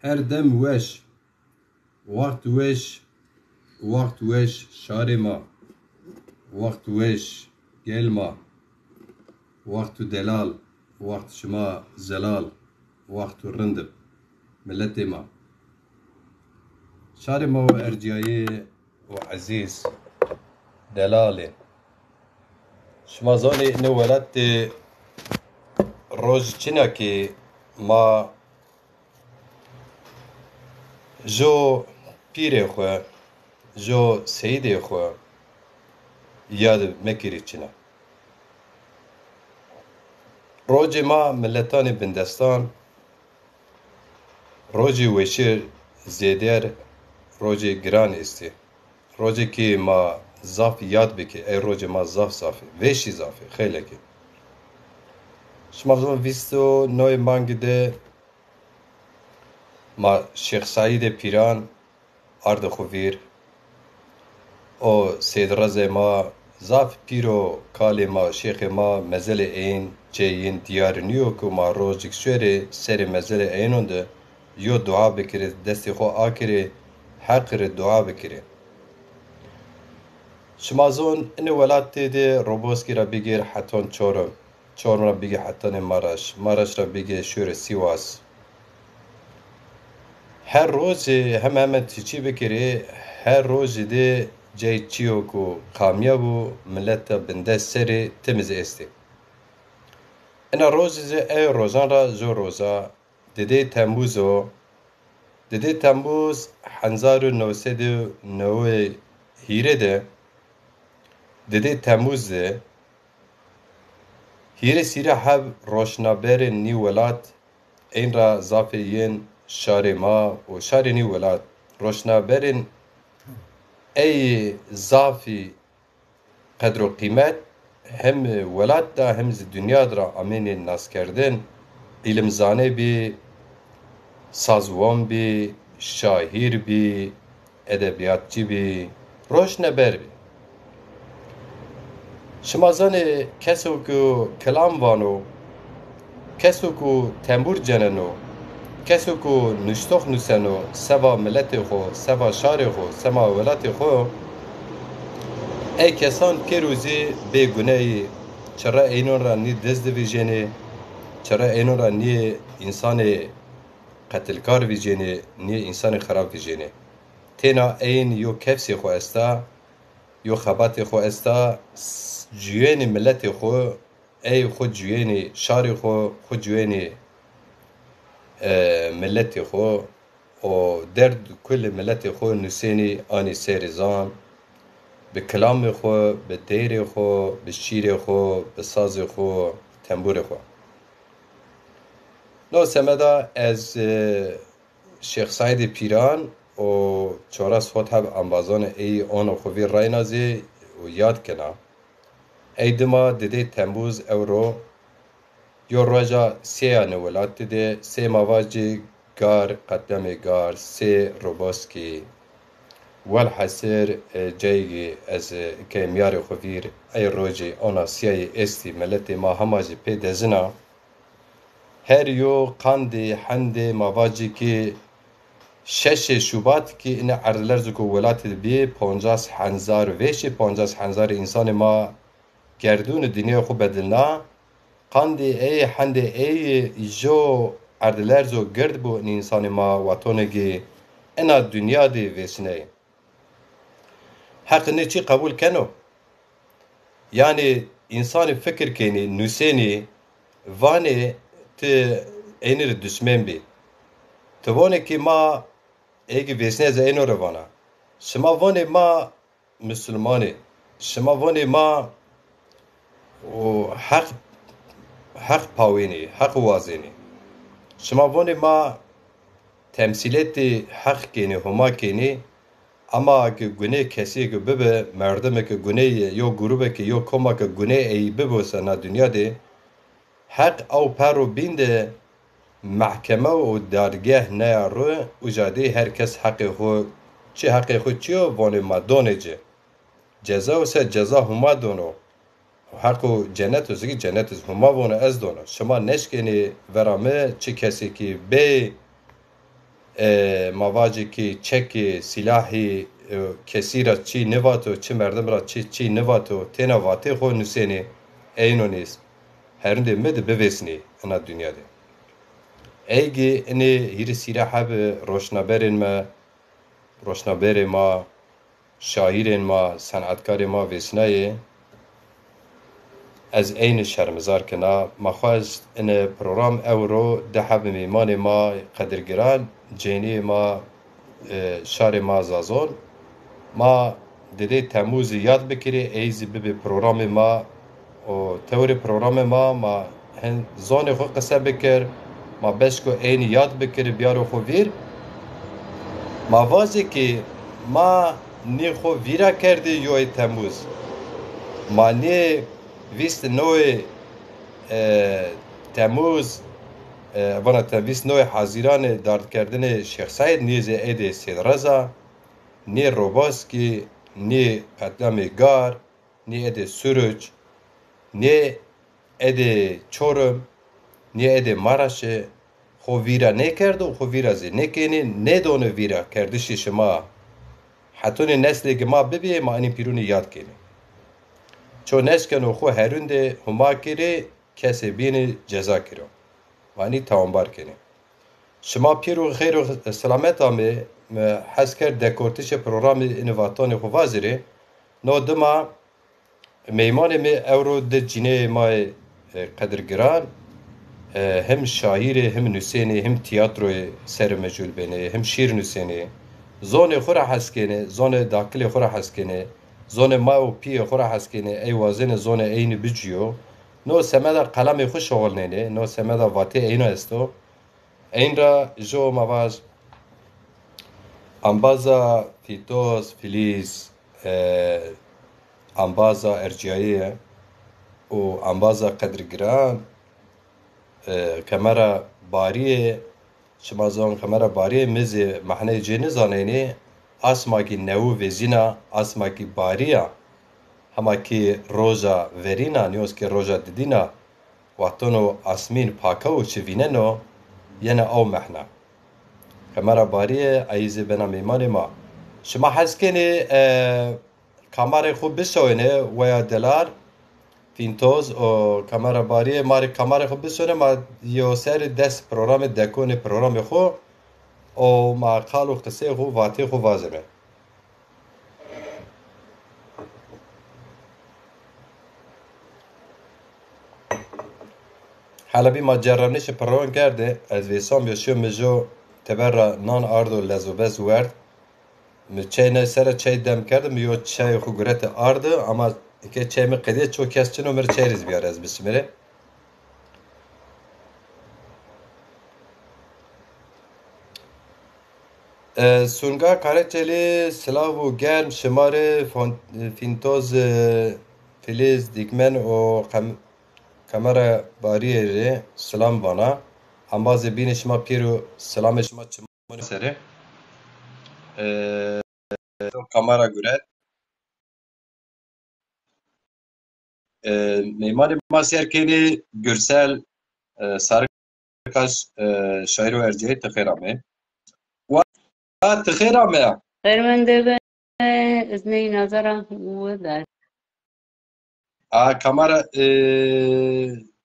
her dem weş, waqt weş, waqt weş şarê ma, waqt weş gel ma, waqt delal, waqt şima zelal, waqt rindib, milletê ma. Şarê ma û erciyayê û ezîz delalê. Şima zanê ne welatê roj çinekê ma jo pîrê xwe, jo seyidê xwe yad mekirî çine. Rojê ma milletanê bindestan, rojê weşîr zêder, rojê giran îstî. Rojekê ma zaf yad bike, ey rojê ma zaf zafê, veşî zafê, xêlekê. Şima vîst û noyê mangê de ma Şêx Saîdê Pîran ar dixwîr û sêdrezê ma zaf pîr û kalê ma şêxê ma mezelê ên ceyên diyarînîyo ku ma rojek şerê serê mezelê ênon de yo dua bikire, destê xwe akirê, heqirê dua bikire. Şima zon ine welatê de roboskî ra bigêr heton Çorum, Çorum ra bigê hetonê Maraş, Maraş ra bigê şûrê Sîwas. Her rojê hemen tîçî bikirê, her rojê de cey çîyo ku kamyab û milleta bindest serê timiz êstê. Ina rojê ew rojan ra jo roja didê Temmûz o didê Temmûz 1990 hîrê de didê Temmûz de hîrê sîra hev roşnaberên nî welat ên ra zafê yên şarê ma û şarê nî welat roşnaberên ey zafî qedr û qîmet hem welat da hem ji dunya de ra amênên naskerdin, îlimzanê bî, sazwan bî, şaîr bî, edebiyatçî bî, roşneber bî. Şima zanê kesok ku kilam vano, kesok ku tembûr ceneno, kesok ku nuştox nûseno seva milletê xwe, seva şarê xwe, seva welatê xwe, ey kesan pêrozî bêgunehî çira eynon ra nî dest divîjêne, çira eynon ra nî însanê qetilkar vîjêne, nî însanê xerab vîjêne. Têna eyn yo kefsê xwe esta, yo xebatê xwe esta, ciyênê milletê xwe, ey xwe ciyênê şarê xwe, xwe ciyênê milletê xwe û derd kulê milletê xwe nûsênî anî serê zan, bi kilamê xwe, bi deyrê xwe, bi şîrê xwe, bi sazê xwe, tembûrê xwe. No semeda ez Şêx Saîdê Pîran û çora sot hev ambazanê êyî ona xwe vê raynazê û yad kena. Ey dima didê Temmûz ew ro yo roja sêyanê welatê de sê mavacê gar, qetlemê gar, sê roboskî welhesir ceyî ez kê miyarê xwe vîr ey rojê ona siyayê êstî milletê ma hema jî pê dezina. Her yo qandê hendê mavacekî şeşê Şubatkî ine erdlerz ku welatê de bê 50,000 vêşê 50,000 însanê ma gerdûnê dinyayê xwe bedilna. Qandê ey hendê ey jo erdlerz û gird bû însanê ma watonekî ina dunya de vêsneyê. Heqinê çi qebûl keno? Yani însanê fikir kenî, nûsênî vanê ti ênî li düşmên bî. Ti vonekî ma êgî vêsnê ze êno re vana. Şima vonê ma Müslümanê, şima vonê ma û heq pawênî, heq wazênî. Şima vonê ma temsîletê heq kenî, huma kenî, ama ki gunê kesî ki bibe, merdimeke gunê yo grûpeke yo komeke gunê ey bibe sena dunya de, heq ew per û bîn de mehkeme û dadgeh neya rû û jadê herkes heqê xwe çi heqê xwe çi yo vonê ma donê ce. Ceza wise ceza huma dono. Heq û cennet wise cennet huma vona ez dono. Şima neşkenî vera me çi kesekî bê مواجه که چک سلاحی کسی را چی نواتو چه مردم را چی نواتو تینا واته خو نسینه اینو نیست هرنده مد بویسنی انا دنیا ده ایگی اینه هیر سلاح به روشنبر ما شاعر ما صنعتکار ما ویسنایه از این شرمزار کنا مخواست این پروگرام اورو ده حب میمان ما قدرگران جینی ما شار ما زازون ما دیده تموز یاد بکری ایزی ببی پروگرام ما و تور پروگرام ما هن زون خو قصه بکر ما بشکو این یاد بکر بیارو خو ویر ما وازی که ما نی خو ویرا کرده یوی تموز ما نی ویست نوع تموز وانا تنویس نوع حاضران دارد کردن شیخ سعید نیز اید سید رضا نی روباسکی نی قدام گار نی اید سروج نی اید چورم نی اید مارشه خو ویرا نکرد و خو ویرا زی نکنی ندونه ویرا کردشی شما حتی نسلی که ما ببیه ما این پیرونی یاد کنی چون نشکنو خو هرونده هما کری کسی بین جزا کرو وانی توانبار کنی شما پیرو خیر و سلامت آمه حس کرد دکورتش پروگرام انواتان خو وازره نو دما میمان می اورو ده جینه ما قدرگران هم شاعر هم نوسینه هم تیاترو سر مجول بینه هم شیر نوسینه زون خورا حس کنه زون داخل خورا حس کنه زون ما و پی خورا حس کنه ای وازن زون این بجیو نو سمدا قلم خوش شغل نینه نو سمدا واته اینو استو این را جو مواز انبازا فیتوز فیلیز انبازا ارجاییه و انبازا قدرگران کمرا باریه شما زون کمرا باریه مزی محنه جنی زانینی اسما کی نو وزینا اسما کی باریا هما کی روزا ورینا نیوز کی روزا ددینا واتونو اسمین پاکو چویننو ینا او محنا کمرا باریه ایزی بنا میمان ما شما حس کنی کامر خوب بسوینه ویا دلار فینتوز و کامر باریه ماری کامر خوب بسونه ما یو سر دست پروگرام دکون پروگرام خو او ما قالو قصه خو واتی خو وازمه حالا ما جربنیش پروگرام کرده از ویسام یوشیو مجو تبر نان آردو لزوبز ورد چای نه سر چای دم کردم یو چای خو گرت آرد اما که چای می قدیه چو کس چنو مر چای ریز بیاره از بسمره سونگا کارچلی سلاو و گرم شمار فینتوز فلیز دیگمن و کامرا باریه سلام بانا انباز بین شما پیرو سلام شما چمون سره کامرا گرت میمان ما سرکنی گرسل سارکاش شاعر و ارجعی تخیرامه و تخیرامه خير من دبا اثني نظرة ودار کامرا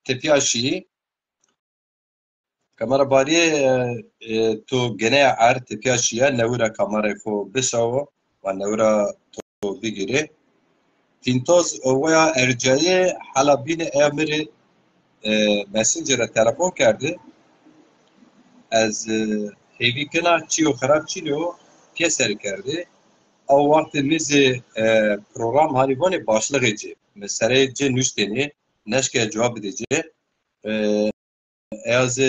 تپیاشی کامرا باریه تو گنه عر تپیاشیه نورا کامرا خو بشاو و نورا تو بگیره تینتوز ویا ارجعی حالا بین امر مسنجر تلفن کرده از هیوی کنا چیو خراب چیلو کسر کرده او وقت میز پروگرام هالیوان باشلغی جه مثلا جه نوشتنی نشکه جواب دیجه از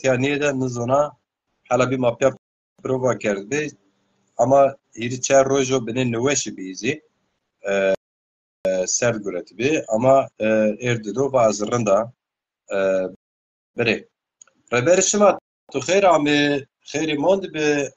تیا نیده نزونا حالا بی ما پیا پروگرام کرده اما هیری چهار روزو بینه نوشی بیزی سرد گرتی بی اما اردو و از رنده بره ربر شما تو خیر آمه خیری موند به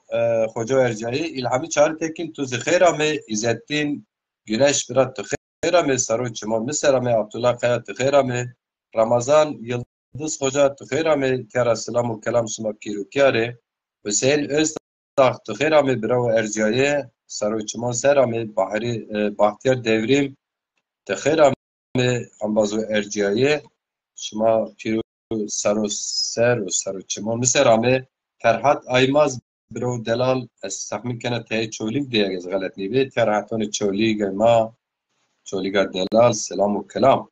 خوجا ارجعی الهامی چهار تکین تو خیر آمه ایزدین گنش برات تو خیر آمه سرون چما مصر آمه عبدالله قیاد تو خیر آمه رمضان یلدز خوجا تو خیر آمه کار سلام و کلام شما کیرو کیاره Hüseyin Özdağ tıxêra me birava Erciyayê Seroçeman sera me Bahtiyar Devrim tıxêra me ambazo Erciyayê şima pîro seroser û Seroçeman mi sera me Ferhat Aymaz birov delal ez texmîn kene teyê çolîk diye ez xelet nîvê Ferhatonê çolîga ma çolîga delal selam û kelam.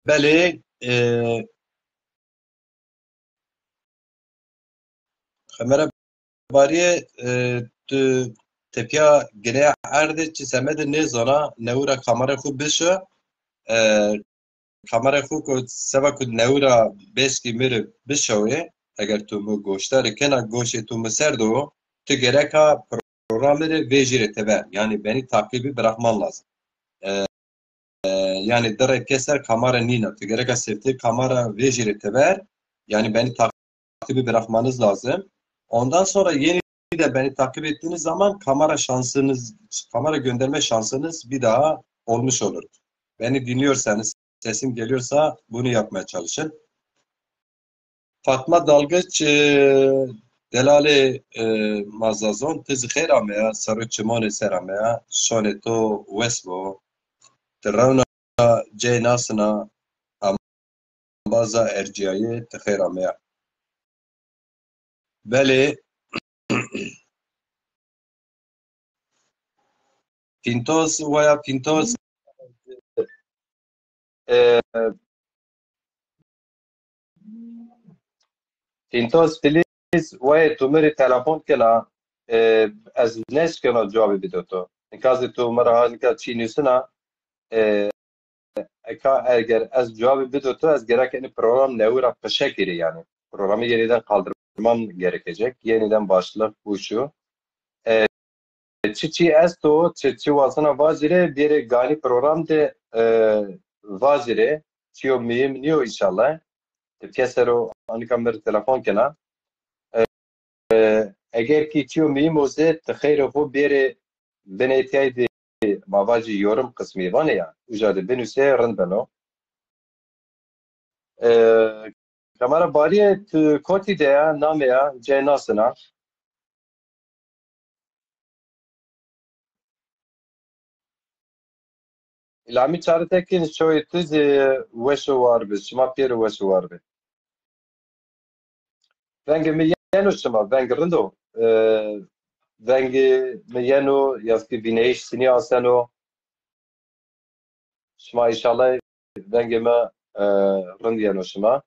Belê xemera bariye tu tepya gireya erdê çi semedê nêzana newra kamera xwe bişe kamera xwe ku seva ku newra bêskî mirê bişewê eger tu mi goşterê kena goşê tu mi ser do tu gereka programerê vê jî re teve yani benî takibî bırakman lazım. Yani derê keser kamera nîne tu gereka sêftê kamera vê jî re teve yani beni takibi bırakmanız lazım. Ondan sonra yeniden beni takip ettiğiniz zaman kamera gönderme şansınız bir daha olmuş olur. Beni dinliyorsanız, sesim geliyorsa bunu yapmaya çalışın. Fatma Dalgıç Delale Mazazon Tiz Kherameya Saruçimone Seramea Soneto Westbo Terrauna Ceynasına Ambaza Erciyaye Kherameya Beli Pintos veya Pintos Pintos Filiz ve tumeri telefon kela az neş kena cevabı bidoto. Nikazı tu mara nika çiğnüsüna eka eğer az cevabı bidoto az gerekeni program nevra peşekiri yani. Programı yeniden kaldırmam gerekecek. Yeniden başlık bu şu. Çiçi esto çiçi vasana vazire bir gani program de vazire çiyo miyim niyo inşallah. Piyasero anika mer telefon kena. Eğer ki çiyo miyim oze tıxeyre bu bir benetiyaydı mavacı yorum kısmı var ya. Ucadı benüse rındano. Kamera bariye koti de ya name ya cenasına. İlami çaretekin şöyle tüz veşo var biz. Şuma piyeri veşo var biz. Vengi mi yenu şuma vengi rındo. Vengi mi yenu yazki bineyiş sini aseno. Şuma inşallah vengi mi rınd yenu şuma.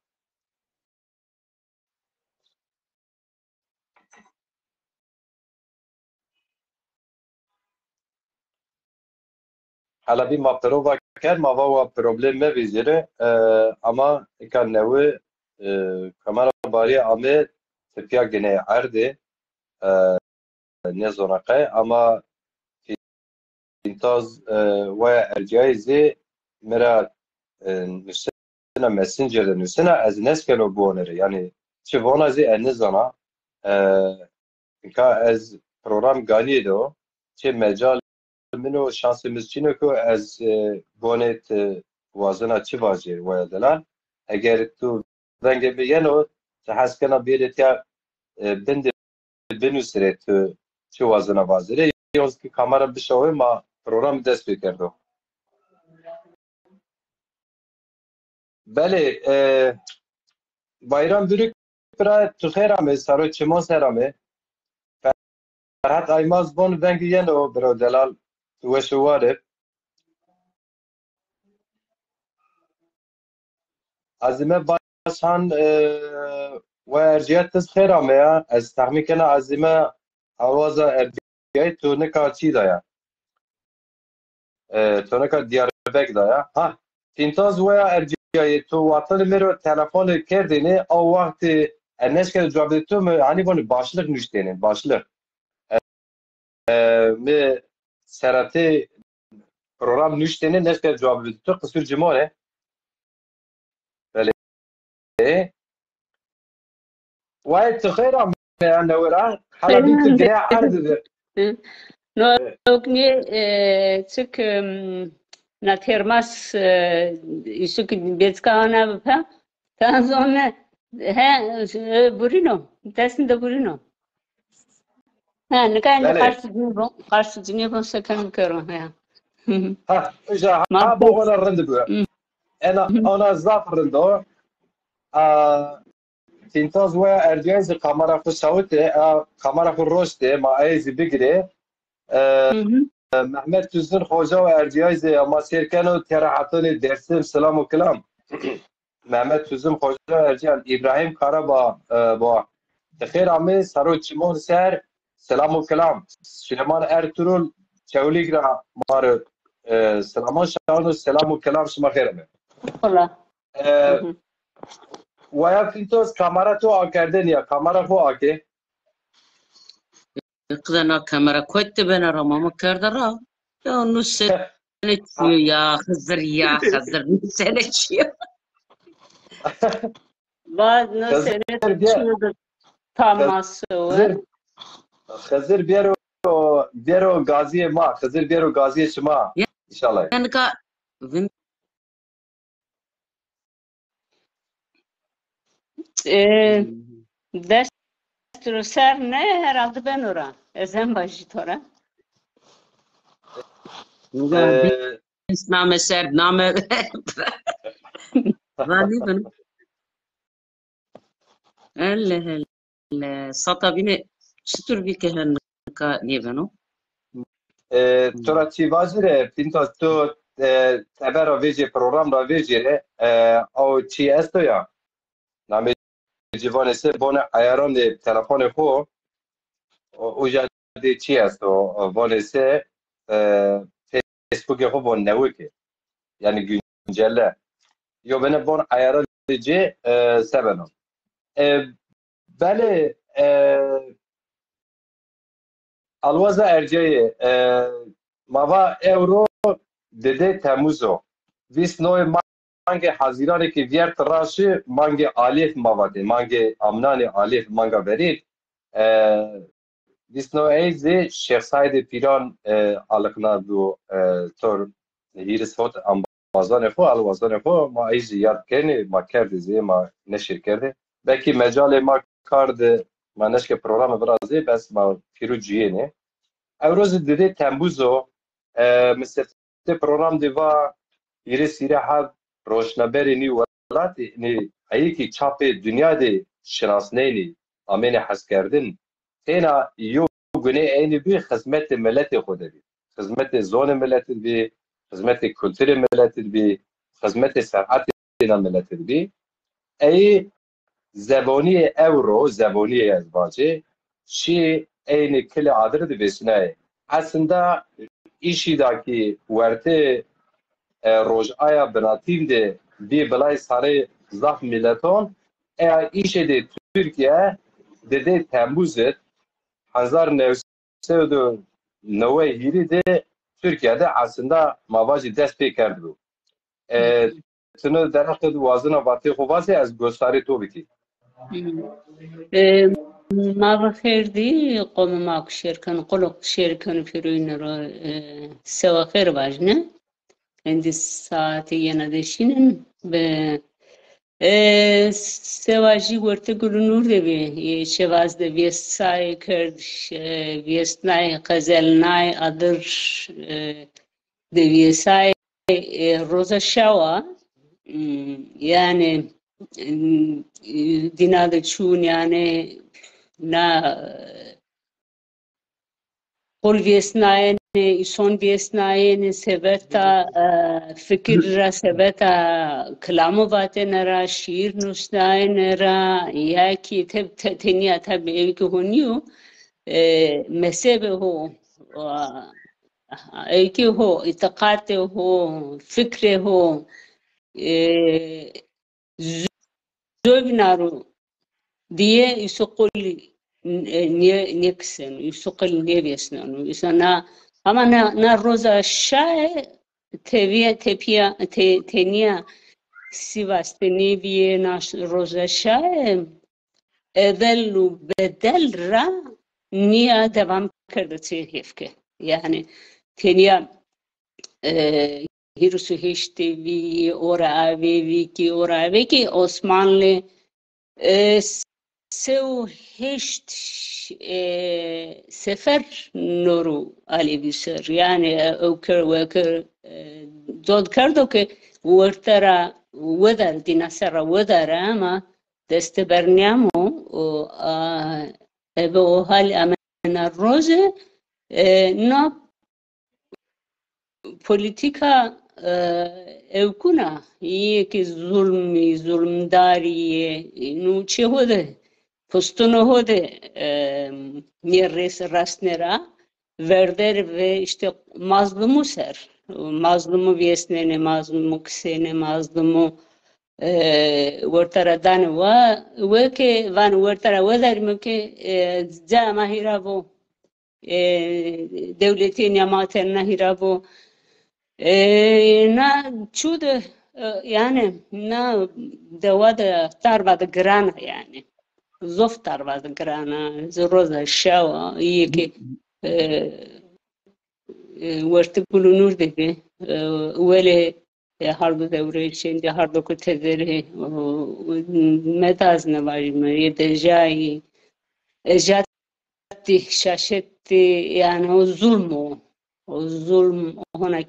Hala bir maptero vakar mava problem me vizire ama ikan nevi kamera bari ame tepya gene arde ne zonakay ama intaz ve ercaizi mera nüsena messenger'de nüsena az neskelo bonere yani çivona zi ennizana ka az program ganido çe mecal منو شانسımız çino ko az bonet wazana çi vazir ve dalan eğer tu venge biyano tahaskana bir ya bende benusret çi wazana vazire yonski kamera bir şey ma program dest bekerdo. Bale bayram bürük pra tu khairame saro çimo serame Ferhat Aymaz bon venge yano bro dalal tu şuware عزيمة باشان وارجيت تسخيرا ميا استحمي كنا عزيمة عوازة ارجيت تو نكا تشي دايا تو نكا ديار بك دايا ها تنتاز ويا ارجيت تو وطن ميرو تلفون كرديني او وقت الناس كانت جوابتهم يعني بون başlık نشتيني başlık مي سراتي program نشتيني الناس كانت جوابتهم قصير جمالي وايد تخيرا أنا ورا حالا بيت الجراح عرض Nokni çık na termas işuk bezkana pa. Tan sonra برینو دستن ده برینو نکن بله قرص دنیا با سکن کرون ها اجا ها مالك بو انا رند بو انا زاف رندو تینتاز و ارجنز کامera خو صوته کامera خو روشته ما ایزی بگیره محمد تزن خوجا و ارجیاز اما سیرکن و تراحتون درسیم سلام و کلام محمد تزن خوجا و ارجیان ابراهیم کارا با خیر آمین سرو چیمون سر سلام و کلام سلیمان ارتورول چولیگ را مار سلامان شاون و سلام و کلام شما خیرمه والله و یا فیلتوز کامera تو آکردن یا کامera خو آکه قدنا كاميرا كنت بين رمام كردرا يا نص يا خزر نسنة بعد نسنة شو تماسوا خزر بیارو گازی ما خزر بیارو گازی شما انشالله يعني كا دست رو سر نه herhalde ben ora ezen başı tora نامه سر نامه واني بنو هلا سطا بيني شطور بيك هنكا نيبنو تو را چی واجره پینتا تو تبر را ویجی پروگرام را ویجی او چی استو یا نامی جوان سه بونه ایران دی تلفن خو او جدی چی استو وان سه فیسبوک خو بون نوکه یعنی گنجله یو بنه بون ایران جی سبنم بله الوازه ارجعی ماوا اورو دده تموزو ویس نوع مانگ حزیرانی که ویرت راشی مانگ آلیف ماواده مانگ امنان آلیف مانگا برید ویس نوع ایزی شیخ ساید پیران علقنا دو تور هیرس فوت امبازان خو الوازان خو ما ایزی یاد کنی ما کرده زی ما نشیر کرده بکی مجال ما کارد ما نشک پروگرام برازی بس ما پیرو جیه نه امروز دیده تنبوزو مثل پروگرام دیوا یه سیره ها روشنبری نی ولاتی نی هایی که چاپ دنیا دی شناسنه نی آمین حس کردن اینا یو گونه اینی بی خدمت ملت خود بی خدمت زون ملت بی خدمت کلتور ملت بی خدمت صنعت ملت بی ای زبانی اورو زبانی ازباجی شی این کل عادر دی بسنه aslında işidaki verte rojaya binatim de bir belay sarı zaf milleton işe de Türkiye de Temmuz'et Hazar Nevsedo Nove Hiri de Türkiye'de aslında mavacı dest pey kerdi bu. Tını derakı vazına batı kovası az gösteri to biti. ما بخير دي قوم ماكو شركة قلق شركة فيروين سوا خير باجنا عندي ساعتي ندشين ب سواجی ورته گلو نور دبی یه شواز دبی سای کرد ویست نای قزل نای ادر دبی سای روزا شوا yani dinada çun yani na kol viesnaye son viesnaye sebeta fikir ra sebeta kalamu batena ra şiir nusnaye ra ya ki teniya tabi ki honiyo mesebe ho ki ho itakate ho fikre ho زوجنارو diye isokoli neksen isokoli nevesnanu isana ama na roza şae tepia tenia Sivas teneviye na roza şae evvelu bedel ra niye devam kırdı hefke yani tenia Hirusu heştevi ora avevi ki Osmanlı هشت سفر نورو علی بیسر یعنی وکر داد کردو که ورتره ودر دینا سر ودره اما دست برنیامو به حال امن روز نا پولیتیکا اوکونا یکی ظلمداری نو چه هده پستونو هده نیرس راست نرا وردر و işte mazlumu ser mazlumu viesnene mazlumu ksene mazlumu ورتره دان و که وان ورتره و داریم که جا ماهیرابو دولتی نعمت نهیرابو نه چود yani نه دواد ترباد گرانه yani زوف ترباد گرانه زروزا شاوا یکی ورت بلونور دیگه ولی هر دو دوره چند هر دو کته داره متاز نواجم یه دجایی جاتی شاشتی yani o zulm هنا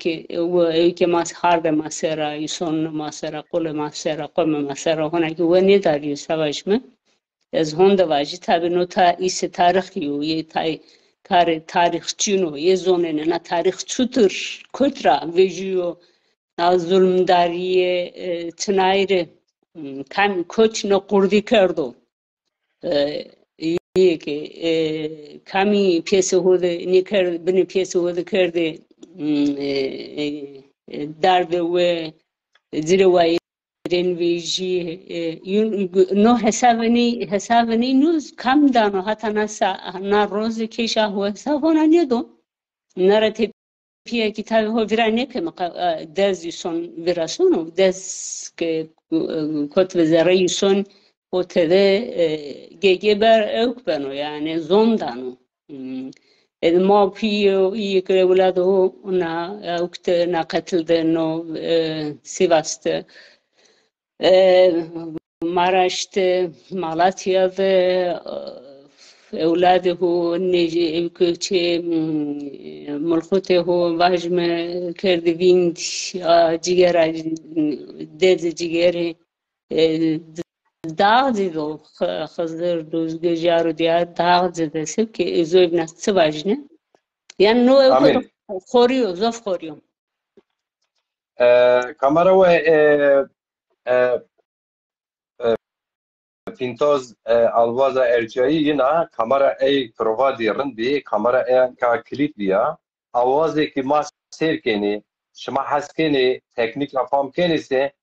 که ماس هارد ماسرا يسون ماسرا قل ماسرا قم ماسرا هنا که ونی داری سواش من از هند واجی تابنو تا ایس تاریخیو یه تای کار تاریخچینو یه زونه نه تاریخ چطور کترا ویژیو ظلمداری تنایر کم کوچ نقردی کردو که کمی پیس هوده نیکر بنی پیس هوده کرده درد و زیر وایرین ویژی نو حسابنی نوز کم دانو حتی نه روز کشا هو حسابانا نیدو نرتی پیه کتاب ها ویرانه که دزی سون ویراسونو دز که کتب زرعی سون و تده گیگه بر اوک بنو یعنی زندانو ما پیو یک ولادو نا اوکت نا قتل دنو سیواست مارشت مالاتیا و اولاده هو نجی که ملخوته هو واجم کرده ویند جگر دز جگری داغ دیدو خزر دوزگه جارو دیا داغ دیده سب که ازوی بناست چه واجنه یعنی نو اوکو خوریو زوف خوریو کامرا و فینتاز الوازا ارجایی ینا کامرا ای پروادی رندی کامرا ای کا کلیپ بیا آوازی که ما سیر کنی شما حس کنی تکنیک افام کنی سه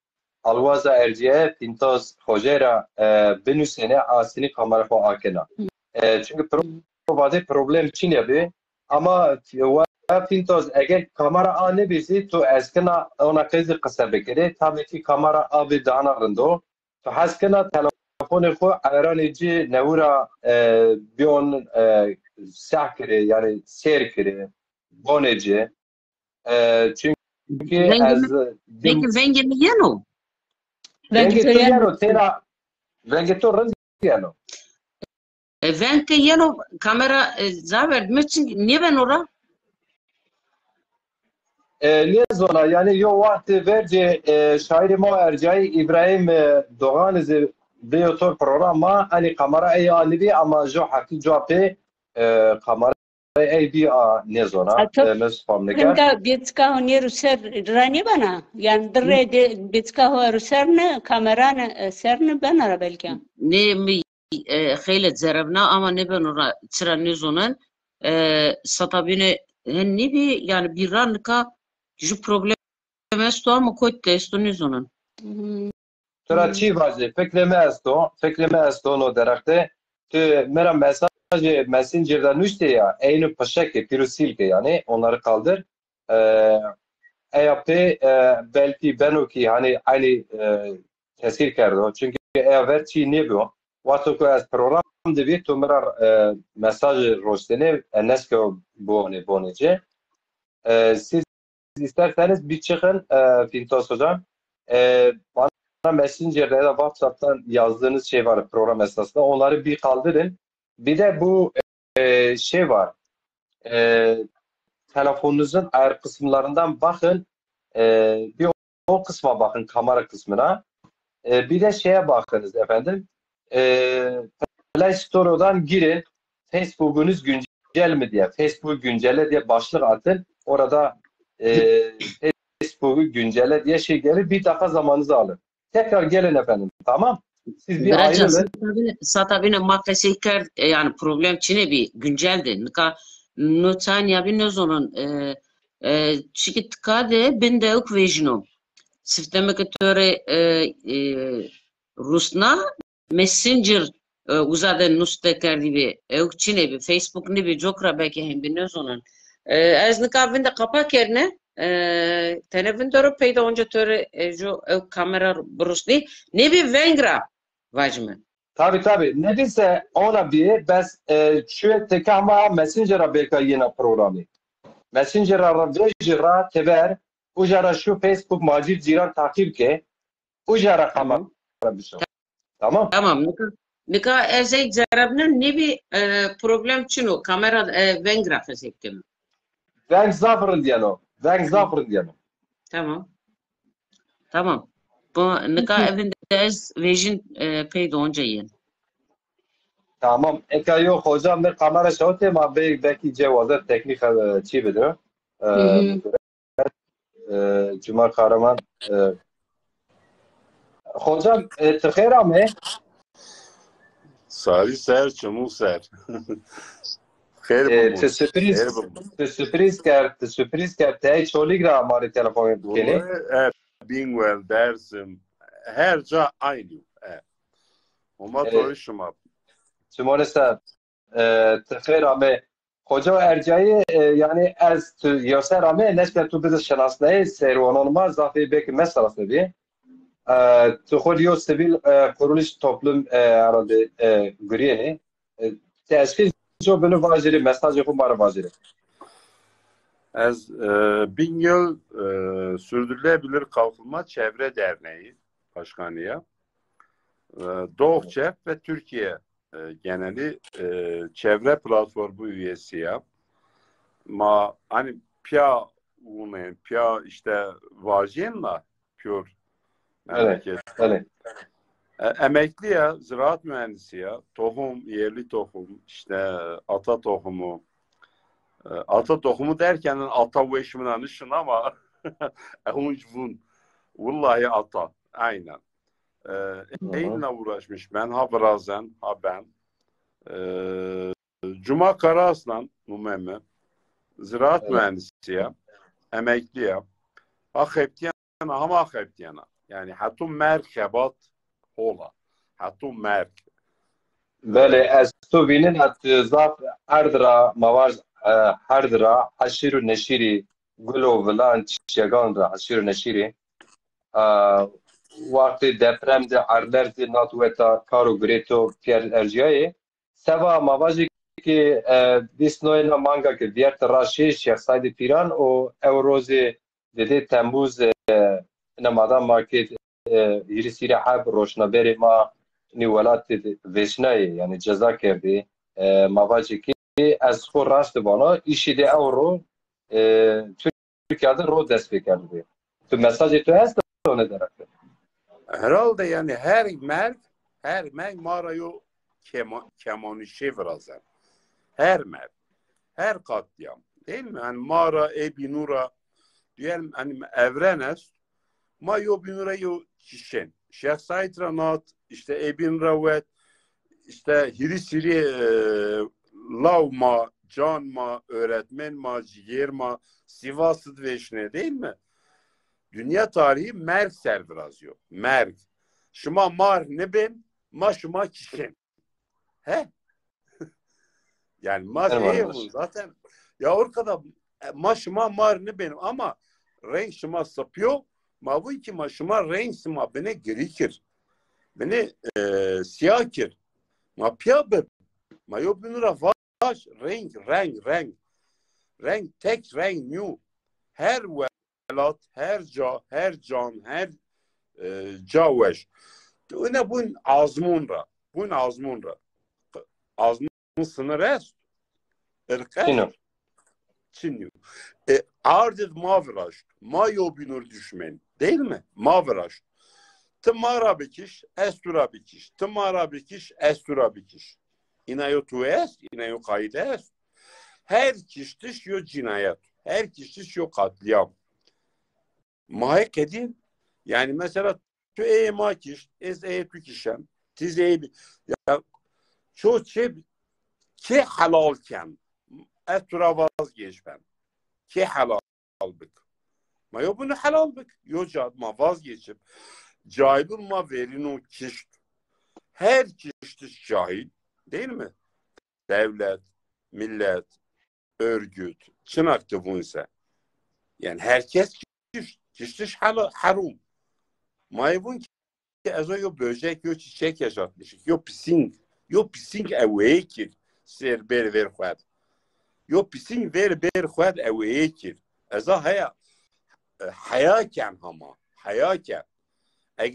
الوازا ارجایی فینتاز خوجرا بنوسنه آسینی کامرا خو آکنا çünkü provade problem çinye bi ama فینتاز اگر کامرا آنه بیسی تو اسکنا اونا قیزی قصه بکری tabii ki kamera abi dana rendo تو حس کنا تلفن خو ایرانی جی نورا بیون سح کری yani سیر کری بونجی çünkü az peki vengeliano tera vengeliano vengeliano kamera zaver için niye ben ora niye zona yani yo vakti verce şairi ma ercai İbrahim Doğan بیوتور پروگرام ما علی کامرا ای آنیبی اما جو حقی جوابه کامرا ای بی نزونا نسفام نکرد. هنگا بیتکا هنی رو سر رانی بنا یعنی دره بیتکا هو رو سر نه کامرا سر نه بنا را بلکه. نه می خیلی زربنا اما نه بنا را چرا نزونن ستابینه هنی بی یعنی بیران که جو پروبلم است تو اما کوت است نزونن. ترا چی واجه فکرمه است نو درخته تو مرا messenger'da nüşte ya aynı paşake pirusil ki yani onları kaldır EAP belki ben o ki hani aynı tesir kerdo çünkü eğer çi ne bu vato ko az program de bir to mera mesaj rostene enesko bu ne bonece siz isterseniz bir çıkın Fintos hocam Messenger'da ya da WhatsApp'tan yazdığınız şey var program esnasında. Onları bir kaldırın. Bir de bu şey var. Telefonunuzun ayar kısımlarından bakın. Bir o kısma bakın, kamera kısmına. Bir de şeye bakınız efendim. Play Store'dan girin. Facebook'unuz güncel mi diye. Facebook'u güncelle diye başlık atın. Orada Facebook'u güncelle diye şey gelir. Bir dakika zamanınızı alın. Tekrar gelin efendim. Tamam. Siz bir Dragan, ayrılın. satabine makası kar yani problem çine bir günceldi. Nika notanya bir nozonun çünkü tkade ben de yok vejnom. Sistemek töre Rusna Messenger uzaden nuste kardi bir yok çine bir Facebook ne bir jokra belki hem bir nozonun. Az nika ben de kapak yerine telefon töre peyda onca töre jo kamera brusni ne bir vengra vajme. Tabii. Ne bilse ona bir bes şu tekama Messenger'a belki yine programı. Messenger'a vejra teber ujara şu Facebook macir ciran takip ke ujara kamera bir şey. Tamam. Tamam. Nika ezek zarabının ne bir problem çino kamera vengra fezektim. Venk zafırın diyelim. Tamam. Bu nika evinde ez vejin peyda onca yin. Tamam. Eka yok hocam bir kamera şote ma belki cevazı teknik çi bilir. Cuma Kahraman hocam tıkhera mı? Sari ser, çamur ser. Te sürpriz kar te çoligra amari telefonu kele. Bingwell dersim. Her ca aynı. Ama toruşum. Çumonesa tıkhera mı? Hoca ercayı yani az yoser ama nesne tu bize şanaslayı servanolmaz zaten belki meselası bir. Tuğuliyo sivil kuruluş toplum herhalde griyeni. Teşkil jo bunu vaziri mesajı kumar vaziri. Az 1000 yıl Sürdürülebilir Kalkınma Çevre Derneği Başkanı'ya Doğu ve Türkiye geneli çevre platformu üyesi ya. Ma hani pia umen pia işte vajenla pür memleket. Evet. Emekli ya, ziraat mühendisi ya, tohum, yerli tohum, işte ata tohumu. Ata tohumu derken ata bu eşimin anışın ama ehunçvun. Vallahi ata. Aynen. Eğinle uğraşmış ben, ha birazen, ha ben. Cuma Karaslan Mumemme, ziraat mühendisi ya, emekli ya. Ha heptiyana, ama heptiyana. Yani hatum merkebat hola. Hatum merk. Böyle az tu binin at zaf ardra mavaz hardra haşiru neşiri gulo vlan çiğganra haşiru neşiri vakti depremde arlerdi natuveta karo greto Pierre Erciye seva mavazı ki disnoyla manga ki diğer raşi Şeyh Said Piran o Evrozi dedi Temmuz namadan market hirisiri hab roşnaberi ma niwelat veşnayı yani ceza kerdi mavacı ki az for rast bana işi de euro Türkiye'de ro destek kerdi. Tu mesajı tu hast onu derek. Herhalde yani her merk marayo kemanı şevrazan. Her merk. Her katliam. Değil mi? Yani mara ebinura diyelim hani evrenes ma yo binura yo kişen. Şeyh Said Ranat işte Ebin Ravet işte Hirisiri Lavma, Canma, öğretmenma, ciğerma, Sivas'ı veşne değil mi? Dünya tarihi merk serviraz yok. Merk. Şuma mar ne ben, ma şuma kişen. He? Yani ma şey zaten ya orada ma şuma mar ne benim ama renk şuma sapıyor. Ma bu iki ma şuma renk şuma beni gerikir. Beni siyah kir. Ma piyabe. Ma yok binura vaş renk tek renk new. Her velat, her can, her caweş. Ne bun azmunra. Bun azmunra. Azmun sınır est. Irkest. Çino. Çinyo. Ardid mavraş. Mayo binur düşmen. Değil mi? Mavraş. Tımara bikiş, estura bikiş. Tımara bikiş, estura bikiş. İnayo tu est, inayo kayıt est. Her kiştiş yo cinayet. Her kiştiş yo katliam. Mahek edin. Yani mesela tu ma kiş, ez tu kişem. Tiz ya çoğu şey ki halalken estura vazgeç ben. Ki halal bık. Ma yo bunu halal bık. Yo cadma vazgeçip cahil ma verin o kişt. Her kiştiş cahil. Değil mi? Devlet, millet, örgüt, çınaktı bunsa. Yani herkes kiştiş harum. Mayvun ki ezo yo böcek yo çiçek yaşatmış. Yo pising evvekir. Ser ber ver xwed. Yo pising ver xwed evvekir. Eza haya hayaken hama. Hayaken. Eğer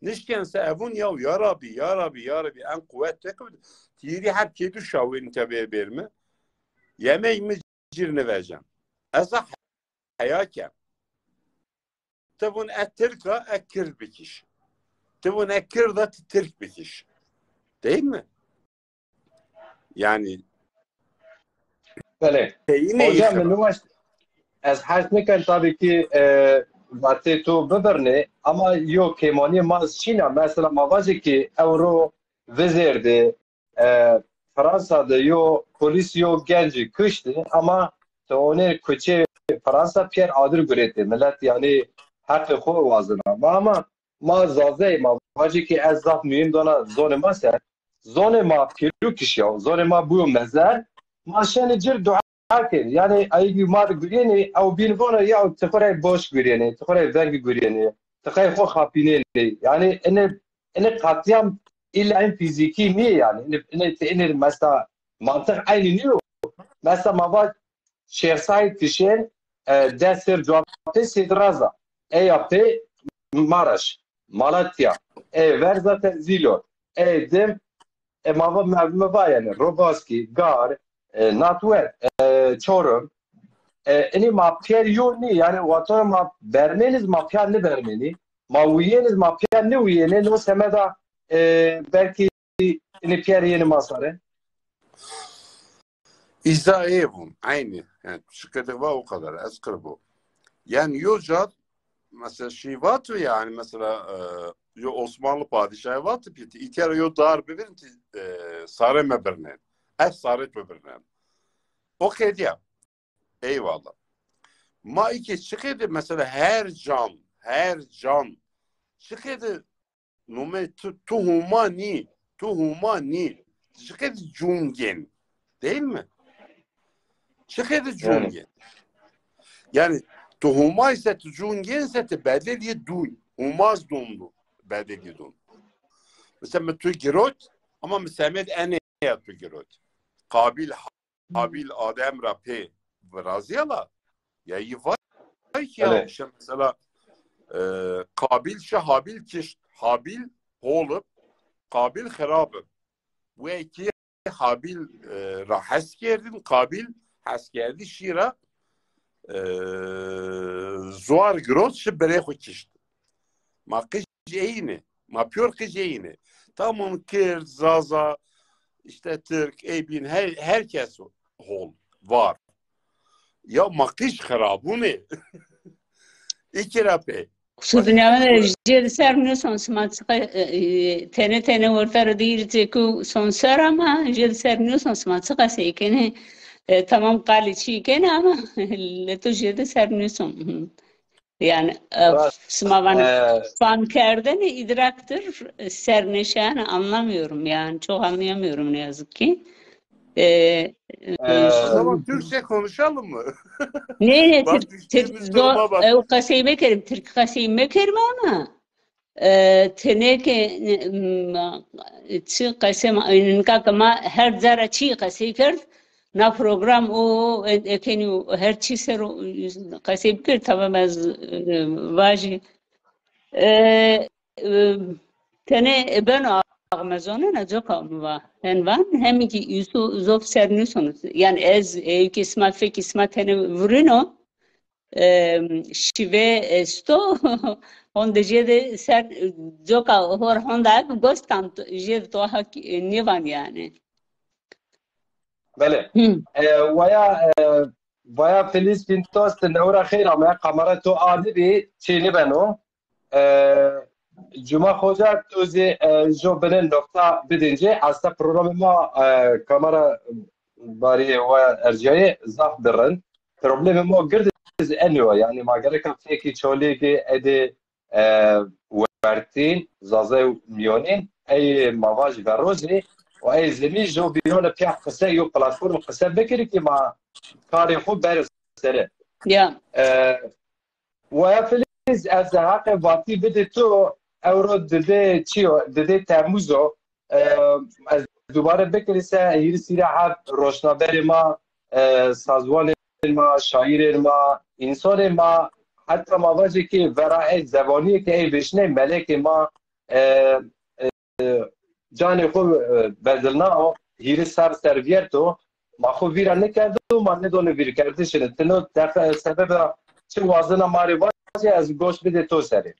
nişkense evun ya Rabbi en kuvvet tekrar tiri hep kedu şavin tabi verme yemeğimi cirne vereceğim. Eza hayaken tevun ettirka ekir bikiş. Tevun ekir da tirk bikiş. Değil mi? Yani Bele. Hocam üniversite az hasmiken tabii ki Batı tu bibirne ama yok kemani maz Çin'a mesela mavacı ki Euro vezirdi Fransa'da yo polis yo genci kıştı ama onu küçük Fransa Pierre adır güretti millet yani hakkı xo vazına ama ma zazey mavacı ki az zaf mühim dona zone masa zone ma piru kişiyor zone ma bu mezer maşani cir dua yani ayı mar güriyeni av bin vona ya tıkıray boş güriyeni tıkıray vergi güriyeni tıkıray xo xapineni yani ene katliam illa en fiziki mi yani ene mesela mantık aynı niyo mesela mava şehrsayt kişen dersler cevapte sidraza yaptı Maraş Malatya ver Zilo dem mava mava yani Robaski Gar Natwer Çorum eni mafya yoni yani vatanı ma vermeniz mafya ne vermeni maviyeniz mafya ne uyene no semeda belki eni piyeri yeni masare İzah evun aynı yani şıkkıda var o kadar azkır bu yani yocat mesela şey var yani mesela yo Osmanlı padişahı var piti İtera yo darbe verin sarı mebernen sarı mebernen okey diye eyvallah. Ma iki çıkıydı mesela her can çıkıydı nume tuhumani çıkıydı cungen değil mi? Çıkıydı cungen. Yani tuhuma ise cungen ise bedeli dun umaz dundu bedeli dun. Mesela tu girot ama mesela ene ya tu girot. Kabil Adem Rape Raziyala ya yıvay ki ya işte mesela Kabil Habil kişt Habil olup Kabil harabı ve iki Habil rahes kerdin Kabil has kerdi şira zuar grot şi berehu kişt ma kış eyni ma pür kış eyni tamam kir zaza işte Türk Eybin herkes hol var. Ya makış harabı ne? İki rape. Subnama jed ser son smatska tene ortar dir ku son ser ama jed ser son smatska sekene tamam qaliçi kene ama leto jed ser son yani smavan fan kerden idraktır serneşen anlamıyorum yani çok anlayamıyorum ne yazık ki. O zaman Türkçe konuşalım mı? Ne Türk kasayı kerim Türk kasayı kerim ama teneke çi kasem inka kama her zara çi kasayı kerd na program o ekeni her çi ser kasayı kerd tamam az vaji Tene ben ağmezona ne çok var. Hem hem ki Yusuf zof serniyorsunuz. Yani ez kisma fe kisma tene vurino şive esto onde jede ser joka hor honda gostan jed to hak nivan yani. بله ویا فلیس بینتاست نورا خیر اما قمره تو عادی بی چینی بنو جمعه خوجه توزی جو بنن نقطه بدینجه اصلا پروگرام ما کامرا باری و ارجای زاف برن پروبلم ما گرد انیو یعنی ما گره که فیکی چولیگی ایدی ورتین زازه میونین ای مواج و روزی و ای زمین جو بیرون پیح قصه یو پلاتفورم قصه بکری که ما کاری خوب برس سره و یا فلیز از حق واقعی بده تو اورو دده چیو دده تموزو از دوباره بکری سه هیری سیره حب روشنابر ما سازوان ما شاعر ما انسان ما حتی مواجه که ورای زبانی که ای بشنه ملک ما جان خوب بدلنا هیری سرویر تو ما خوب ویرا نکرده و ما ندونه ویر کرده شده تنو سبب چه وازن ماری بازی از گوش بده تو سری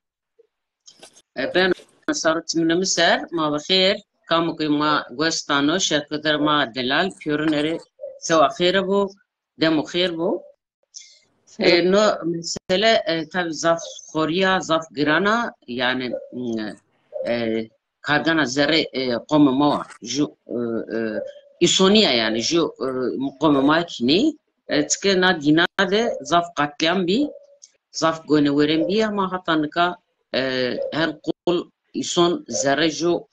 Ben صارت من مسر ما بخير كامو كي ما غوستانو شركة ما دلال بيورنري سوا خير بو دمو خير بو نو مسألة تاب زاف خوريا زاف جرانا يعني كارغانا زري قوم ما جو إيسونيا يعني جو قوم ما كني تكنا دينا ده زاف قتلام بي زاف غونورين بي ما حتى نكا her kol ison zerrejo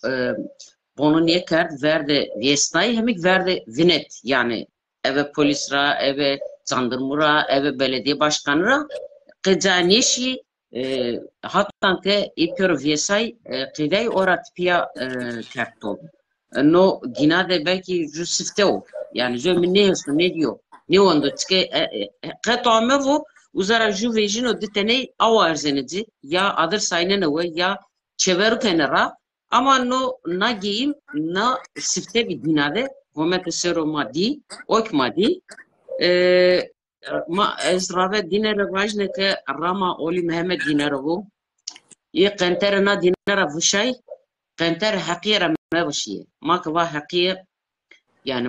bonuniye kard verde viestay hemik verde vinet yani eve polisra eve jandarmura eve belediye başkanıra qecaneşi hatta ke ipyor viesay qidey orat piya kartol no ginade belki justifteo yani jo minne ne diyor ne oldu ki qatame bu Uzara ju vejino ditene awarzenici ya adır saynen ve ya çeveru kenara ama no na giyim na sifte bir dinade homet sero madi ok madi ma ezrave dinere vajne ke rama oli Mehmet dinere bu ye qenter na dinere vşay qenter hakira ma vşiye ma kva hakir yani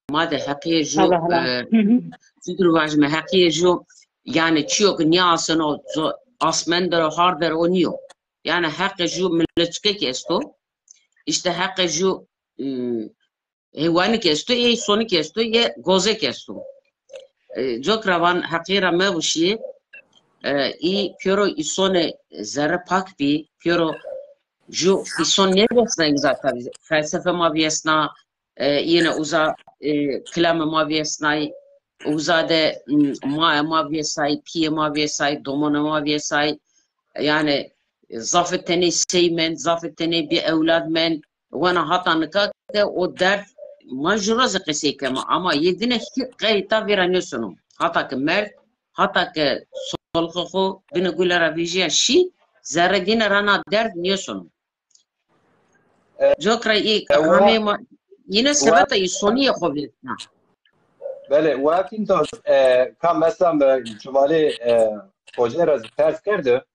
ma de hakir ju fikru vajme hakir ju yani çok niyasın o asmender o harder o niyo yani hakkı ju milletçe kesto işte hakkı ju heyvani kesto ye sonu kesto ye goze kesto çok ravan hakira mevşi i piero isone zerre pak bi piero ju ison ne besna zaten felsefe maviyesna yine uza kelam maviyesna uzade maviyesay piye maviyesay domona maviyesay yani zafeteni seymen zafeteni bir evlad men wana hatanıka de o der majura qisey ama yedine qayta veranıyorsun hatta ki mer hatta ki solxo bine gulara vijiya şi zerredine rana der niyorsun jokra ilk kame yine sebata isoniye khobilna بله وقتی تو کام مثلا جمله پروژه را فرض کرده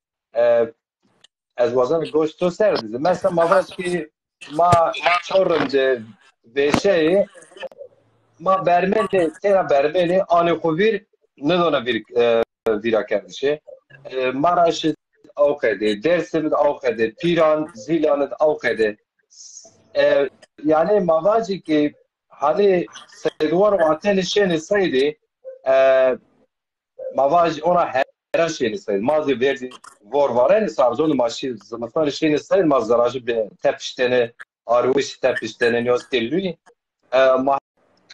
از وزن گوشت تو سر دیده مثلا مواد که ما چهارم بیشه ما برمنه تیرا برمنه آنی خویر ندونه ویرا کردشه ما راش اوکده درسم اوکده پیران زیلانت اوکده یعنی موادی که حالی سیدوار و آتن شین سیدی مواج اونا هر شین سید مازی وردی ورواره سازون ماشی زمستان شین سید ماز دراج به تپشتنه آروش تپشتنه نیاز تلوی ما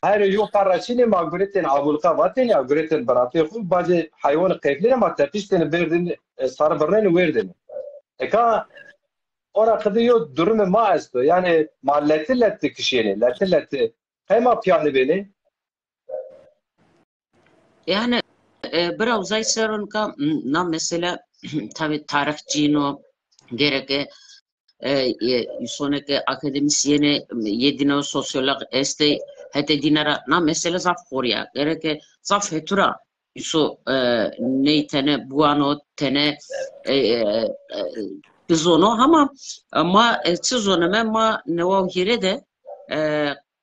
هر یو پرچین ما گریتن آبولقا واتن یا گریتن براتی خوب باجی حیوان قیفلی ما تپشتنه بردن سار برن وردن اکا اونا قدیو درم ما است یعنی ما لتلت کشینه لتلت هما پیانه بینه yani biraz zayıfsarın ka na mesela tabi tarihçino gerek sonraki akademisyeni yedine sosyolog este hete dinara na mesela zaf koruya gerek zaf hetura iso ne tane buano tane bizono ama çizoneme ma nevav hire de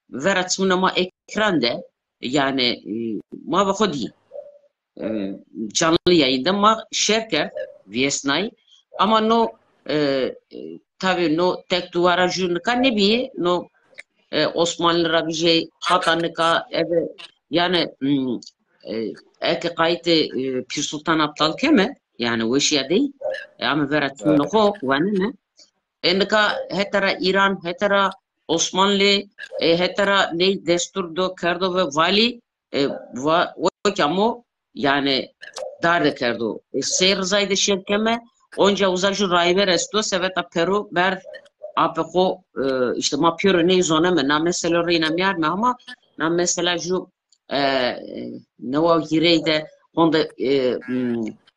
veratsmuna ma ekranda yani ma bakodi canlı yayında ma şerker Viesnay ama no tabii no tek duvara jurnika ne bi no Osmanlılara bir şey hatanıka eve yani eke kayıtı Pir Sultan Abdal keme yani o işe değil ama verat nuko vanne endika hetera İran hetera Osmanlı hetera ne desturdo kerdo ve vali o kamo yani darde kerdo seyir zayde şirkeme onca uzajı rayver esto seveta Peru ber apeko işte ma pure ne zona me na mesela rina miar me ama na mesela ju ne o gireyde honda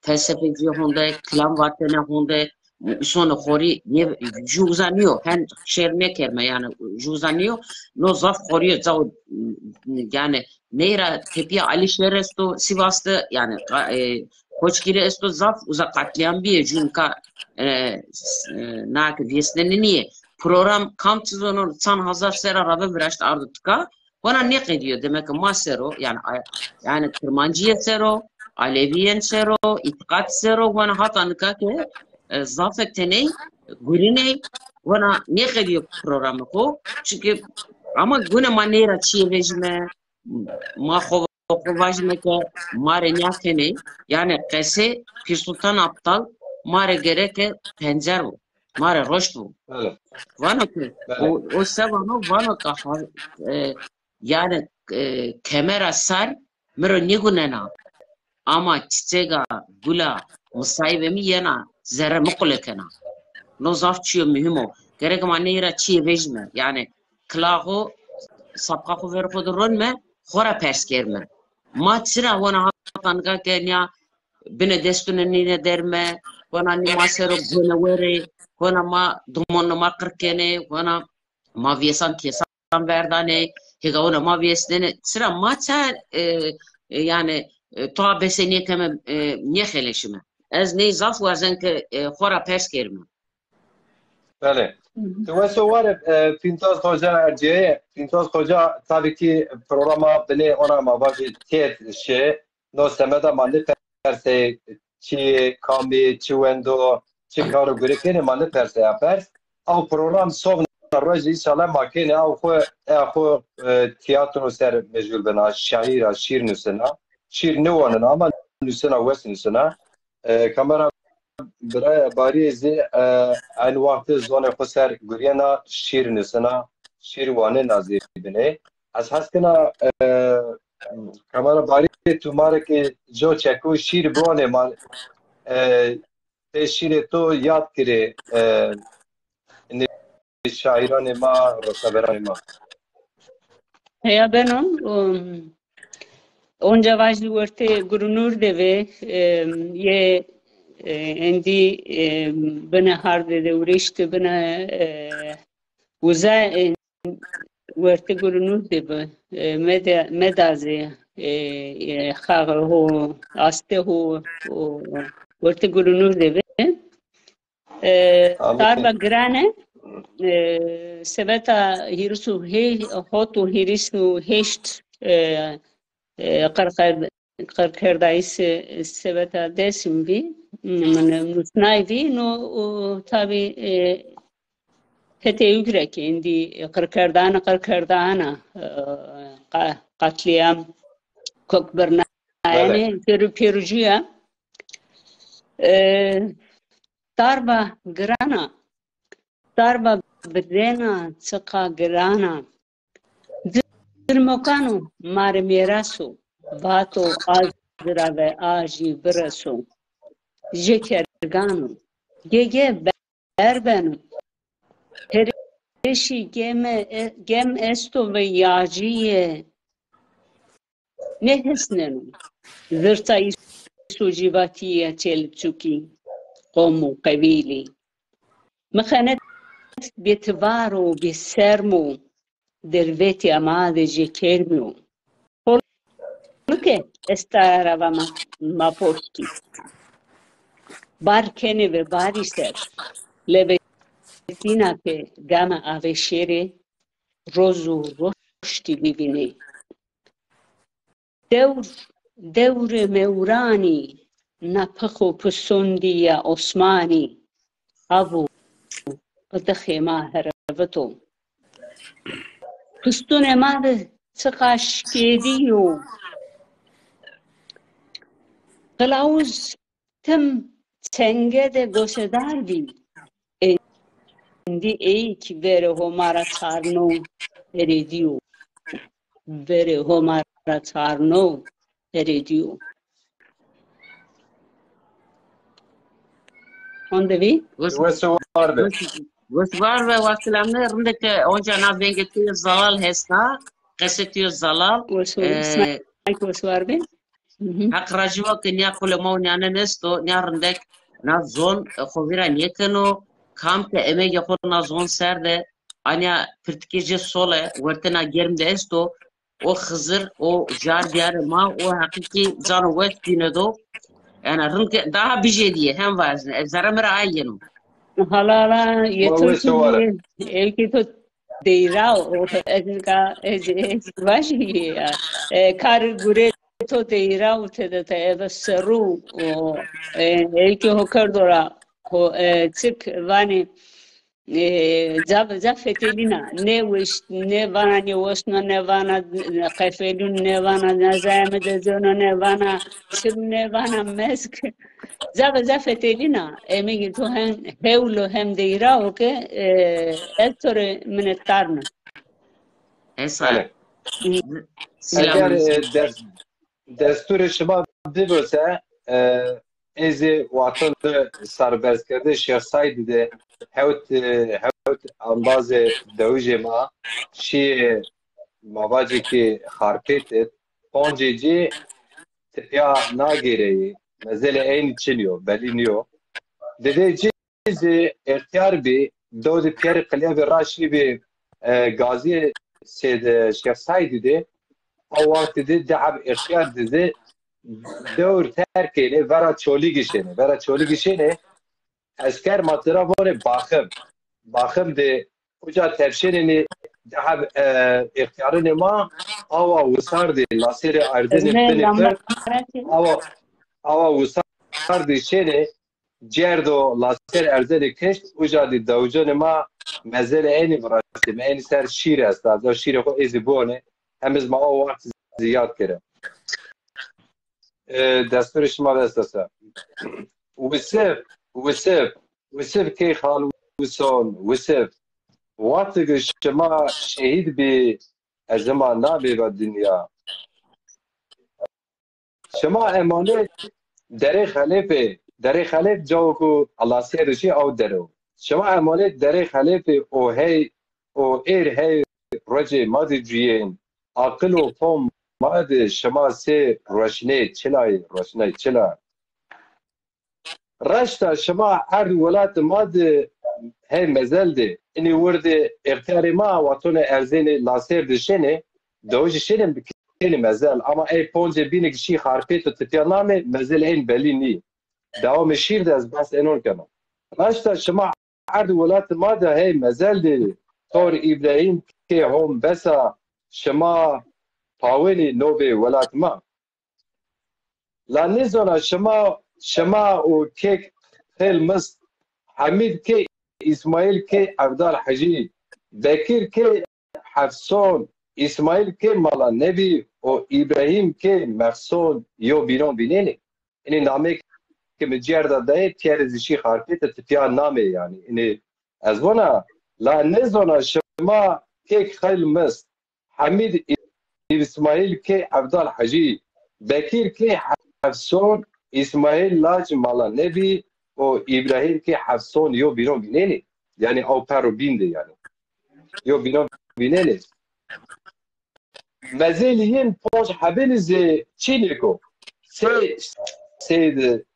felsefeci honda klam vatene honda sonra hori ne ju uzanıyor hen şerme kerme yani ju uzanıyor no zaf hori zav yani neyra tepiye alişler esto Sivas'ta yani Koçgiri esto zaf uzak katliam bir çünkü nak Viesneni niye program kamçızonun san hazar sera rabe viraşt ardıtka bana ne ediyor demek ki masero yani Kırmancıya sero Aleviyen sero itikat sero bana hatanıka ki zaf etteney gurine bana ne ediyor programı ko çünkü ama gune manera çiğ rejime ma kovajme ke mare nyakene yani kese Pir Sultan Abdal mare gereke pencer bu mare roş bu vana ki o sevano vana ka yani kamera sar mero nigunena ama çiçeğa gula musayibemi yana zerre mukulekena no zafçıyor mühim o gerek manera çiğ rejime yani klaho sapka verko durun Hora perskerme. Matsira wana hatanka Kenya bine destune nine derme wana ni masero bine were wana ma dumon ma kırkene wana ma viesan kesan verdane higa wana ma viesne sıra matsa yani toa beseniye keme niyeheleşime. Ez ne zaf vazen ki hora perskerme. بله تو سوار فینتاز خوجا ارجعه فینتاز خوجا tabii ki programa bile ona mavaji tet şey no semeda mande perse çi kambi çiwendo çikaro grekene mande perse yapar au program sov roji inşallah makine au xo tiyatro ser mecbur bena şair şiir nüsena şiir ne onun ama nüsena west nüsena kamera برای باری زی این وقت زون خسر گریانا شیر نسنا شیر وانه نازی بینه از هست کنا کاملا باری تو ماره که جو چکو شیر بونه مال شیر تو یاد کره شاعران ما رسابران ما Ya benim onca vajli orte gurunur deve ye endi bana harde de uğraştı bana uza orte gurunur deve medaze xağır ho aste ho orte gurunur deve tarba grane sebeta hirisu hotu hirisu heşt qarqardayız sebeta desim vi nusnayvi no tabi hete yügrek indi qarqardana katliam kokberna yani perucuya darba grana darba بدنا ثقة گرانا درمکانو مار میراسو باتو آزرا و آجی برسو جکرگانو گه بربنو پرشی گم استو و یاجیه نهسننو زرتای سوجیباتیه چلچوکی قومو قبیلی مخانت بتوارو بسرمو درویتی اماده جی کرمیو که استاره و ما پشتی بار کنه و باری سر لبتینا که گم آوه شیره روز و رشتی ببینه دور مورانی نپخ و پسندی یا عثمانی ابو قدخی ماهر بتو پستون ماده چقاش کیدی و قلاوز تم چنگه ده گوشدار بی اندی ای که بره همارا چارنو اریدیو بره همارا چارنو اریدیو اونده بی؟ وسوار به Gosbar ve vasılamda rındaki onca na bengetiyor zalal hesna, qesetiyor zalal. سنایک وسوار بی؟ Hak rajwa ki niya kulemaw niya nesto niya rındek na zon khovira niekeno kam ke eme yakor na zon serde anya pirtkece sole wertena germ de esto o khızır o jar diyar ma o hakiki zan wet dinedo yani rındke daha bir şey diye hem vazne zaramra ayenu. حالا یه تو وسوار یکی تو دیراو باشی کار گوره تو دیراو تده تا ایو سرو یکی هو کردورا چک وانی زب فتیلینا نه وش نه وانا نه وشنا نه وانا قفلون نه وانا نزایم دزونا نه وانا شب نه وانا مسک زب فتیلینا میگی تو هم هولو هم دیرا و که اکتور من تارن Esa yani selam. eğer دستور شما ببوسه از وطن سربست کرده شیخ سعید ده هوت انباز دوجه ما شی مواجه که خارپیت پانجه جی تپیا ناگیره مزل این چنیو بلی نیو ده چیز اختیار بی دو پیر قلیه راشی بی گازی سید شیخ سعید ده او وقت ده دعب اختیار ده دور ترکیه ورا چولی گشنه اسکر مطرافون باخم ده کجا تفشیرنی دعب اختیارن ما او وصار ده لاسیر اردن نه بنی پر لامبرتی او وصار ده شنه جردو لاسیر اردن کشت کجا ده دوجان ما مزل اینی براستی ما اینی سر شیر است دا شیر خو ایزی بونه همیز ما او وقت زیاد کرد دستور شما دست است وسف کی خال وسون وسف وقتی شما شهید بی از زمان نبی و دنیا شما امانه در خلیف جاو کو الله سیرشی او درو شما امانه در خلیف او هی او ایر هی رجی مادی جوین عقل و فهم ماد شما سه روشنه چلا رشتا شما هر ولات ماد هی مزل ده اینی ورد اختیار ما وطن ارزین لاسر دشنه دوج شنه بکنی مزل اما ای پونج بینه کشی خارپیت و تپیانامه مزل این بلی نی دوام شیر ده از بس اینون کنم رشتا شما هر ولات ماد هی مزل ده طور ابراهیم که هم بسا شما پاونی نوبه ولات ما لانیزونا شما و کیک خیل مست حمید که اسماعیل که عبدال حجی بکیر که حفصون اسماعیل که مالا نبی و ابراهیم که مخصون یو بیرون بینینی اینی نامه که مجیر داده تیر زیشی خارپیت تپیان نامه یعنی اینی از بنا لانیزونا شما کیک خیل مست حمید اسماعیل که عبدال حجی بکیر که حفصون اسماعیل لاج مالا نبی و ابراهیم که حفصون یو بیرون بینینی یعنی او پرو بینده یعنی یو بیرون بینینی مزیلین پاش حبیل چینی کو سید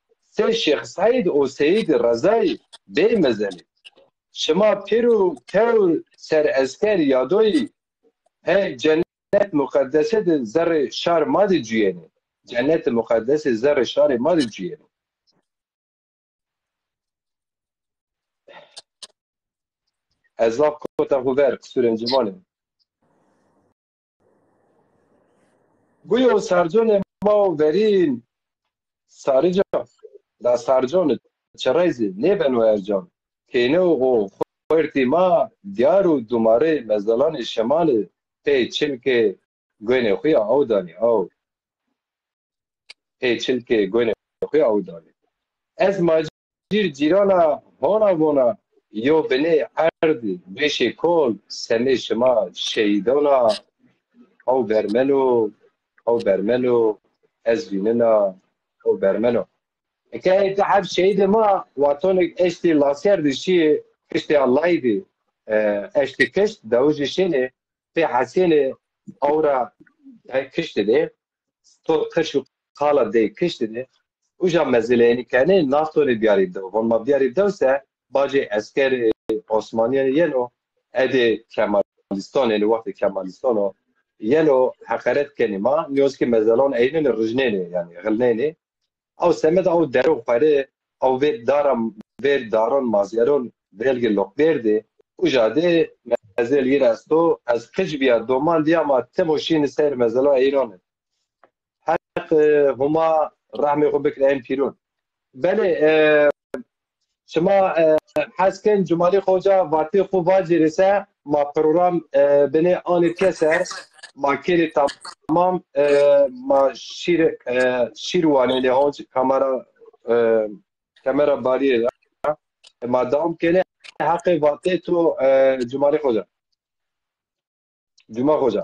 شیخ سعید و سید رضایی به مزلی شما پیرو تور سر اسکر یادوی هی جنت مقدسه ده زر شار مادی جوینه جنت مقدسه زر شار مادی جوینه ازاق کتا خوبر قصور انجمانه گویو سرجون ما ورین سارجا دا سرجون چرایزی نیبن و ارجان کینو و خویرتی ما دیارو دوماره مزدلان شمال پی چلک گوینه خوی او دانی او پی چلک گوینه خوی او دانی از ماجیر جیرانا هانا بونا یو بنی عرد بشی کل سمی شما شیدانا او برمنو از ویننا او برمنو که تعب شهید ما واتونك اشتي لاسير دشي كشتي الله دي اشتي كشت دوج شينه في حسينه اورا كشت دي تو كشو قالا دي كشت دي وجا مزليني كان نافتوني بياري دو وما بياري دوسه باجي عسكر عثمانيان ينو ادي كمالستان يعني وقت كمالستان ينو حقرت كلمه نيوزكي مزلان عينين الرجنيني يعني غلنيني او سمت او درو خاره او وی داران مازیرون ویلگ لوک برده و جاده مزل گیر از تو از کج بیا دومان دیا ما تموشین سیر مزلا ایرانه حق هما رحمه خوب بکر این پیرون بله شما حس کن جمالی خوجا واتی خوب واجی رسه ما پروگرام بنه آنی کسر ما کلی تمام ما شیروانی لهونج کامera باریه ما دام کنه حق واتی تو جمالی خوجا جمعه خوجا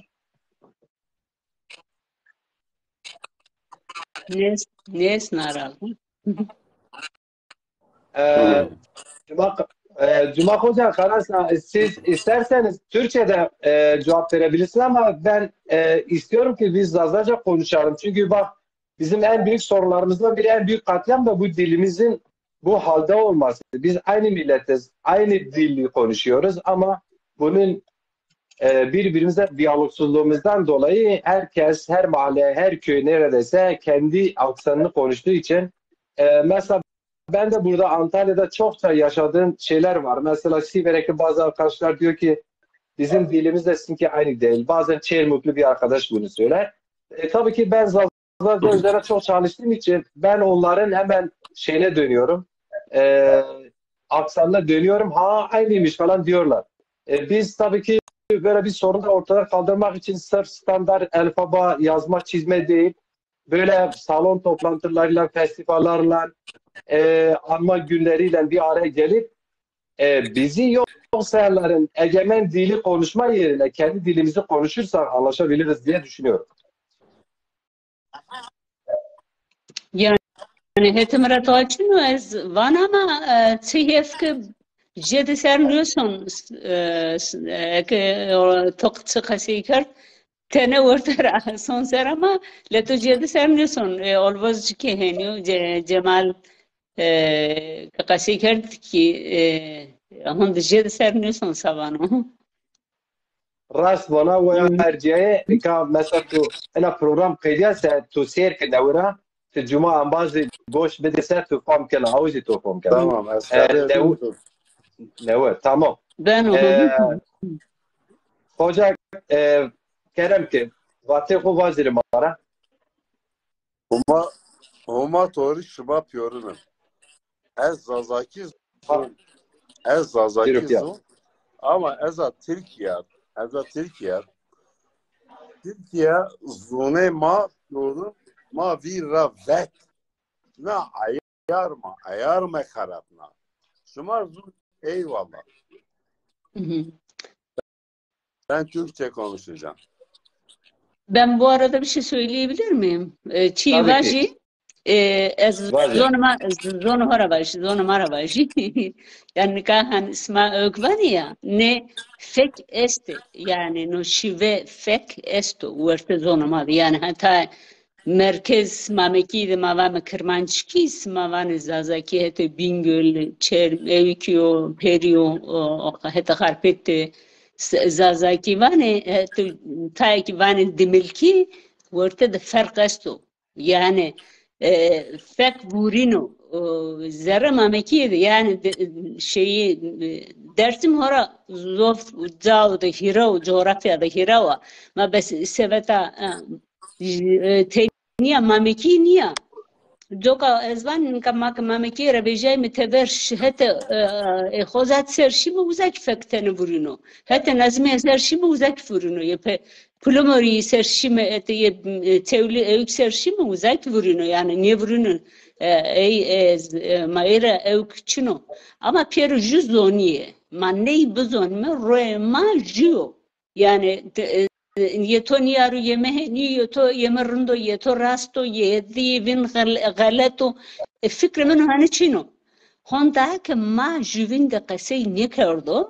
نیست ناراض Cuma Hoca خلاص siz isterseniz Türkçe'de cevap verebilirsiniz ama ben istiyorum ki biz Zazaca konuşalım. Çünkü bak bizim en büyük sorunlarımızdan biri en büyük katliam da bu dilimizin bu halde olması. Biz aynı milletiz, aynı dili konuşuyoruz ama bunun birbirimize diyalogsuzluğumuzdan dolayı herkes, her mahalle, her köy neredeyse kendi aksanını konuştuğu için mesela ben de burada Antalya'da çokça yaşadığım şeyler var. Mesela Siverek'te bazı arkadaşlar diyor ki bizim dilimizle sizinki aynı değil. Bazen Çelmuklu bir arkadaş bunu söyler. Tabii ki ben Zazaca üzerine çok çalıştığım için ben onların hemen şeyine dönüyorum. Aksanına dönüyorum. Ha aynıymış falan diyorlar. Biz tabii ki böyle bir sorunu da ortadan kaldırmak için sırf standart alfaba yazma çizme değil. Böyle salon toplantılarıyla, festivallerle anma günleriyle bir araya gelip bizi yok sayanların egemen dili konuşma yerine kendi dilimizi konuşursak anlaşabiliriz diye düşünüyorum. Yani hetimarat açın ve vanama çihef ki jedi serniyorsun ki tok çıkası kert tene orta son ser ama leto jedi serniyorsun olvaz ki heniyo Cemal قصی کرد که هم دیگه سر نیستن سوانو راست وانا و ارجعه که مثلا تو اینا پروگرام قیدیه سه تو سیر که دوره تو جمعه انبازی گوش بده سه تو فهم کنه آوزی تو فهم کنه Tamam. نوه تمام بانو خوجه کرم که وقتی خوب وزیر ماره Homa tori şıba piyorunum. Ez Zazaki zon ama eza Türkiye zone ma piyorun ma vira vet na ayar me kharabna şumar zon eyvallah. Ben Türkçe konuşacağım. Ben bu arada bir şey söyleyebilir miyim? Çivaji zonu marabaji yani kahan isma ögvaniya ne fek este yani no şive fek esto verte zonu mal yani hatta merkez mameki de mavam Kırmançki mavan zazaki hete Bingöl Çerm Evkio Perio hete Harpete zazaki vane hete tayki vane demilki ortada fark asto yani fek burino zerre mameki de yani şeyi dersim hora zof zao da hira coğrafya da hira ma bes seveta نیا مامکی نیا جوکا ازوان کما مامکی را بیجای متورش هت خوزات سرشی بوزک فکتن برونو هت نظمی سرشی بوزک برونو یه پلومری سرشی مت یه تولی اوک سرشی بوزک برونو یعنی نی برونو ای مایره اوک چنو اما پیر جزونیه من نی بزون من روی ما جیو یعنی يتو نيارو يمهني يتو يمرندو يتو راستو يدي بين غلطو الفكرة منه هني چينو هون داك ما جوين ده قسي نكردو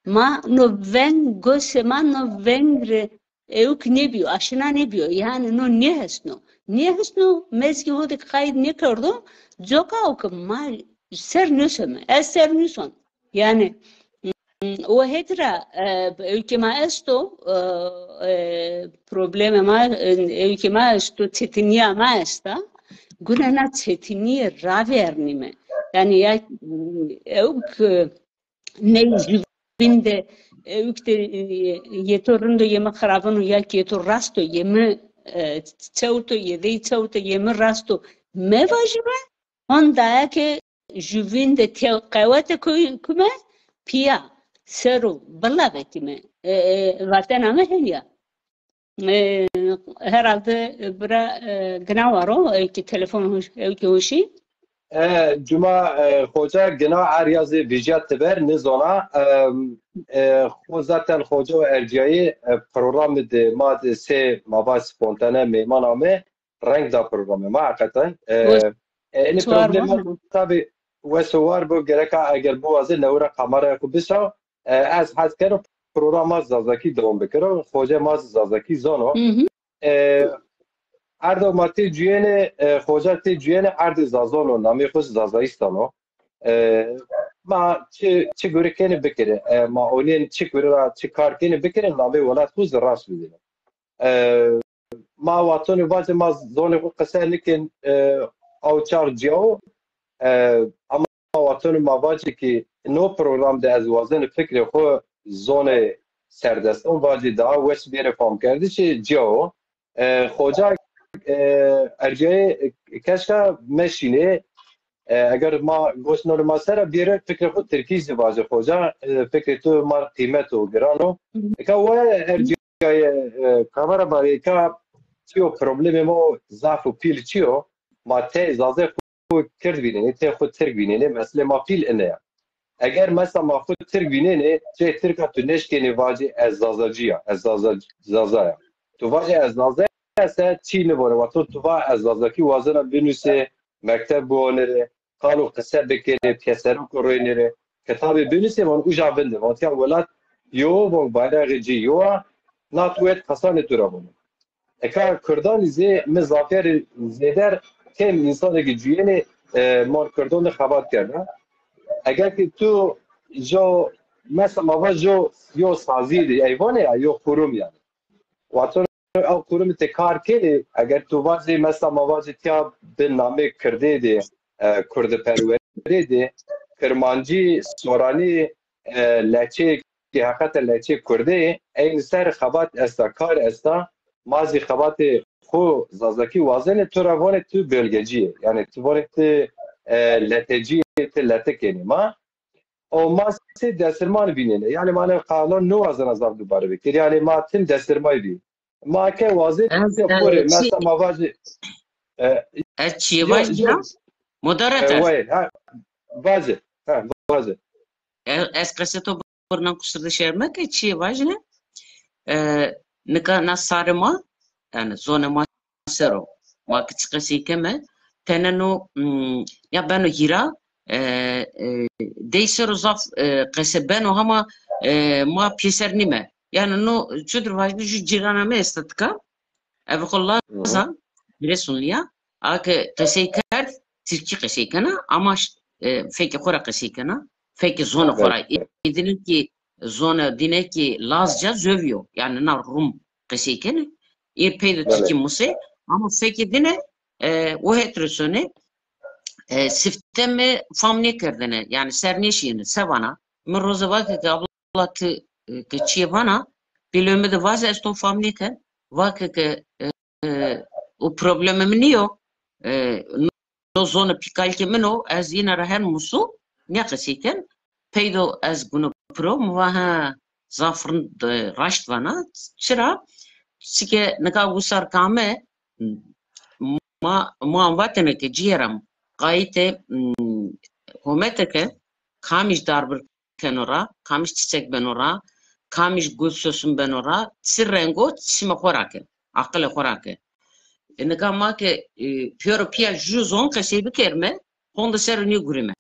ما نو ون گوس ما نو ونگر اوك نبيو اشنا نبيو يعني نو نيهسنو مزگي هودك قايد نكردو جوكا اوك ما سر نسم سر نسون يعني وهترا ülkeme esto probleme ma ülkeme esto çetiniya ma esta günena çetiniye ravernime yani ya evk ne jubinde evkte yetorunda yeme kharabano ya yetor rasto yeme çauto yedi çauto yeme rasto me vajibe onda ke jubinde te qawata kuma pia سرو بلا بتیمه وقتی نامه هنیا herhalde bura gnawaro ki telefon ki hoşi Cuma hoca gna aryazı vijat teber nizona o zaten hoca ve erciyayı programı de mad se mava spontane meymaname renk da programı ma hakikaten ne problem tabi ve suvar bu gereka eğer bu azı nevra kamera kubisa از حد کردم پروگرام از زازاکی دوام بکرم خوجه ماز زازاکی زانو ارد ماتی جیene خوجه تی جیene ارد زازانو نامی خوش زازایستانو ما چه گوره کنی بکره ما اولین چه گوره چه کار کنی بکره نامی ولاد خوش راست بیدیم ما واتونی واجه ما زانو خود قصه نکن او چار جیاو اما واتونی ما واجه که نو پروگرام ده از وازن فکر خو زون سردست اون واجی دا وش بیره فهم کرده چه جاو خوجا ارجای کشکا مشینه اگر ما گوش نورما سر بیره فکر خود ترکیز واجه خوجا فکر تو ما قیمت و گرانو که و ارجای کامرا باری که چیو پروبلم ما ضعف و پیل چیو ما ته زازه خود کرد بینه ته خود ترک بینه مثل ما پیل اینه اگر مثلا ما خود ترک بینه چه ترکا تو نشکنی واجه از زازاجیا از زازایا تو واجه از زازایا است چی نباره و تو از زازاکی وازنه بنویسه مکتب بوانره قالو قصه بکنه پیسرو کروی نره کتاب بنویسه من اوجا بنده وقتی ولاد یو و بایرق جی یو ناتویت خسانه تو را بونه اکا کردان زی مزافر زیدر کم انسان که جوینه مار کردان خبات کرده اگر که تو جو مثلا ما جو یو سازی دی ایوانه یا خروم یعنی و تو او خروم تکار کنی اگر تو واسه مثلا ما واسه تیا به نامه کرده دی کرد پروری دی کرمانجی سورانی لچه که حقیقت لچه کرده این سر خبات استا کار استا مازی خبات خو زازاکی وازن تو روان تو بلگجیه یعنی تو وانه تو لتجی لتکنی ما او ما سه دسترمان بینه یعنی ما قانون نو از نظر دوباره بکر یعنی ما تیم دسترمای بی ما که واضح پوره مثلا ما واجه چی واجه مدارتر واجه واجه از قصه تو برنامه کشترده شرمه که چی واجه نکا نصارما yani zona ma sero ma kıskası keme teneno ya beno hira deysero zaf qesebeno ama ma piser nime yani no çudur vajdi ju cirana me estatka ev khullaza Giresunluya. Akı qesey kerd, Türkçe qesey kana ama feki xora qesey kana. Feki zona xora. İdinin ki zona dine ki Lazca zövüyor. Yani na Rum qesey kana. İr peyde Türkçe musi. Ama feki dine o heterosone sifteme famne kerdene. Yani serneşiyini sevana. Min roza vakı ki abla tı geçiye bana bilöme de vaza esto famne ker. Vakı ki o problemim niyo no zona pikalke meno az yine rahen musu ne kasiken peydo az bunu pro muha zafrın raşt vana çıra sike naka gusar kame ma vatene ke ciğeram gayete hometeke kamiş darbır kenora kamiş çiçek benora kamiş gül sözüm benora tsirrengo tsima korake akle korake neka ma ke pioro pia juzon kasey bikerme honda serni gurime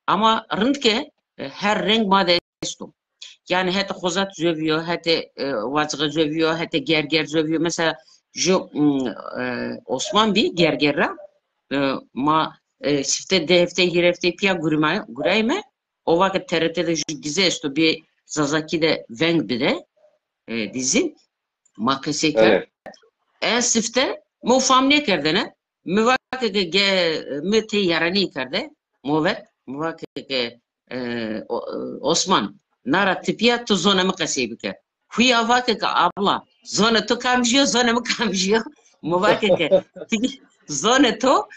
ama rındke her renk made esto yani hete xozat zövüyor hete vazga zövüyor hete gerger zövüyor mesela jo Osman bir gergerra ma sifte defte hirefte pia gurayme o vakit TRT'de gize esto bir Zazaki de Veng bir de dizi ma kasey en sifte مو فهمني کردنه مواقع که متی یارانی کرده مواقع که Osman nara tipiya tu zona mı kasey bike huya vakı ki abla zona tu kamjiyor zona mı kamjiyor mواقع که zona tu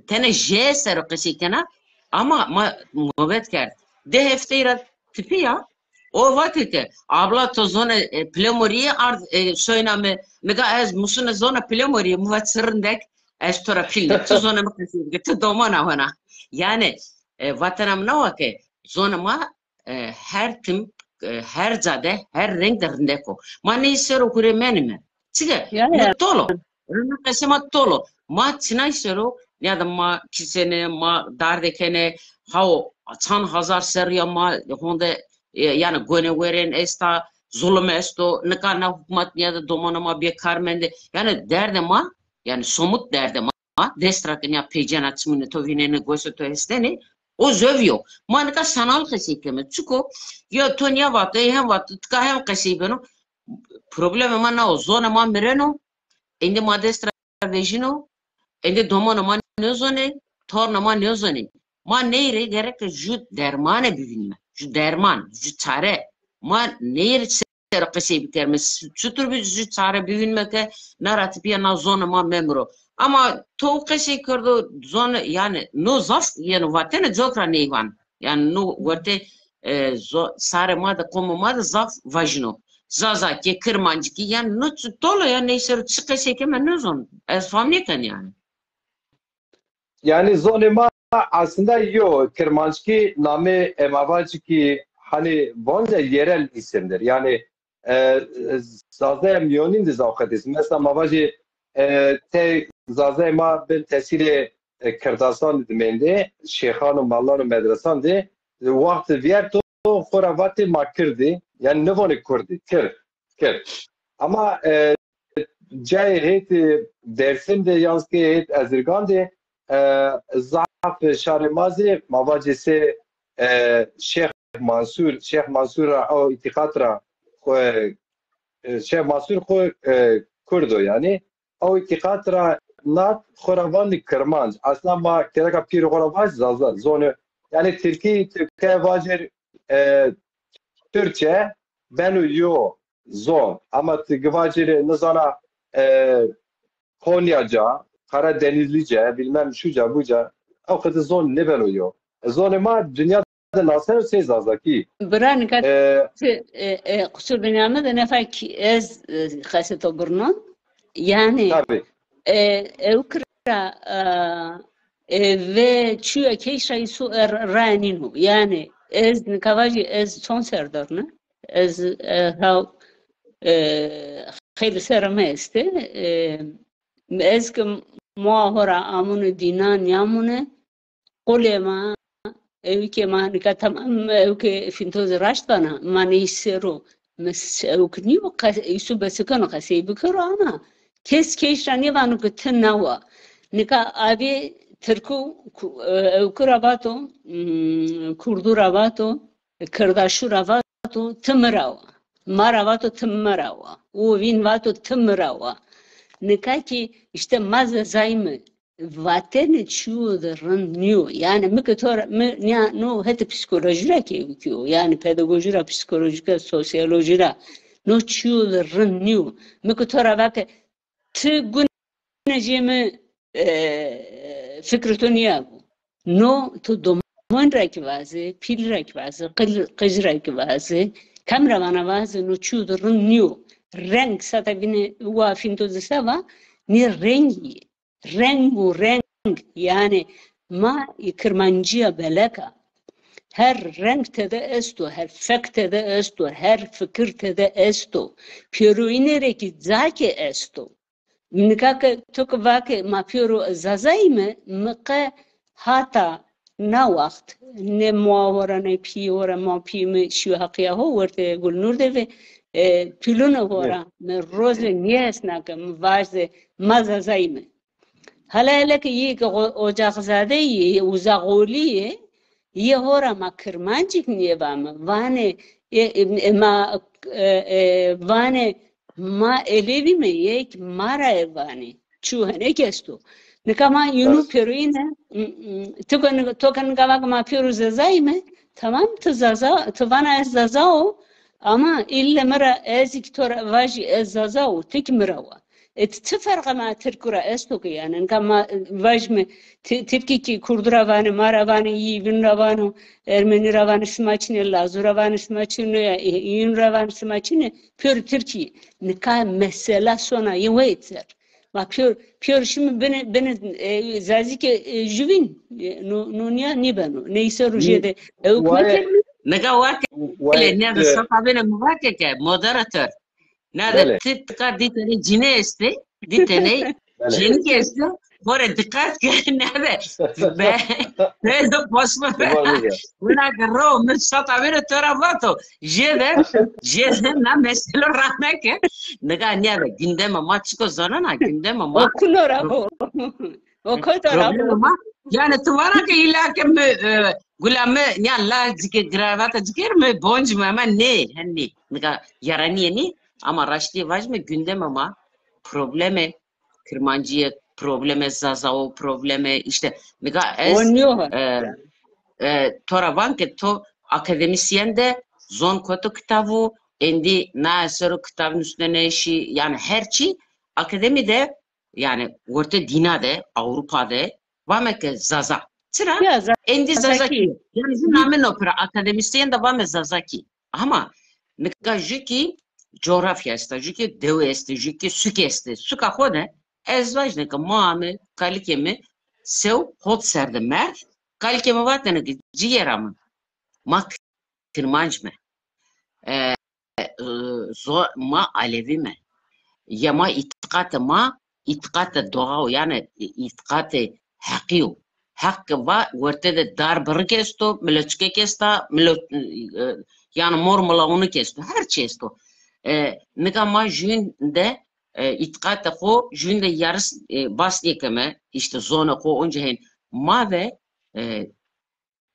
tene j ser kasey kana ama muhabbet kerd de hefteyra tipiya o vakit abla to zona plemoriye ard söyleme mega az musuna zona plemoriye muvatsırındek az tora filne to zona makasib to domana hona yani vatanam ne vake zona ma her tim her zade her renk derindeko mani isero kure menime çige tolo rına kasema tolo ma çina isero ya da ma kisene ma dardekene hao çan hazar seriya ma honda yani gönü veren esta zulüm esto ne kadar hükümet ya da domanama bir karmende yani derdema yani somut derdema destrakın ya peycan açımını tovine negosu to esteni o zövüyor manika sanal kesikeme çünkü ya tonya vat hem vat tka hem kesibeno problemi mana o zona ma mereno indi ma destra vejino indi domanama ne zone tornama ne zone ma neyre gerek jud dermane bivinme ju derman, ju çare. Ma neyir ser qesey bikerme. Çutur bir ju çare büyünmeke narat bir na zona ma memro. Ama to qesey kurdu zona yani no zaf yani vatene zokra neyvan. Yani no vate sare ma da komu ma da zaf vajno. Zaza ki kırmancı ki yani no tolo ya neyser qesey keme ne zon. Ez famneken yani. Yani zona ma aslında yok. Kırmançki name emavacı ki hani bonca yerel isimdir. Yani zazaya miyonin de zavkatiz. Mesela mavacı te zazaya ma ben tesiri Kırdasan demende şeyhanı malları medresan de vakti viyer to khoravati makirdi. Yani ne voni kurdi. Kır. Ama cay hit dersimde yansıki hit azirgan de zaf şaremazi mavacısı Şeyh Mansur o itikatra Şeyh Mansur kurdu yani o itikatra nat khoravanı Kırmanc aslında ma kereka pir khoravaj zazar zonu yani Türkiye vajir Türkçe benu yo zon ama gvajir nazana Konyaca Karadenizlice bilmem şuca buca o kadar zon ne benu yo zonu ma dünya nasıl söz azaki بران كات قصور بنيامه ده نفاك از خاصة برنون يعني tabii اوكرا ve çüye keşayı su raninu yani ez nikavaji ez son serdorna ez hav خیلی سرمه است ez که ماهورا آمون دینان یامونه قوله ما او که ما نکا تمام او که فینتوز رشت بنا ما نیسرو مس او که نیو ایسو بسکنو قسی بکرو اما kes keşrani vanu kutin nawa nika abi Türkü Kurabato Kurdu Ravato Kırdaşu Ravato Tımrawa Maravato Tımrawa o vinvato Tımrawa nika ki işte mazı zaymı vatene çuğdırın niyo yani mıkıtora no heti psikolojira ki yani pedagojira psikolojika sosyolojira no çuğdırın niyo mıkıtora vakti tı günecimi فكرتون يابو نو تو دومان راكي وازي بيل راكي وازي قج راكي وازي كاميرا وانا وازي نو چود رن نيو رنگ ساتا بيني وافين تو زسوا ني رنگي رنگ و رنگ يعني ما يكرمانجيا بلكا her renk de esto, her fakte de esto, her fikirte de esto, piruinereki zaki esto. Nikaka tok vake ma piru zazaime mqa hata na waqt ne muawara ne piora ma pime shu haqiya ho warte gulnur deve piluna hora me roze niesnaka mvaze ma zazaime hala lek yi ocaqzade yi uzaqoliye yi hora ma kirmanjik niyevam vane ma vane ما elevi mi yek mara evani chuhane kesto nikama yunu peruine tokan gavak ma peru zazaime tamam tzaza tvana zazao ama illa mara ezik tora vaji zazao tikmirawa تفرق ما تركورا استوكي يعني كما واجمه تبكي كي كردرواني مارواني يبنروانو ارمني رواني سماچني لازورواني سماچني این رواني سماچني پور تركي نكا مسألة سونا يويتر ما پور شم بن زازي كي جوين نونيا نيبانو نيسا روجيده اوكمتر نكا واكي نيا صفابنا مواكي مودراتور Nada tıpka ditene cine este, ditene cine este, bora dikkat ki nada ben de posma una garro me sata bene toravato jede na mesela rahmeke nega nada gündeme maçko zanana gündeme ma okulora o kotora yani tuvara ki ilake me gulame ya la zike gravata zikir me bonj mama ne hani nega yarani ni ama raşti vajme gündem ama probleme kırmancıya probleme zazao probleme işte mega tora banke to akademisyen de zon koto kitabu endi na eseru kitabın üstüne ne işi yani herçi akademide yani orta dinade Avrupa'da vameke zaza sıra endi zazaki yani zinamen opera akademisyen de vame zazaki ama mega jiki coğrafya este, jiki dev este, jiki sük este, suka hone, ezvajne ka maame, kalikemi, sev hot serde mer, kalikemi vatene ki ciğeramın, mak kırmanç me, ma alevi me, ya ma itikate doğao, yani itikate hakiyo, hakkı va, ortada dar bırı kesto, milotçke kesta, yani mormala onu kesto, her şey esto. Nega ma jünde itikate ko jünde yarıs bas yekeme işte zona ko onca hen ma ve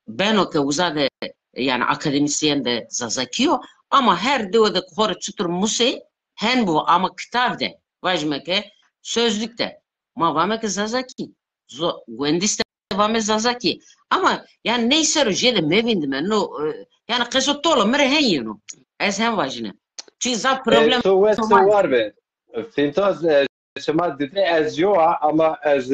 ben o ke uzade yani akademisyen de zazakiyo ama her devede kore çıtır muse hen bu ama kitapte vajmeke sözlükte ma vameke zazaki gündiste vame zazaki ama yani neyse rojede mevindime no yani kızotolo mere hen yino ez hen vajne چیزا پروبلم تو وار به فینتاز شما دیده از جو اما از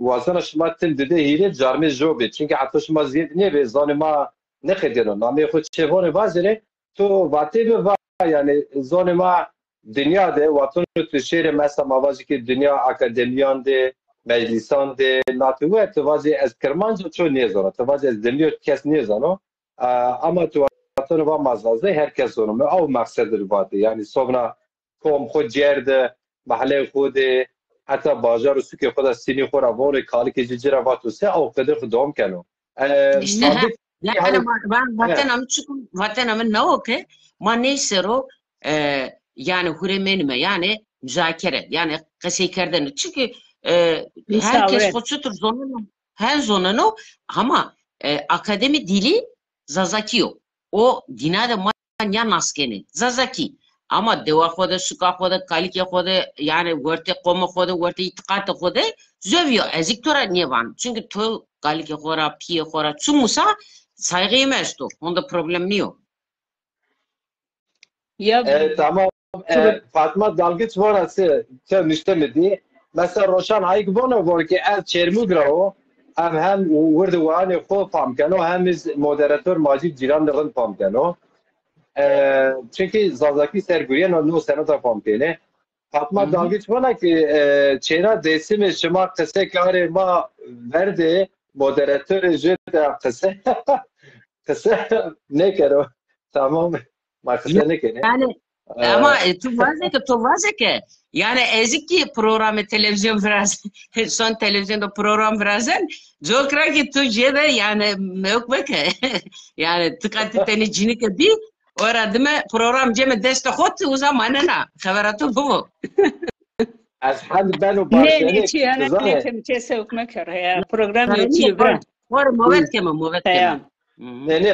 وزن شما تل دیده هیره جارمی جو به چون که حتی شما زیاد نه به زان ما نخیدن نامی خود چهوان وازره تو واتی به یعنی زان ما دنیا ده واتون تو شهر مثلا موازی که دنیا اکادمیان ده مجلسان ده ناتوه تو وازی از کرمانجو چو نیزانه تو وازی از دنیا کس نیزانه اما تو وطن و مزازه herkes onu او مقصد باده yani sonra kom خود جرد محله خود حتی بازار و سوق خود سینی خورا وره کالی که جیجرا واتو سه او قدر خودم کنو işte yani ben vatanımın ne o ki ma neyse o yani huremenime yani müzakere yani qesey kerdeni. Çünkü herkes Müşaviret. xodşudur zonunu her zonunu ama akademi dili zazakiyo. O dinade manya naskeni. Zazaki. Ama deva xode, suka xode, kalike xode yani verte qomu xode, verte itikatı xode zövüyor. Ezik tora niye van? Çünkü to kalike xora, piye xora çumusa saygı yemez to. Onda problem niye? Ya Tamam. Fatma dalgıç varası ke müştemidi. Mesela Roşan Hayk bana var ki az çermugra o hem vurdu vani xo pamkano hem iz moderatör Macit Cilan dağın pamkano. Çünkü Zazaki serguriyen o senata pamkene. Fatma dalgıç bana ki çena desimi şıma kısa kare ma verdi moderatör jüde kısa ne kero tamam ma kısa ne kere. Yani ama tu vaze ki yani ezik ki programı televizyon biraz son televizyonda program birazdan zokra ki tu jede yani yok beke yani tıkatı teni cinike bir orada mı program ceme deste hot o zamanına haberatı bu. از حد بنو ne بارشنه çi ana تزانه ne temçe sevk mekar ya program Yani yetiyor bra. var muhabbet kema muhabbet Tamam. kema. نه نه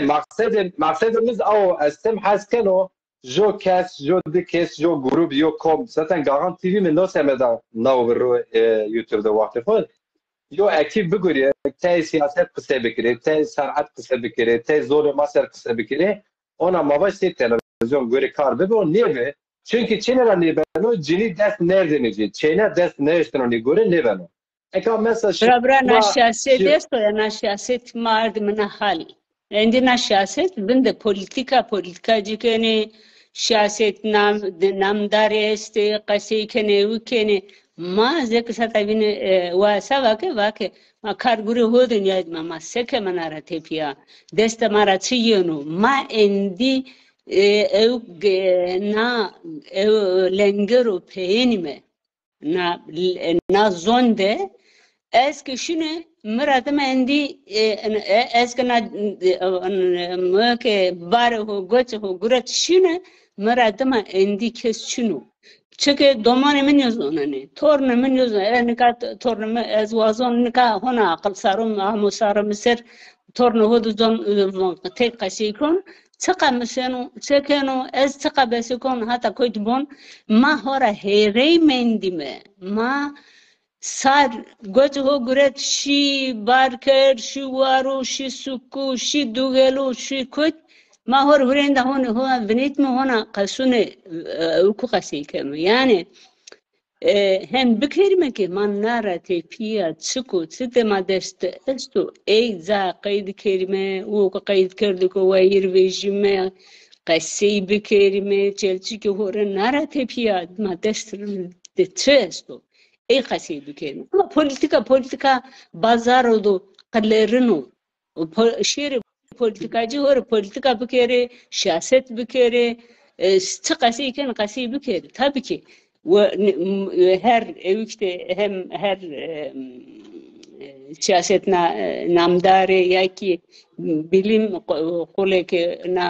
مقصدimiz او استم حس کنو جو کس جو دکس جو گروپ یو کم zaten garanti mi no semeda no bro YouTube'da vakti falan yo aktif bugürü te siyaset kısa bikiri te sanat kısa bikiri te zor maser kısa bikiri ona mavaşti televizyon göre karbe o niye be çünkü çenera ne beno cini dest nerede ne çene dest ne istene göre ne beno eka mesela Bra na siyaset desto ya na siyaset mardı mına hal. Endi na siyaset binde politika cikeni siyaset namdar este qasi kene ukene ma zek satabine wasa vake ma karguri hodun ya ma seke manara tepia desta mara chiyonu ma endi na lengero peynime na zonde eski şunu mıradım endi eski na mıke bare ho goç ho gurat şunu mıradım endi kes şunu çünkü doman emin yazonani torun emin yazon nikat torun ez vazon nika hona akıl sarum ahmu sarum ser torun hodu zon tek kasikon Tıka mısın, çekeno, ez tıka besikon hata koytbon, ma hora herey mendime, ma sar goç ho guret şi barker, şi varu, şi suku, şi dugelu, şi koyt, ma hor hurenda hona venit mi hona kasune uku kasikem, yani hem bir kelime ki manara tepiya çıku çıtema deste estu ey za kaydı kelime o kayıt kerdik o vayir vejime kasey bir kelime çelçi ki hore nara tepiya ma destrin de estu ey kasey bir kelime ama politika bazar oldu kallerinu şehir politikacı hore politika bir kere siyaset bir kere çıkası iken kasey bir kere tabii ki her evkte hem her siyaset namdare ya ki bilim koleke na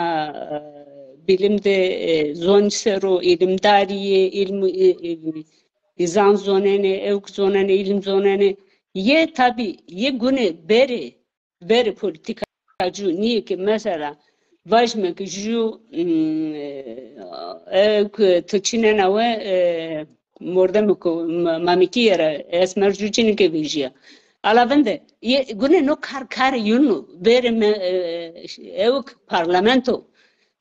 bilimde zonseru ilimdariye izan zonene evk zonene ilim zonene ye tabi ye güne beri politikacı niye ki mesela Važme ki ju tçine na we mordem ko mamikira esmer juçini ke vijia ala vende ye gune no kar yunu berem evk parlamento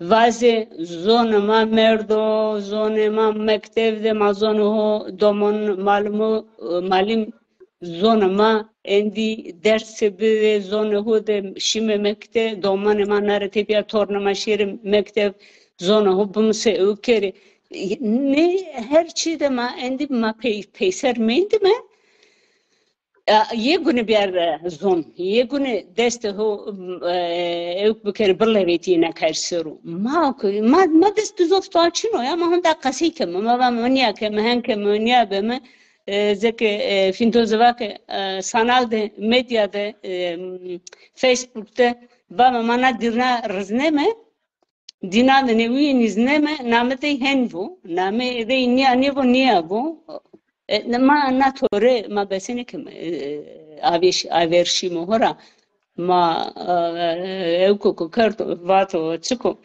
vaze zona ma merdo zona ma mektevde ma zona ho domon malim zona ma endi derse bir zona hude şime mekte doman manare tepya tornama şerim mektev zona hubumse ülkeri ne her şeyde ma endi ma peyser meydi mi ye günü bir zon ye günü deste ho evk bükeri birlevetine karşıru ma deste zoftu açın o ya ma handa kasike ma manya ke menke manya be me zeki fintozvake sanalde medyada Facebook'ta bana mana dirna rzneme Dina de nevi nizneme name de henvu name de nia nevo nia bu ma natore ma besene kim avershi mohora ma euko karto vato chiko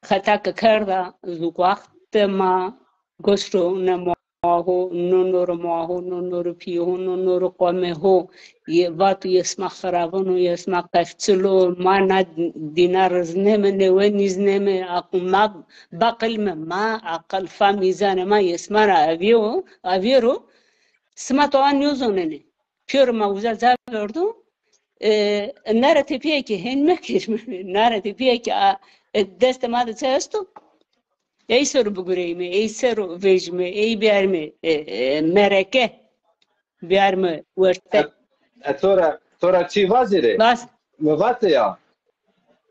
khataka karda zuqaht ma gostro na ho nonor maho nonor pio nonor qome ho ye vato yesma kharavon yesma qaftslo ma na dinar zneme ne weniz neme aquma baqil ma aqal fa mizan ma yesmara aviro sma to an yuzonene pure ma uza verdo nara tepiye ki henme kirme nara tepiye ki deste ma de testo ey soru bugureyme ey soru vejme ey biarme mereke biarme werte tora çi vazire bas mevate ya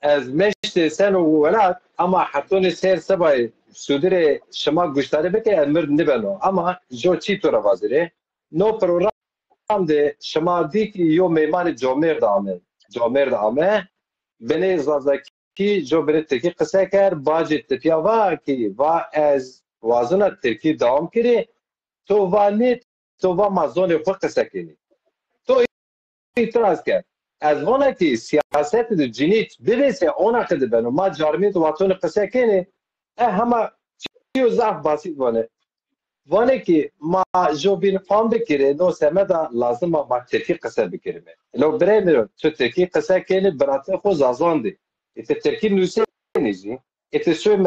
az meşte sen o velat ama hatoni ser sabay sudire şama guştare beke emir nibeno ama jo çi tora vazire no program de şama dik yo meyman jomer dame bene zazaki jo bere teki kısa ker bajet tepiya va ki va az wazına Türkiye devam kiri to va net to va mazone xwe kısa kiri to itiraz ker az vana ki siyaset de cinit bibese ona kedi beno ma jarmiyet watonu kısa kiri hama çiyo zaf basit vane ki ma jo bin fam bikire no semeda lazım ma Türkiye kısa bikirme lo bremero to Türkiye kısa kiri bratı xo zazandi ete Türkiye nüsenizi ete şu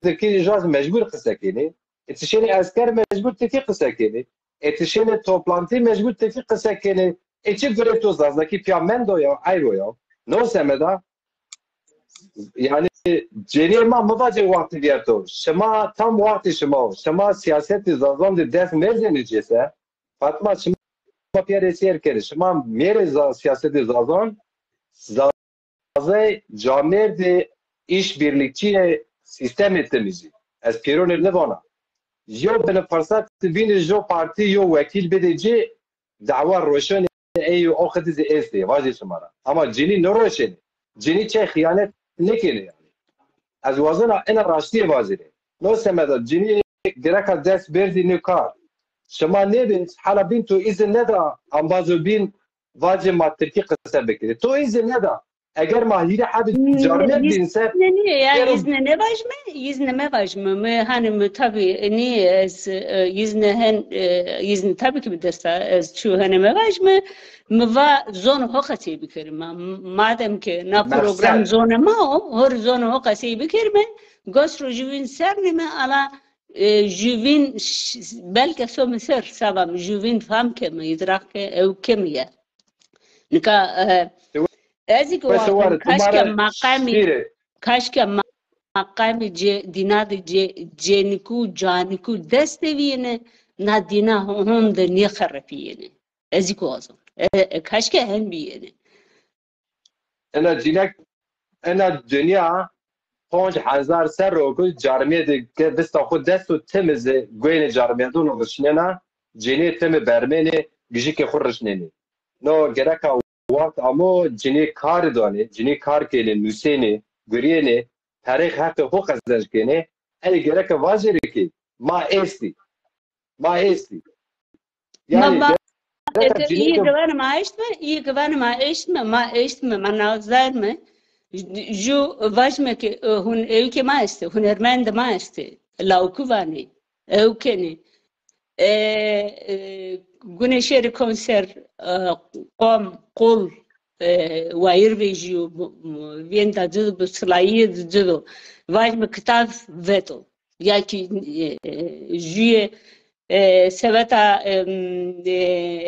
Türkiye jaz mecbur kısa kiri ete şeni asker mecbur Türkiye kısa kiri ete şeni toplantı mecbur Türkiye kısa kiri ete göre to zazdaki piyamendo ya ayro ya no semeda yani cenema mavace vakti diyato şema tam vakti şema siyaseti zazandi ders merzenecese Fatma şema piyade serkeri şema mere siyaseti zazan zazay camer de iş birlikçiye sistem etimizi az pironir nevana yo bene farsat bine jo parti yo vekil bedeci dava roşan ey o khadiz este vaje şemara ama cini ne roşan cini çe hıyanet ne kene yani az wazana ena raştiye vazire no semeda cini gereka ders berdi ne kar şema ne bin hala bin to izin ne da ambazo bin vaje matriki kısa bekle to izin ne da eğer mahire hadi jarmet binse yani izne vajme me hani tabi ni izne tabi ki desta şu hani me vajme me va zon hoqati bikirme madem ki na program zona ma hor zon hoqati bikirme gosro juvin sernime ala juvin belki so ser sabam juvin fam ke me idrak ke ev kemiye nika Ezik var kaşke makami dinad ceniku caniku desteviyene na dina hon de niye kharapiyene ezik olsun kaşke hen biyene ana dünya 5000 ser rokul jarmiye de desta xud destu temize goyne jarmiye do rışnena ceni temi bermene gijike xurrışneni no gereka وقت اما جنی کار دانه جنی کار کنه نوسینه گریه تاریخ حق حقوق ازش کنه ای گره که واجره که ما استی yani iyi güven ma eşme ma nazar mı ju vajme ki hun evke ma este hunermend ma este laukuvani evkeni güneşeri konser qol wair vejiu vienda judo slaye judo vajme kitav veto yaki juye seveta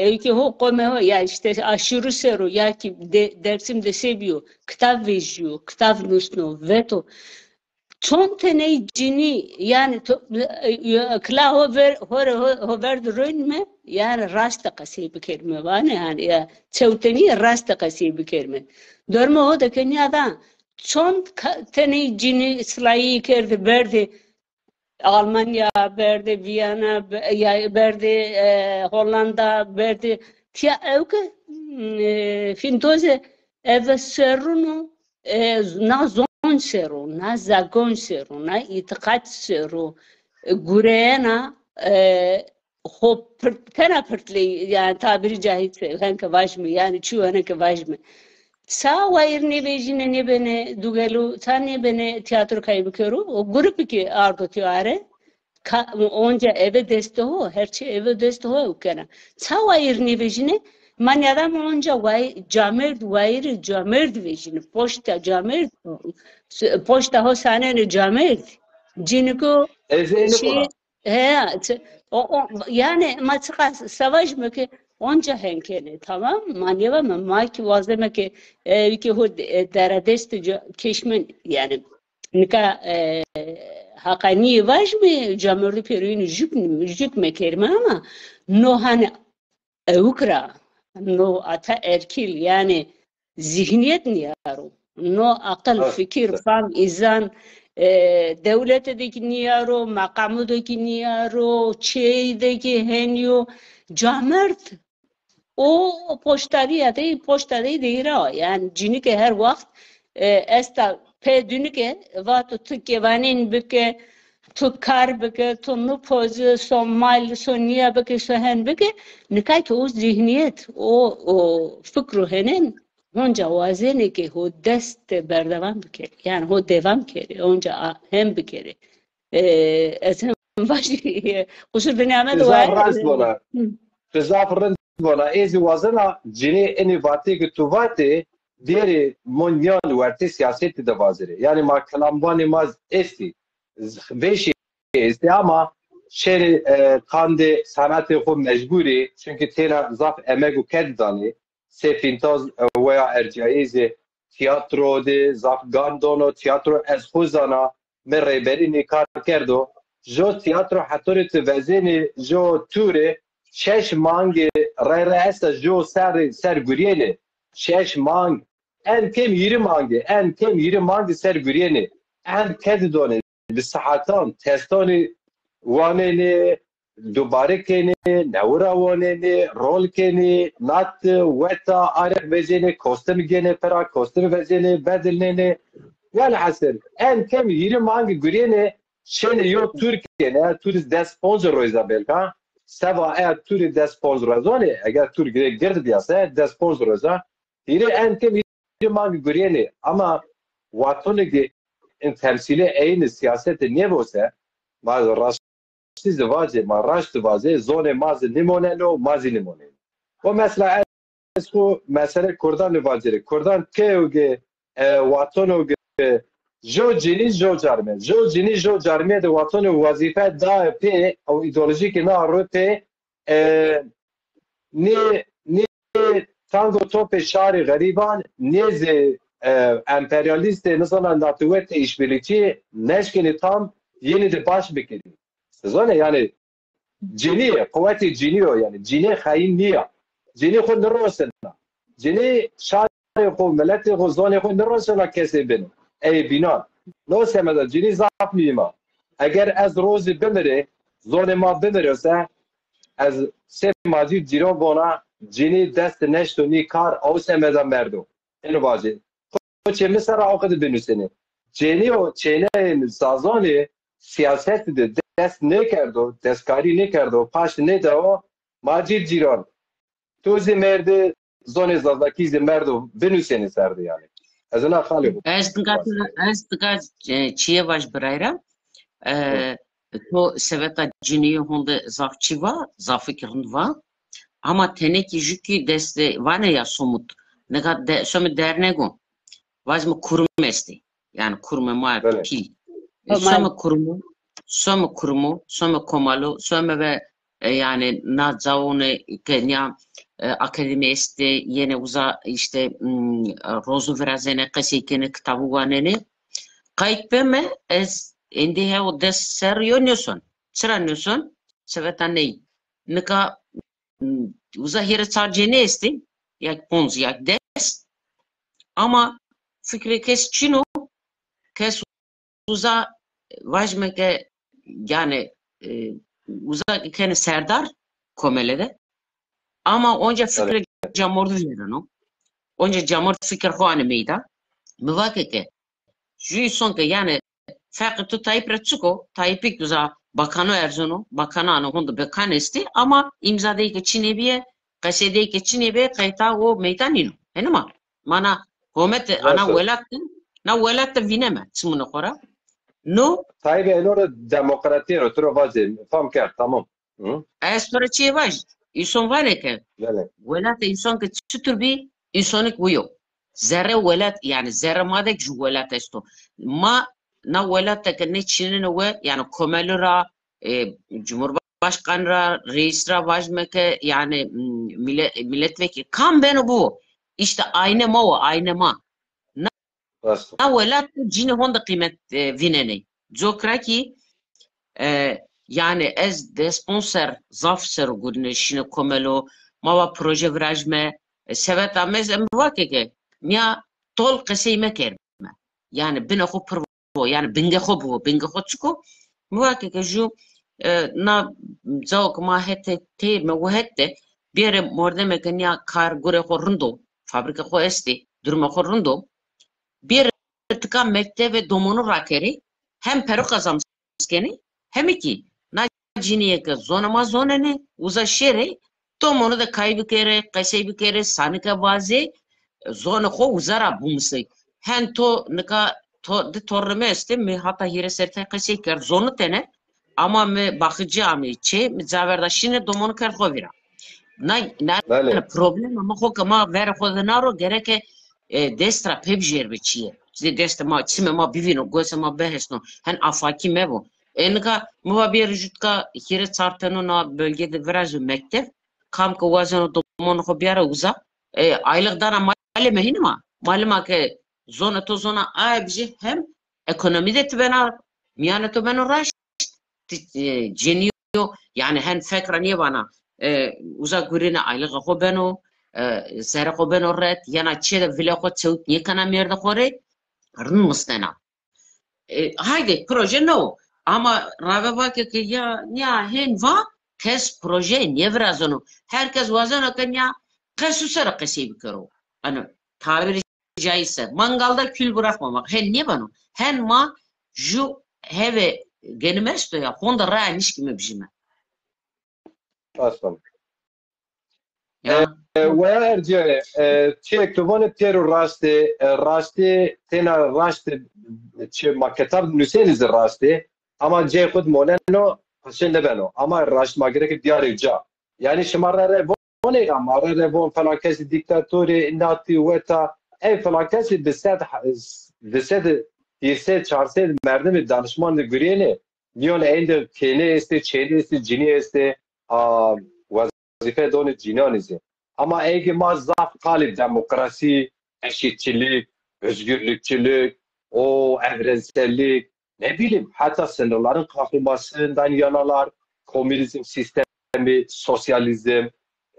evki ho qome ho ya işte aşırı seru yaki dersim de sebiyo kitav vejiu kitav nusno veto çon tane cini yani kla hover rönme yani rasta qasi bikerme vane yani ya çevteni rasta qasi bikerme dorme o da kenyada çon tane cini slayi kerdi berdi Almanya berdi Viyana ya berdi Hollanda berdi tia evke fintoze eve serunu na زمان سرو نه زگان سرو نه اعتقاد سرو گورینا خب کنه پرتلی yani tabiri caizse hangi vajmi yani çu hangi vajmi sa vair ne bejine ne bene dugelu sa ne bene tiyatro kaybı körü o grup ki ardo tiyare onca eve deste ho her şey eve deste ho ukena sa vair ne bejine man adam onca vay camerd vair camerd bejine poşta camerd poşta ho sane ne camerd ciniko şey he yani maçka savaş mı ki onca henkeni tamam maneva mı maki vazleme ki ki o deradest keşmen yani nika hakani var mı camörlü peruyunu jük mekerme ama no hani ukra no ata erkil yani zihniyet niyaro no akıl fikir fam izan devletedeki niyaro, makamudaki niyaro, çeydeki henyo, camert o poştari değil yani cinike her vakit esta pe dünike vato tükevanin büke tu kar büke tu nupoz son mal son niye büke sohen büke nikay ki o zihniyet o fikru henin اونجا واضحه که هو دست بردوام بکره یعنی هو دوام کره اونجا هم بکره از هم باشی قصور بنیامد وای راست بولا فضا فرند بولا ایزی وازنا جنی انیواتی که تو واتی دیری مونیان ورتی سیاستی دوازره یعنی ما کلامبانی ماز استی ویشی استی اما شهر کاند سنت خود مجبوری چونکه تینا زاف امگو کد دانی سفینتاز ویا ارجایزه تیاترو ده زافگاندونو تیاترو از خوزانا من ریبرینی کار کردو جو تیاترو حطوری توزینی جو توره شش مانگ رای رئیستا جو سر گریینه شش مانگ ان کم یری مانگه ان کم یری مانگ سر گریینه ان کد دونه بساعتان تستانی وانه دوباره کنی نورا وانه رول کنی نات وتا آرق وزینه کاستم گینه پرا کاستم وزینه بدلنه yani حسن en kem 20 mangi guriyene şene yo Türkiye ne turist de sponsor Isabel ka seva eğer turist de sponsor zone eğer Türkiye girdi diyase de sponsor za yine en kem 20 mangi guriyene ama vatonu ki temsili aynı siyasete ne olsa bazı siz de vazge ma raşt vazge zone mazi limonelo mazi limonelo o mesela esku mesela Kurdan vazge Kurdan keoge vatonu جو جینی جو جرمه ده وطن وظیفه دا پی او ایدئولوژی که نه رو پی نی تانگو توپ شهر غریبان نیز امپریالیست مثلا ناتوت işbirlikçi neşkini tam yeni de baş bekliyor. Sezone yani cini kuvveti ciniyor yani cini hain niye? Cini khod nerosna. Cini şahı khod milleti khod zone khod nerosna kesibin. ای بینا نو سمدا جنی زاف میما اگر از روز بمره زون ما بمره سه از سه ماجی جیرو بونا جنی دست نشتونی کار او سمدا مردو اینو باجی چه مثلا آقد بنوسنه جنی و چینه سازانی سیاست ده دست نکردو دستکاری نکردو پاش نداو ماجی جیران توزی مرده زون زازاکی مردو بنوسنه سرده yani از اون خالی بود. از دکات چیه باش برایرم تو seveta ciniye honda zafçıva zafikirund va ama teneki jüki deste vane ya somut negat de somut dernego vazma kurum esti yani kurma ma pil some kurumu some komalo some ve yani nazavone kenya akademi este yine uza işte rozu verazene kasikene kitabı vanene kayıt beme es indi he o des seryoneson sıranyoson sevetaney nika uza here sadece ne este yak ponz yak des ama fikri kes çino kes uza vajmeke yani uza kene serdar komelede ama onca fikir camordu verano onca camor fikir hoane meyda muvakeke Jüy son ki yani fakat tu Tayyip Retsuko, Tayyip'ik güzel bakanı Erzonu, bakanı anı hundu bakan esti ama imzadayı ki Çinebiye, kasedayı ki Çinebiye kayta o meydan inu. Henüma, mana hükümet ana Nasıl? velat da vineme, çımını kora. No, Tayyip Elora demokratiye oturu vazim. Tamam. Hı? espera çiğ vaj. İnsan var ya ki, Yani. velat insan ki çıtır bir insanlık bu yok. Zerre velat yani zerre madek ju velat esto. Ma na velat da ki ne Çin'in ve yani komelura, Cumhurbaşkanıra, reisra vajmeke yani milletvekili. Kam beni bu. İşte aynı ma o aynı ma. Nasıl? Na velat cini honda kıymet vineni. Zokraki yani ez de sponsor zaf serugurne şine komelo mava proje virajme sevet amez emvake mia tol qesime kerme yani bine xo pervo yani binge xo çuko mvake ke ju na zawk ma hete te me wahette bire morde me kenya kar gure xo rundo fabrika xo esti durma xo rundo bir tıka mektebe domunu rakeri hem peru kazamskeni hem iki na ciniye ke zonama zonene uza şere domunu da kaybı kere sanika baze zona ko uzara bumsay hen to nika to de torreme este mi hatta hire serte kase ker zonu tene ama me bakıcı ami çe mi zaverda şine domunu ker kovira na problem ama ko kama ver ko denaro gereke destra pebjer biçiye destra ma çime ma bivino gosa ma behesno hen afaki mevo enka muhabir jutka hire çartano na bölgede viraj mektep kam ko wazano domonu ko biara uza aylıktan amale mehinima maluma ke zona to zona aybji hem ekonomide tibena miyane to beno raş geniyo yani hen fekra niye bana uzak gurine aylık ko beno zere ko beno ret yana çede vile ko çevut niye kana merde kore rın mustena haydi proje no ama rave bak ki ya hen va kes proje niye biraz onu herkes vazana kenya kesusara kesibi karo ano tabiri caizse mangalda kül bırakmamak hen niye bana hen ma ju heve genimesto ya honda raymış gibi bir şey Aslan. ya Ve erciye çektuvane teru rastı tena rastı çe maketab nüseniz rastı ama cehud moleno şimdi beno ama rast magerek diyarıca yani şımarare ne ama revon felakesi diktatörü nati veta ev felakesi beset yese çarse merdemi danışman görüyene niyon elde kene este çene este cini este vazife donu cinanize ama eğer mazaf kalip demokrasi eşitçilik özgürlükçülük o evrensellik ne bileyim hatta sınırların kalkmasından yanalar komünizm sistemi sosyalizm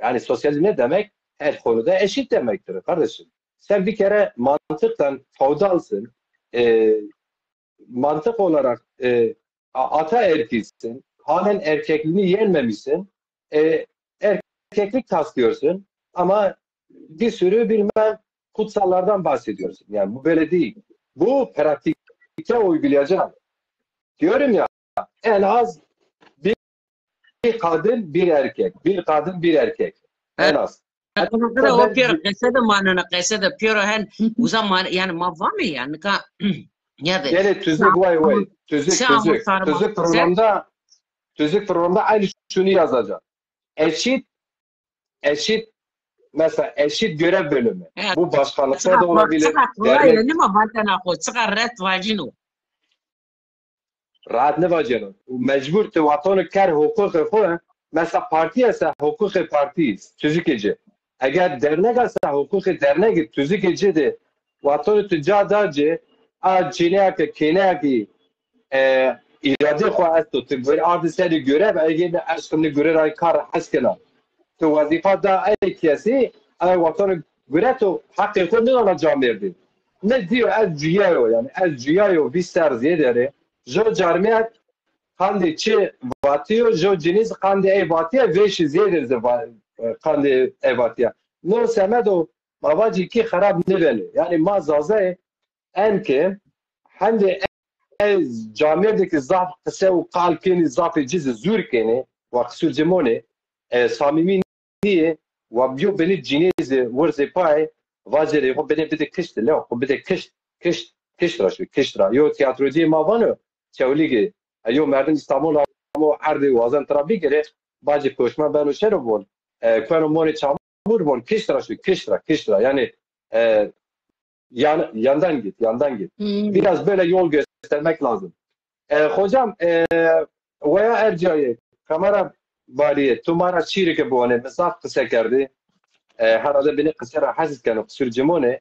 yani sosyalizm ne demek? Her konuda eşit demektir kardeşim. Sen bir kere mantıktan feodalsın. Mantık olarak ataerkilsin. Halen erkekliğini yenmemişsin. Erkeklik taslıyorsun. Ama bir sürü bilmem kutsallardan bahsediyorsun. Yani bu böyle değil. Bu pratikte uygulayacağım. Diyorum ya en az bir kadın bir erkek. Bir kadın bir erkek. En az. Hatta o piyoro kese de manana kese de piyoro hen uzam yani mavame yani ka ya de Yani tüzük vay. Tüzük programda aynı şunu yazacak. Eşit mesela eşit görev bölümü. Bu başkanlıkta da olabilir. Yani ma batana ko çıkar ret vajino. Rahat ne vajino. Mecbur te vatanı kar hukuku ko mesela parti ise hukuku parti tüzükeci. Eğer dernek ise hukuku dernek tüzükeci de vatanı tüccadarcı Çin'e ki irade خواهد تو بر آرد سری göre ve eğer aşkını göre ay kar haskına تو وظیفه da ay kiyasi ay vatanı göre to hakkı kendine alacağım verdi ne diyor az ciyayo yani az ciyayo bir serziye dere jo jarmiyat kandi çi vatiyo jo ciniz kandi ey vatiya ve şiziye de kandi ey vatiya no semedo mavaci ki harab ne beli yani mazaze en ki hem de camiyedeki zaf kısa u kalkeni zafı cizi zürkeni ve kısır cemone samimi niye ve biyo beni cinezi vurze pay vazere o beni bir de kıştı le o bir de kıştıra şu kıştıra yo tiyatro diye mavano çevligi yo merdim İstanbul'a ama ardı vazan trabi gere bazı koşma ben o şey robon kano mone çamur bon kıştıra şu kıştıra yani yandan git biraz böyle yol göstermek lazım. Hocam veya ercayı kamera bariye tumara çiğri ke bu ane mesaf kısa kerdi herhalde beni kısara haziz kanu sürcümone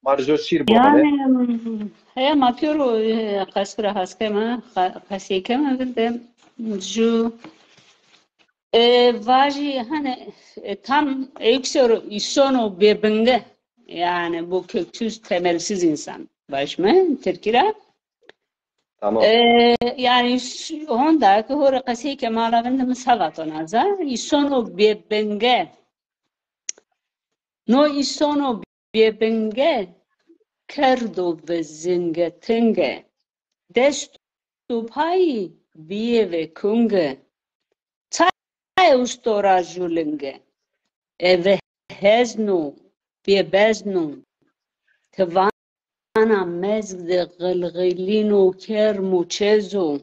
marjo şiir bu ane يعني هي ما بيرو قصر هاسكما قسيكما بدم جو vaji hani tam yüksek isonu birbirine yani bu köksüz temelsiz insan baş mı Türkiye tamam yani onda ki hora kasi kemala bende misavatona za isonu birbirine no isonu birbirine kerdo ve zingetenge destu pay biye ve kunge ustora julenge eve heznu bir beznu tevana mezde gılgılinu kermu çezu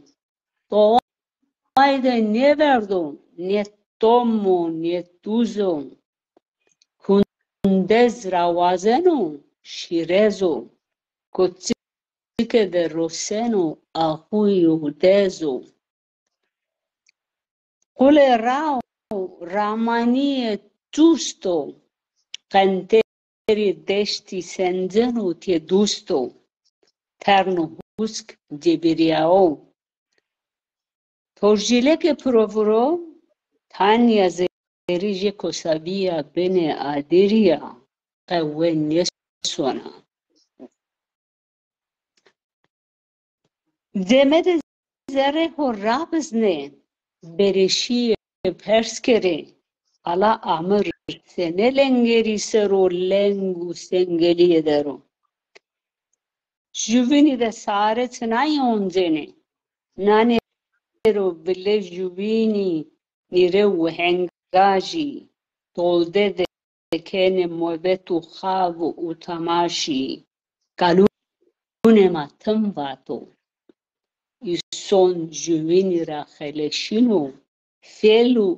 doğayda ne verdu ne tomu ne tuzu kundez ravazenu şirezu kutsike de rosenu ahuyu dezu kule rao Ramani giusto canteri desti senzeno ti dusto terno husk debiriao torjile che provro tania zerije kosabia bene aderia qawwen yesona demede zere horabzne berişi perskere ala amr sene lengeri sero lengu sengeli edero juveni de sare tnai onzene nane ro bile juveni nire uhengaji tolde de kene movetu khavu utamashi kalune matam vato ison juveni ra kheleshino felu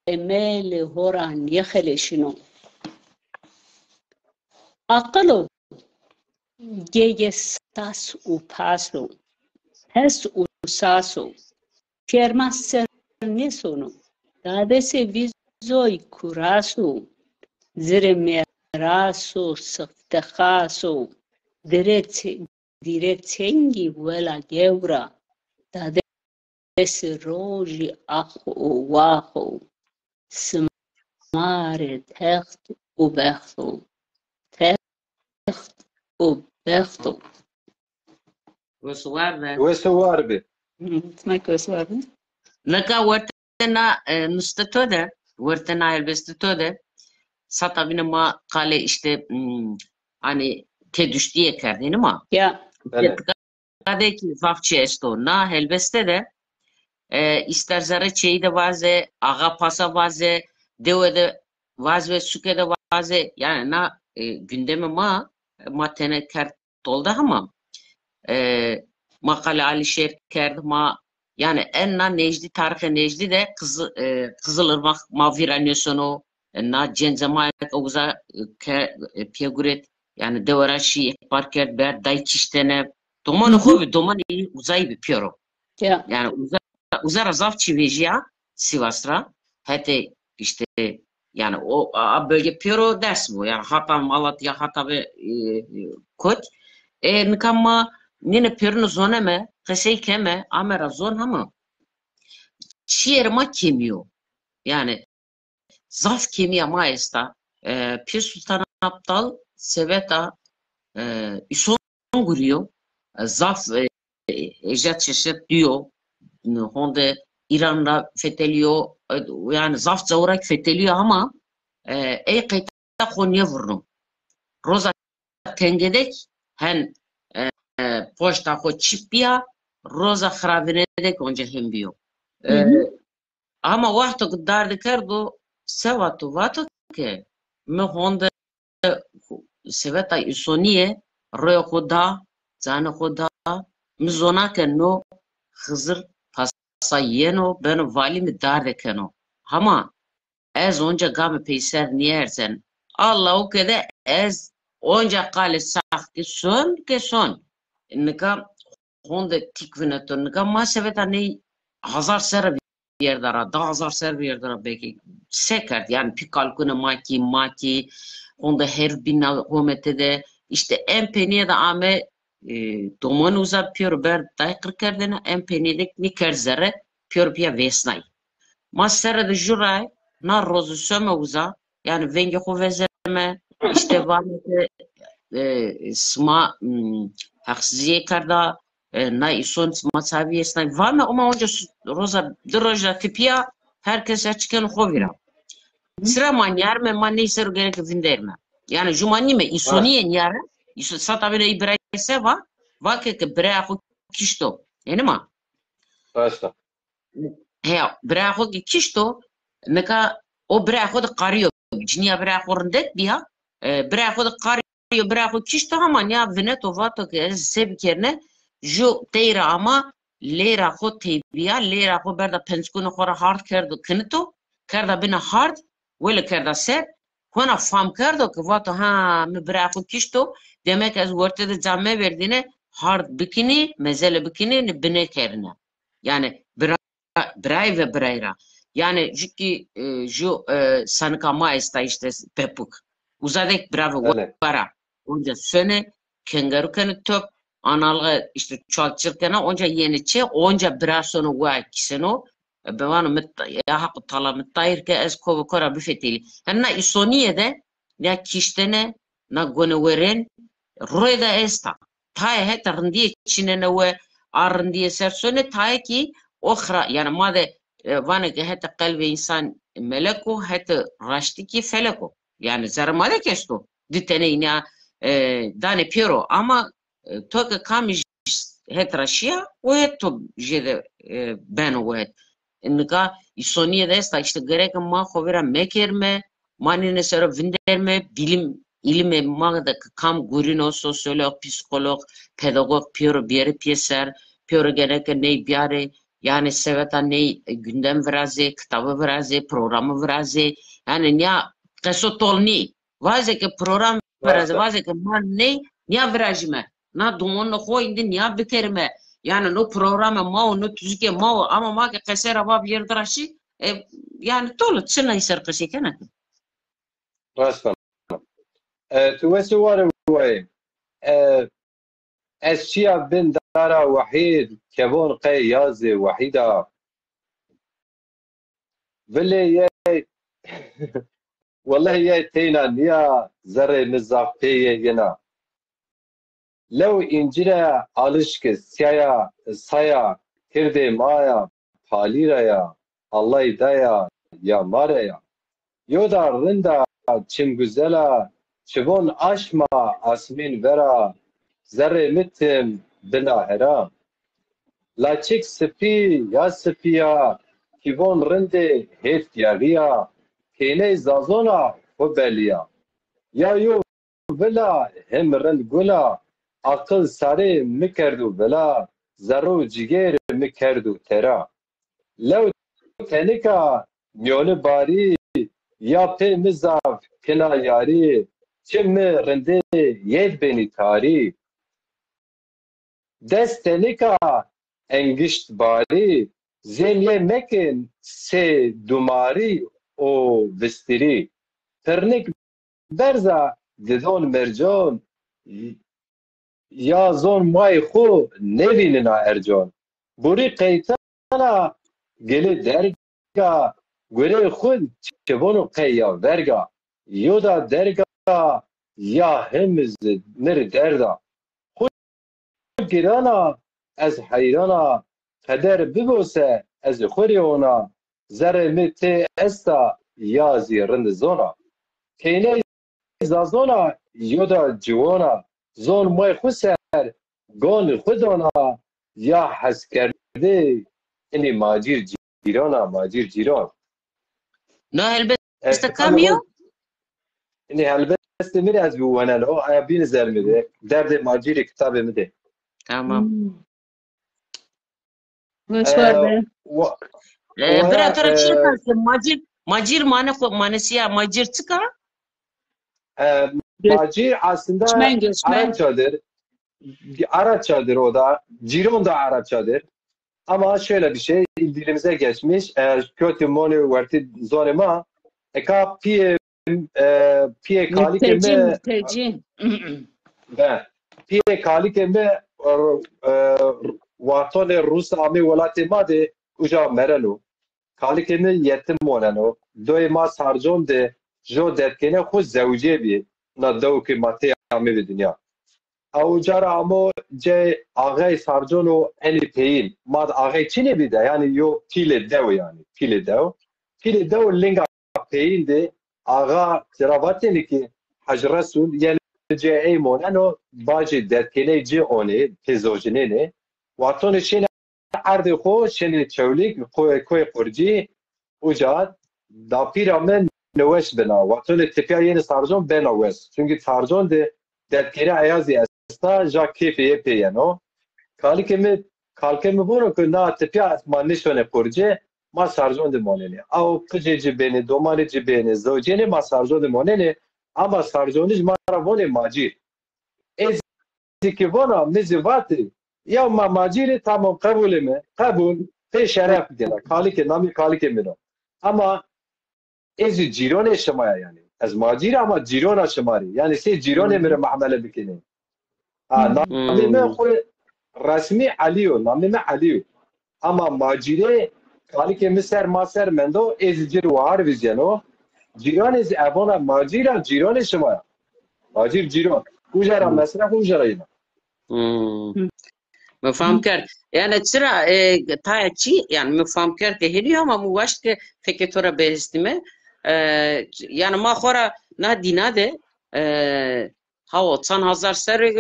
emele horan yakheleshino aqalo gege sas u paso hes u saso kermas nesono dadese vizoi kuraso zire meraso saftakhaso diretengi wela geura dadese roji akhu wahu smare techt u bechto Berto. وسوار وسوار be Smak var mı? لك ورتنا نستتوده ورتنا elbestitode sata bine ma kale işte hani te düştüye kerdin ama Ya. evet kade ki zafçı esto na helbeste de ister zara çeyi de vaze aga pasa vaze deve de vaz ve suke de vaze yani na gündeme ma tene kert oldu ama makale Alişer kerdi ma yani enna Necdi tarihe Necdi de Kızılırmak ma viranyosunu na cenzema uza piyaguret yani devaraşi parker ber dayçiştene domanı hobi domanı uzay bir piyoro Ya. yani uzara zavçı vejiya Sivas'ra hete işte yani o bölge piyoro ders bu yani Hatay Malatya Hatay Koç nikamma nene piyoro zoneme kısay keme amera zon ama şiirma kemiyor yani zaf kemiya maesta Pir Sultan Abdal Seveta İson guriyor zaf ejat çeşit diyor honde İran'da fethediyor yani zaf zavrak fethediyor ama kayta Konya vurnu roza tengedek hen poşta xo çipiya roza xarabine de konca hem biyo. Ama vakti dar dikerdo sevatu vato ke me honda seveta isoniye roya xoda zane xoda mizona ke no Hızır pasa yeno ben vali mi dar dekeno. Ama ez onca game peyser niyersen Allah o kede ez onca kale sakti son ke son. Nika honda tikvineto nika ma seveta ne hazar ser bir yerdara da hazar ser bir yerdara belki sekert yani pikalkuna maki honda her bina homete de işte en peniye de ame doman uza pior ber dai kırdene en penidik ni kerzere pior pia vesnay masera de juray na rozu söme uza yani venge vezeme işte varmete sma haksızlığı karda na ison sma saviyesnay varme ama onca roza droja tipia herkes açıkken hovira sıra manyar me manne ser gerek vinderme yani jumani me isoniye nyara iso satabine ibrayse va ke braho kişto yani ma Başta. he braho kişto neka o braho da qarıyor cinya braho rendet biya braho da qarıyor braho kişto ama ya veneto vato ke sebkerne jo teira ama lera ho tebiya lera ho berda penskunu khora hard kerdo knito kerda bina hard wala kerda set kona fam kerdo ke vato ha me braho kişto demek az ortada camme verdiğine hard bikini mezele bikini bine kerine yani bray ve brayra yani çünkü ju sanka maesta işte pepuk uzadek bravo para onca söne kengaru kanı top analı işte çoğaltırken onca yeniçe onca brasonu var kiseno bevanı metta ya hak tala mettayır ke ez kovu kora büfeteli yani isoniye de ya kiştene na goneweren roida esta taya het rındiye çinene ve arındiye sersöne taya ki okhra yani made vana ke het kalbe insan meleko het raşti ki feleko yani zarmale kesto ditene ina dane piero ama toke kamis het raşia o het to jede ben o het nika isoniye de esta işte gerek ma hovera mekerme manine sera vinderme bilim ilime magda kam gurino sosyolog, psikolog, pedagog piero bir piyeser, piero gerek ne biare yani seveta ne gündem vraze, kitabı vraze, programı vraze yani ya kesotolni vaze ke program vraze vaze ke man ne vrajme na dumonno ho indi ne bikerme yani no programa ma no tuzike ma ama ma ke kesera va bir drashi yani tolu tsina iser kesikena Başta. Tu wesi var way eşya bin dara vahid kevon qay yazi vahida vele ye wallahi ye teyna ya zerre nizafeye yena lev incire alışkı saya kirde maya paliraya Allah daya ya maraya yoda rinda çim güzela çivon aşma asmin vera zerre mitim bina heram laçik spi ya spiya kivon rinde het yariya kene zazona fobeliya ya yo vela hem rind gula akıl sare mikerdu vela zaro ciger mikerdu tera lev tenika nyole bari ya pe mizaf kena yari çim rinde yed beni tari destenika engişt bari zemye mekin se dumari o vestiri ternik berza dedon mercan ya zon may xo nevinina ercan buri qeytana gele derga göre xud çevonu qeyya verga yoda derga ya hemiz ner derda girana ez hayrana kader bibose ez khuriona zere mite esta yazi rind zona kene zazona yoda jiwana zon may khuser گان خودانا یا حس کرده اینی ماجیر جیرانا ماجیر جیران نه هلبست کتاب کامیو ما اینی هلبست میره از بوانه آیا بین زر میده درد ماجیر کتاب میده tamam. Başvardı. Bira tora çi kalsın macir manesi ya macir çıka? ماجیر aslında Göçmen göçmen. Arapçadır o da. Ciron da Arapçadır. Ama şöyle bir şey dilimize geçmiş. Kötü monu verti zorema. Eka piye kalik Mülteci eme mülteci. ben piye kalik eme vatone Rus ami velati made uca merano. Kalik eme yetim molano. Doy ma sarjon de jo detkene xuz zevce bi. Na dev ki mate ami bi dünya. او جارا امو جه آغای سارجونو انی پیل ماد آغای چینه بیده یعنی یو پیل دو یعنی پیل دو لنگا پیل ده آغا ترابطینی که حجرسون یعنی جه ایمون انو باجی درکنه جه اونه تزوجنه نه واتون شین عرض خو شین چولیک کوی قرجی اوجاد دا پیرامن نوش بنا واتون تپیا یعنی سارجون بناوش چونکه سارجون ده درکنه ایازی sta ja keyfiye peyano kalkemi bunu ki na tepya ma nişone kurce ma sarjon de monene au kıcıcı beni domanici beni zojeni ma sarjon de monene ama sarjoniz mara vone macir ki vona mizivati ya ma maciri tamam kabul mi kabul pe şeref gela kalike nami kalike mi ama ezi cirone şamaya yani az macir ama cirona şamari yani se cirone mere muamele bikini نامی من خود رسمی علیو نامی من علیو اما ماجیره کاری که مسر ماسر مندو از جیر وار ویزیانو جیران از ابانا ماجیرا جیران شما ماجیر جیران کجا مثلا کجا اینا مفهوم کرد yani çıra tayaçı yani mefhum کرد که هلیو ama مواجه که فکر تو را بهستیمه yani ما خورا نه دیناده Hava çan hazar sarı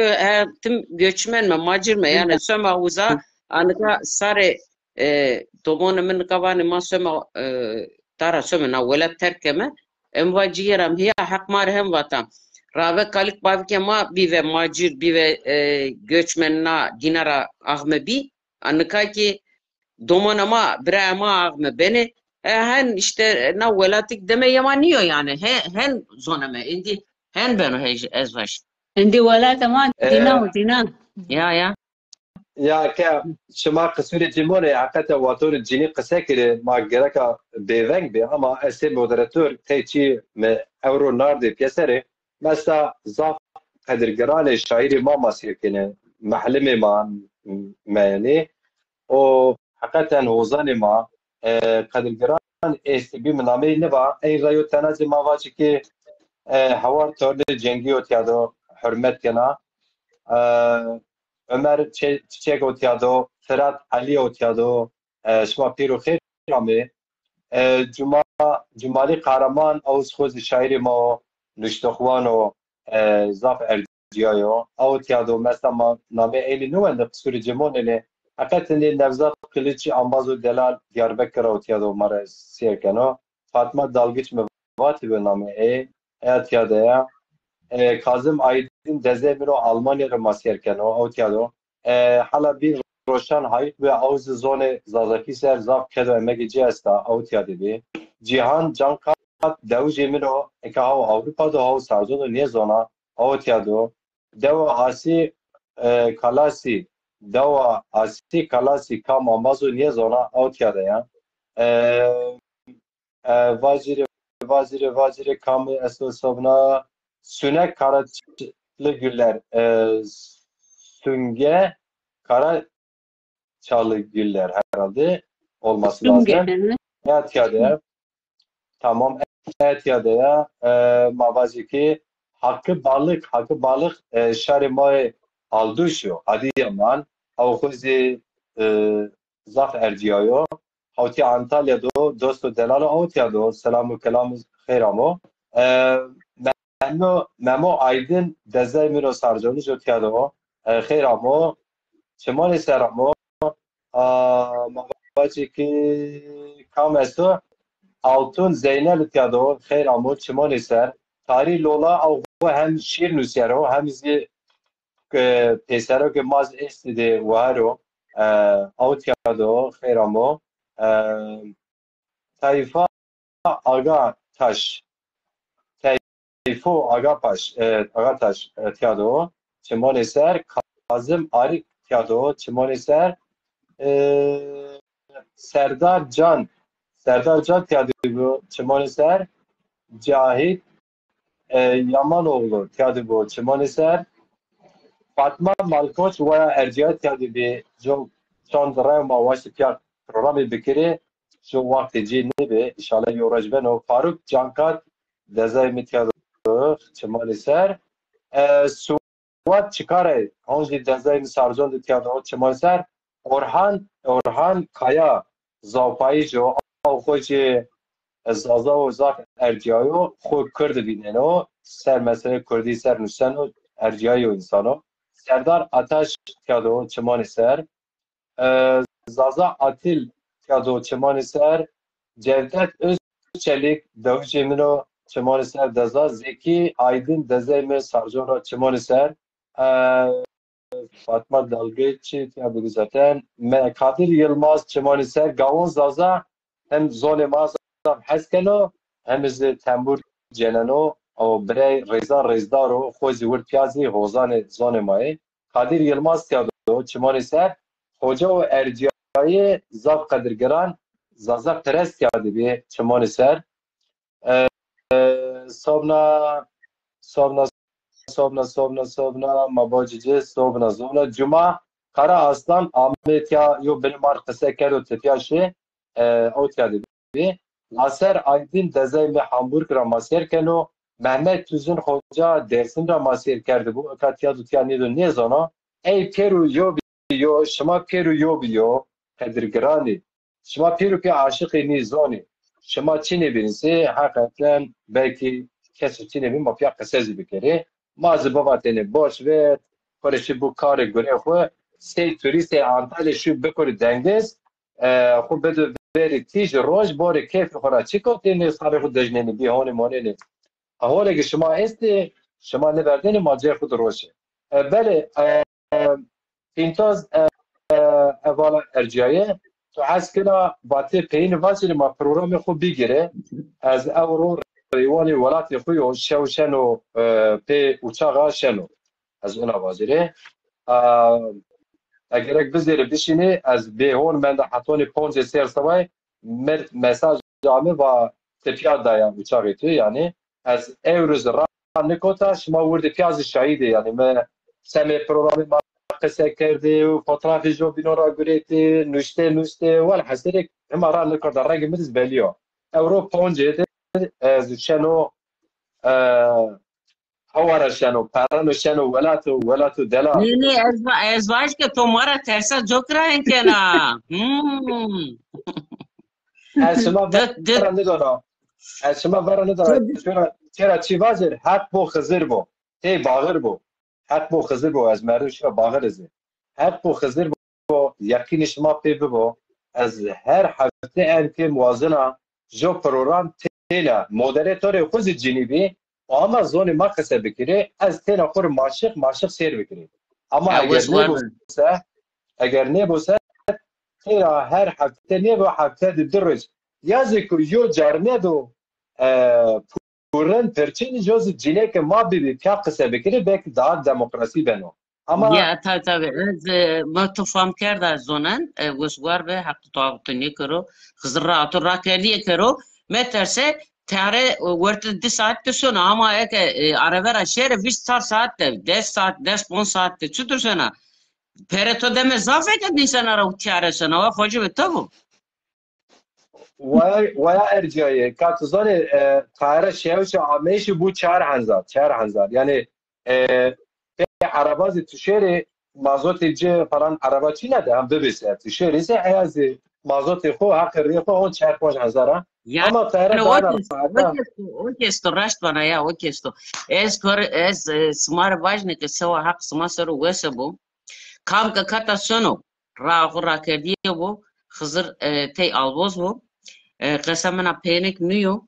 tüm göçmen mi macir mi yani söme uza anka sarı domon min kavani ma söme tara söme na velat terkeme emvaciyeram hiya hak mar hem vatam rave kalik bavke ma bive macir bive göçmen na dinara ahme bi anka ki domon ma bra ma ahme beni hen işte na velatik deme yamaniyor yani hen zoname indi hen beno hej ezvaş. عندي ولادة ما دينا ودينا. Ya. Ya ke şuma kısmı cimone hakikaten vator cini kısa kere ma gereka beveng be ama ese moderatör teçi me euro narde piyasere mesela zaf kadirgerane şairi ma masirkene mahalleme ma yani o hakikaten ozane ma kadirgeran esti name ne var ey rayo tanazi ma var ki hava törde cengi otiyado hürmet yana Ömer Çiçek otiyado Ferhat Ali otiyado şma piro khair rame Cumali Kahraman aus khoz şairi ma nüştoxwano zaf erciyayo otiyado mesela name eli nuende suri cemonele hakikaten Nevzat Kılıçı Ambazo Delal Diyarbakır otiyado mara siyekano Fatma Dalgıç mevati be name otiyado Kazım Aydın Dezemiro Almanya'da maskerken o otiyado hala bir roşan hayt ve avuz zone zazaki ser zaf kedo emegici esta otiyado bi Cihan Cankat Devjemiro ekav Avrupa'da hav sarzonu ne zona otiyado deva asi kalasi deva asi kalasi kam amazo ne zona otiyado ya vazire kam esosovna Sünek Karaçlı Güller Sünge Karaçalı Güller herhalde olması lazım. Evet ya tamam evet ya mavazi ki hakkı balık şarimay alduşu Adıyaman avkuzi zaf erciyayo havti Antalya'da dostu delalo avtiyado selamu kelam khairamo Memo Aydın Dezemiro Sarjoni Jotiyado Khairamo چمانی سرمو مواجه که کام استو آوتون زینل تیادو خیر آمو چمانی سر تاری لولا او هم شیر نوسیارو همیزی پیسرو که ماز استیده وارو او تیادو خیر آمو تایفا آگا تاش تایفو آگا تاش تیادو چمانی سر کازم آری تیادو چمانی سر سردار جان تیادو چمانی سر جاهید Yamanoğlu tiyadı çimani ser Fatma Malkoç ve Erciyet tiyadı bir jo çandıraya mavaşı tiyat programı bikiri şu vakti cini be inşallah yoracben o Faruk Cankat dezaymi tiyadı çimani ser Suat Çıkare hangi dezaymi sarjon tiyadı çimani ser Orhan Kaya Zavpayı jo avkoçi Zaza و زاف ارجیایو خود کرد بیننو سر مسئله کردی سر نوشتنو ارجیای و انسانو سردار آتش تیادو چمانی سر زازا آتیل تیادو چمانی سر جevdet Özçelik Davuşi Mino çemani ser deza Zeki Aydın dezeyme sarjora çemani ser Fatma Dalgıçı tiyadı zaten Kadir Yılmaz çemani ser Gavon Zaza hem zone maz حسكنو همز تنبور جنانو او برای رضا رزدارو خوزی ورد پیازی حوزان زان مای قادر یلماز تیادو چمانی سر خوجا و ارجیای زاب قدرگران زازا پرست تیادی بی چمانی سر صوبنا مباججه صوبنا زونا جمعه قرا aslan Ahmet ya yo benim arkası kero tepyaşı o tiyadi bی Nasser Aydın dezeyme Hamburg ra masir keno Mehmet Tüzün Hoca Dersim ra masir kerdi bu katya dutya nido ne zona ey Peru yo biyo şema Peru yo biyo kadirgrani şema Peru ki aşık ni zoni şema Çin'e birisi hakikaten belki kesin Çin'e bir mafya kısası bir kere mazı babateni boş ver karışı bu karı göre o sey turist Antalya şu bekori dengiz خب بده بری تیج روز باری کیف خورا چی کو تینی صاحب خود دجنی بیهانی مانیلی حالا که شما است شما نبردین ماجر خود روشه بله اینتاز اول ارجایه تو از کنا باتی پین واسه ما پروگرام خوب بگیره از اورو ریوانی ولاتی خوی و شوشنو پی اوچاقا شنو از اونا وازیره اگر یک بزیره بشینی از بهون من ده حتونی پونج سر سوای mesaj cami ve tepiyat dayan uçağı tu yani az evroz ran nikota şma vurdu piyazı şahidi yani me seme programı makese kerdi و fotoğrafı jo binora göreti nüşte vel hasirek hem ran nikota rengimiz belliyor euro ponje az şeno هوارا شنو پرانو شنو ولاتو دلا نه ازواج که تمہارا ترسا جوک رہا ہے کیا نا شما برنده دارم شما برنده دارم چرا چی وزیر حق بو خزر بو تی باغر بو حق بو خزر بو از مردم شما باغر ازی حق بو خزر بو یقین شما پی بو از هر هفته انتی موازنه جو پروگرام تیلا مودریتور خوز جنیبی ama zoni makasa bikiri az tena khur maşık seyir bikiri ama eğer ne bulsa tera her hafta ne bu hafta dirij yazık yo carnedo puran perçini joz cinek ma bi kasa bikiri belki daha demokrasi beno ama ya tabii az matufam kerda zonan vuswar be hak tawtni karo khizra atura kaliye karo meterse تاره ورد 2 ساعت سونا ama ek arabara şehre 20 saat de 10 saat 10 saat de çutur sana pereto deme zafet edinsen ara uçare sana ve hoca ve tabu ويا ارجعي كاتزاني طائره شيوش عميش بو 4000 يعني عرباز تشيري مازوت جي falan araba çi ne de hem bebese tişeri ise ayazi mazot xo hak riqo 4-5000 ama tayara окесто раштвана я окесто es smar важно que сава hak smasaro весебо Kam ka kata sono ra kerdiyê bû Xizir tey alboz bû qesa min a pênik nûyo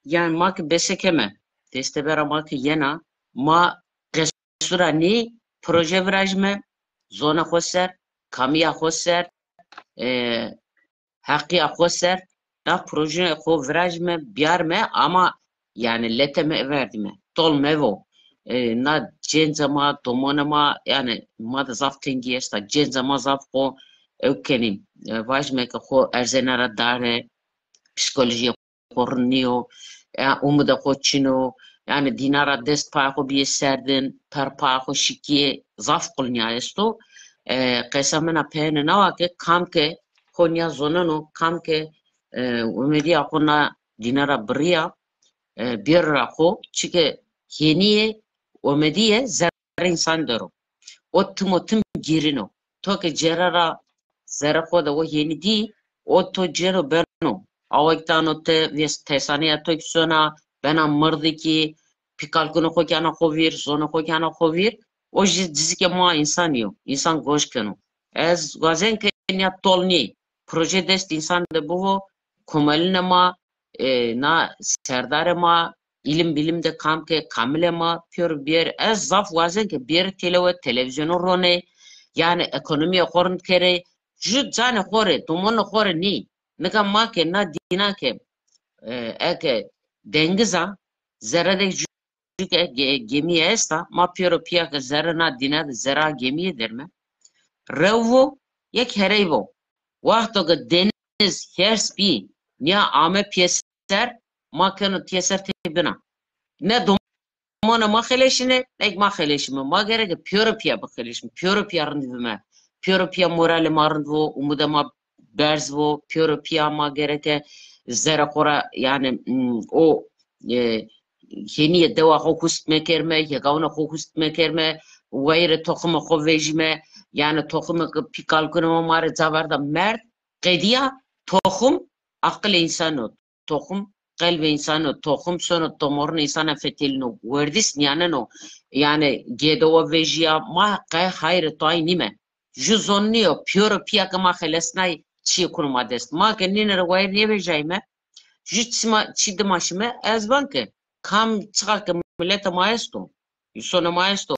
yani ma ki beseke me destebera ma ki yena ma qesura nî proje viraj me zona xwe ser kamiya xwe ser heqiya xwe ser da proje xwe viraj me biyar me ama yani lete me verdi me tol mevo na cenza ma domona ma yani ma da zaf tengi esta cenza ma zaf xwe ew kenî vaj me ki xwe erzenera dare psikolojiya xwe riniyo umuda xwe çino yani dinara dest paya xwe bîye serdin per paya xwe şikiye zaf qulniya esto qesa min a peyne nawake kamke konya zonano kamke umediya xwe na dinara biriya birra xwe çike yeniye umediye zer insan dero o tim girino to ke cerara zera xwe de o yeni di o to cero berno awaktano te tesaniya to sona bena mırdiki pikalkuno xwe kana xwe vir zona xwe kana xwe vir o ji dizike ma insaniyo insan goşkeno ez gazen kenya tolni proje dest insan de bu komeline ma na serdare ma ilim bilim de kamke kamile ma pür bir ez zaf gazen ke bir televizyonu rone yani ekonomiye xorn kere ju zane xore tomon xore ni nika ma ke na dina ke eke dengiza zerade gemiye esta ma pür pia ke zerana dina zera gemiye derme revo yek hereyvo Waqto ke deniz hers bi niya ame pieser ma kenu pieser tebina ne domona ma xeleşine ek ma xeleşime ma gerek piyora bakılışım piyora rındivime piyora morale ma rındvo umuda ma berzvo piyora ma gerek zera kora yani o yeni deva hokust mekerme yegavna hokust mekerme vayre toxuma xovejime yani toxum pikal kunuma mare zavarda mert qediya toxum akıl insanı toxum qalbi insanı toxum sonu tomorun insana fetelino werdis nyanano yani gedova vejiya ma qay hayr toy nime juzonniyo pure piyaka ma khalesnay çi kunuma dest ma kenine wayr ne vejayme jitsma çidmaşme ezbanke kam çıkak millete maesto sonu maesto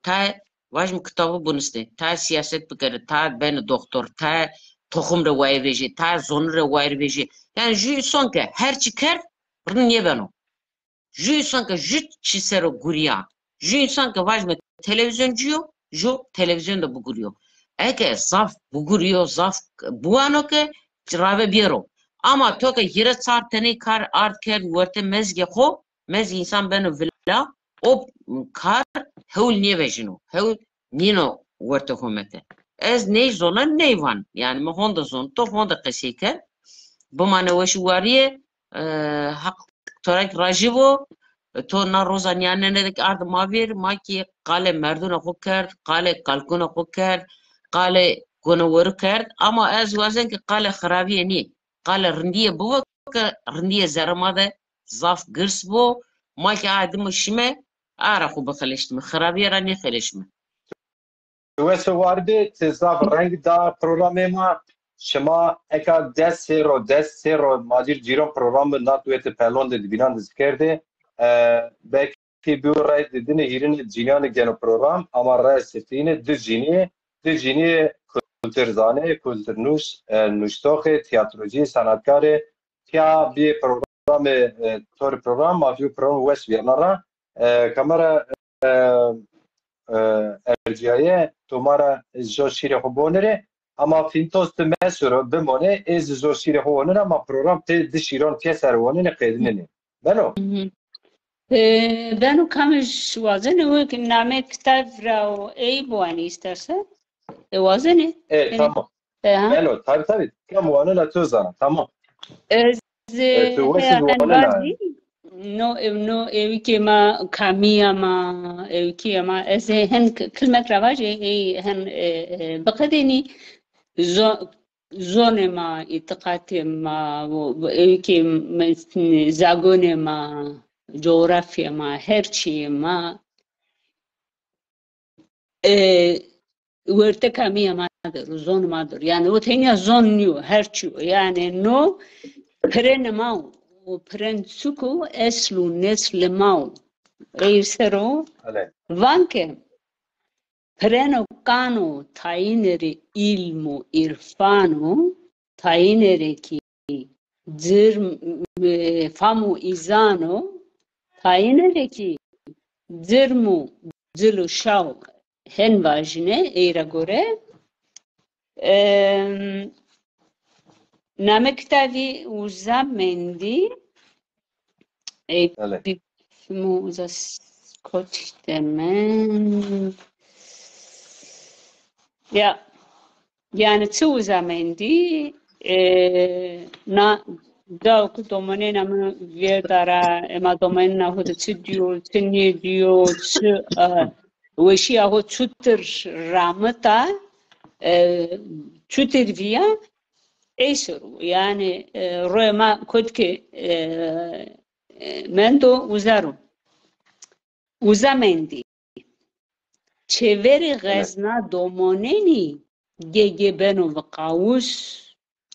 ta vajm kitabı buniste ta siyaset bikere ta ben doktor ta toxum re wayr veji ta zon re wayr veji yani ju sonke her çıkar niye beno ju sonke ju çisero guriya ju sonke vajme televizyoncuyo ju televizyonda bu guriyo eke zaf bu guriyo zaf bu anoke rave biro ama toke yere sarteni kar art ker werte mezge xo mez insan beno villa o kar heul niye vejino heul nino werte xomete ez ne zona ne van yani me honda zon to honda qesike bu mane weşwariye hak torak rajivo to na rozanyane ne de ard mavir maki qale merduna xo kerd qale kalkuna xo kerd qale gonowur kerd ama ez wazen ki qale kharabiye ni qale rindiye bu ka rindiye zarmade zaf girs bu maki adım şime ara xo bakhalishme kharabiye rani khalishme واسه وارده تزاف رنگ دا پروگرام ما شما اکا دست سیرو ماجر جیرون پروگرام ناتویت پلون ده بینان کرده بکی بیو رای دیدن هیرین جینیان گنو پروگرام اما رای سفتینه دو جینی کلترزانه کلتر نوشتاخ تیاتروجی سنتکاره تیا بی پروگرام تور پروگرام مافیو پروگرام وست ویرنارا کامرا erciyeye tomara zor şire xobonere ama fintost mesuro bimone ez zor şire xobonere ama program te dişiron keservone ne qedinene beno beno kamış wazene ve ki name kitab ra ey buani isterse wazene tamam beno tabii kam wana la tuzana tamam no evki ma kamiya ma evki ma ez hen kılmek ravaje hen bakadeni zone ma itiqati ma evki zagone ma coğrafya ma her şey ma ورته کمی مادر زون مادر یعنی او تینیا زون نیو هرچو یعنی نو پرن ماو و پرن سوکو اصل و نسل ماو ایسرو وانکه پرنو کانو تاینری علم و عرفانو تاینری کی جرم فامو ایزانو تاینری کی جرمو جلو شاو هن واجنه ایرا گوره نمکتاوی اوزا مندی ای بیفمو اوزا سکوت من یا yani çoğu zamandi na da ku domane namı verdara ema domane na hoda çı diyor çı ne diyor çı veşi aho çutur ramata çutur via eşru yani roema kotke mendo uzarum uzamendi çeveri gazna domoneni گگبنو و قاوس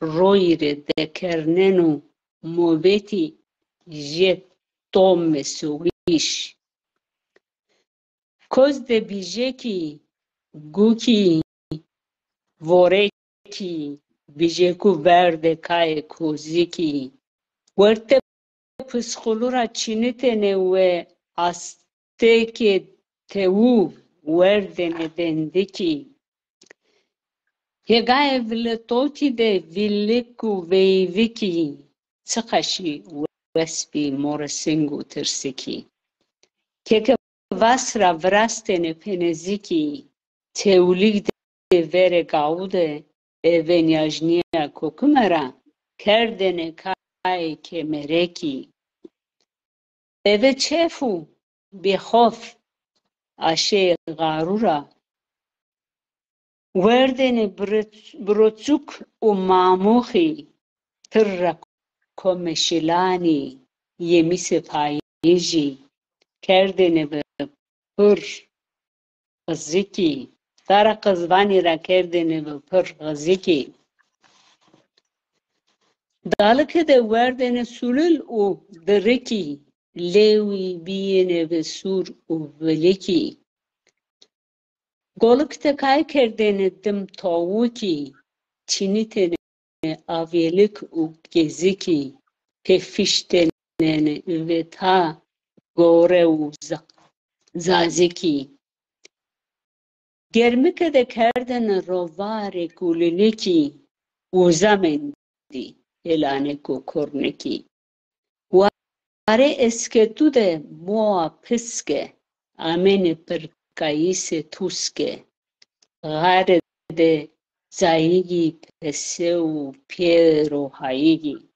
رویر دکرننو موبتی جت توم سویش کز ده بیجه کی گوکی وره کی بیجه کو ورده کای کوزی کی ورته پسخلو را چینتنه و استه که تهو ورده ندنده کی هگای ولتوتی ده ویلیکو ویویکی چقشی وسبی مورسنگو ترسکی که واسرا وراستن پنزیکی تولیگ ده وره گاوده ایونیاجنیا کوکمرا کردن کای که مرکی ایوه چفو بخوف آشه غارورا وردن بروتسوك وماموخي ترى كومشلاني يميس بايجي كردن ببر غزيكي ترى قزباني را كردن ببر غزيكي دالك ده وردن سولل و دركي لوي بين بسور وولكي گولک تکای کردن دم تاوکی چینیتن آویلک و گزیکی پفیشتن و تا گوره و زازیکی گرمی که ده کردن روار گولنکی و زمندی الانکو کرنکی واره اسکتو ده موا پسکه آمین پر کاییس توسکه غرد زایگی پسه و پیر و هایگی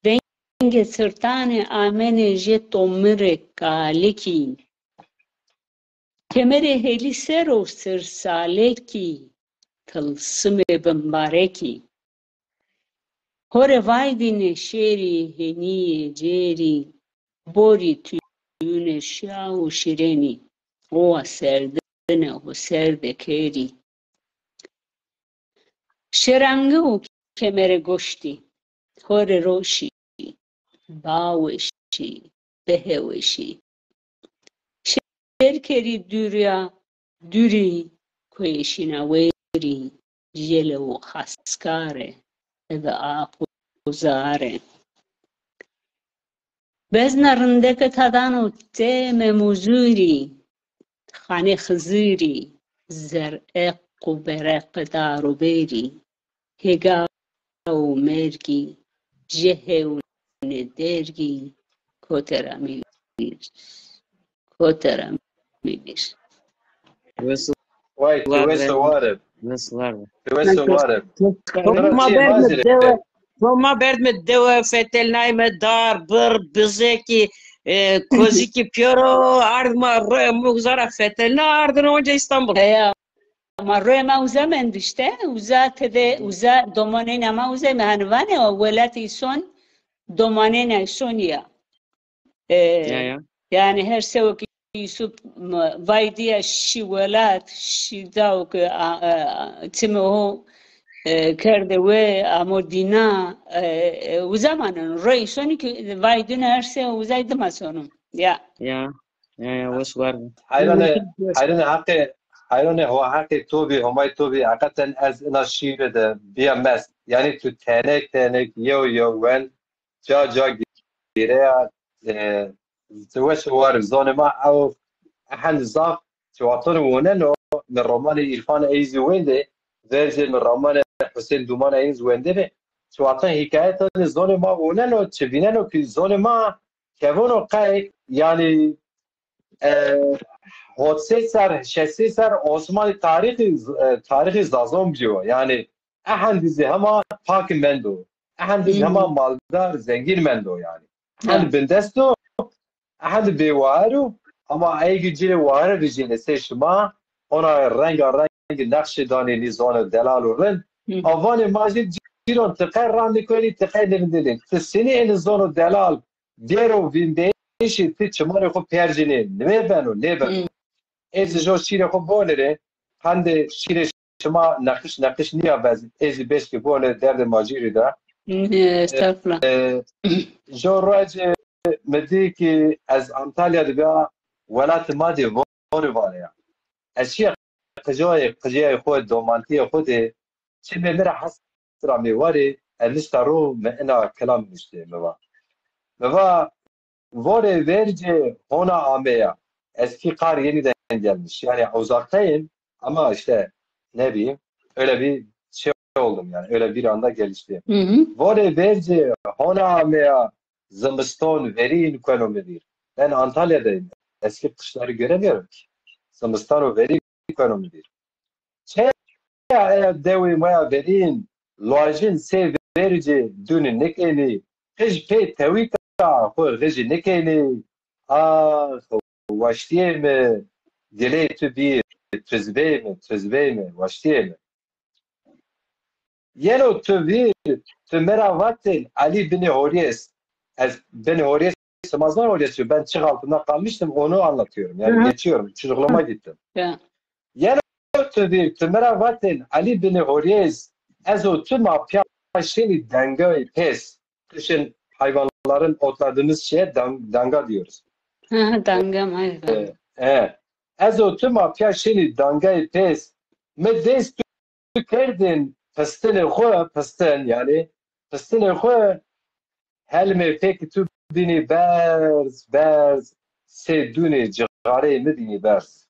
رنگ سرطان آمن جه تومر کالکی کمر هلی سر و سرسالکی تلسم بمبارکی هور وایدین شیری هنی جیری بوری تویون شاو شیرینی او سردنه و سرد کری شرنگه و کمر گشتی هور روشی باوشی بهوشی شرکری دوری کویشی نویری جل و خسکاره و آقوزاره بزن رندک تدانو تیم مزوری خانه خزیری زرق و برق دارو بیری هگا و مرگی جه و ندرگی کترا میبیر وای تویسو وارد ما برد med deva fetelnai me dar bër bizeki koziki pjoro ardma mugzara fetelna ardın onca İstanbul. Ama roema uzamen işte uza domanen ama uza mehanvane o velati son domanen son ya. Yani her sevki يوسف فايديا شي ولاد شي داوك تمه كردوه امودینا و زمانن رئیسانی که وایدن هرسه و زاید مسانم یا وش وارد حیرانه هو حقی توبی همای توبی حقیقتا از اینا شیره ده بیا مست یعنی تو تنک یو ون جا گیره توش وارد زان ما او احن زاف تواتر وننو من رمان ایرفان ایزی ونده ورژن من رمان حسین دومان ایز ونده به تواتر حکایت زان ما وننو چه بیننو که زان ما کهونو قای یعنی حادثه سر شسته سر آسمان تاریخ زازم بیو یعنی احن دیزی هما پاک مندو احن دیزی هما مالدار زنگین مندو یعنی احن بندستو احن بیوارو اما ایگی جیل واره بجینه سه شما اونا رنگ نقش دانی نیزان دلال و رن اوان ماجد جیرون تقیر ران نکنی تقیر نمیدلین تسینی این زان و دلال دیرو ویندهشی تی چمانی خود پرجینه نمیبنو از جو شیر خود بانره هنده شیر شما نقش نیا باز از بیش که بانه درد ماجیری ده جو راج مدی که از انطالیا دبیا ولات مادی واره اشیا قجای خود دومانتی خود چه میره حس رامی واره الستارو معنا کلام نشته موا واره ورجه هونا آمیا eski kar yeniden gelmiş. Yani uzaktayım ama işte ne bileyim öyle bir şey oldum yani öyle bir anda gelişti. Vore verce hona mea zımbıston verin ekonomidir. Ben Antalya'dayım. Eski kışları göremiyorum ki. Zımbıston verin ekonomidir. Çeya devi mea verin lojin se verce dünün nekeni kış pe tevika ho gıcı nekeni واشتیم دلی تو بی تزبیم واشتیم یلو تو بی تو مرا وقتی علی بن هوریس از بن هوریس Ramazan öğretiyor. Ben çık altında kalmıştım, onu anlatıyorum. Yani geçiyorum. Çocukluğuma gittim. Yani tümera vatin Ali bin Hureyz ezo tüma piyaşini denge pes. Kışın hayvanların otladığımız şeye danga diyoruz. Danga mı? Ezo tüma piyaşini denge pes. Meddes tükerdin pestine xo pesten yani pestine xo helme peki tu bini berz se dune cigare mi bini berz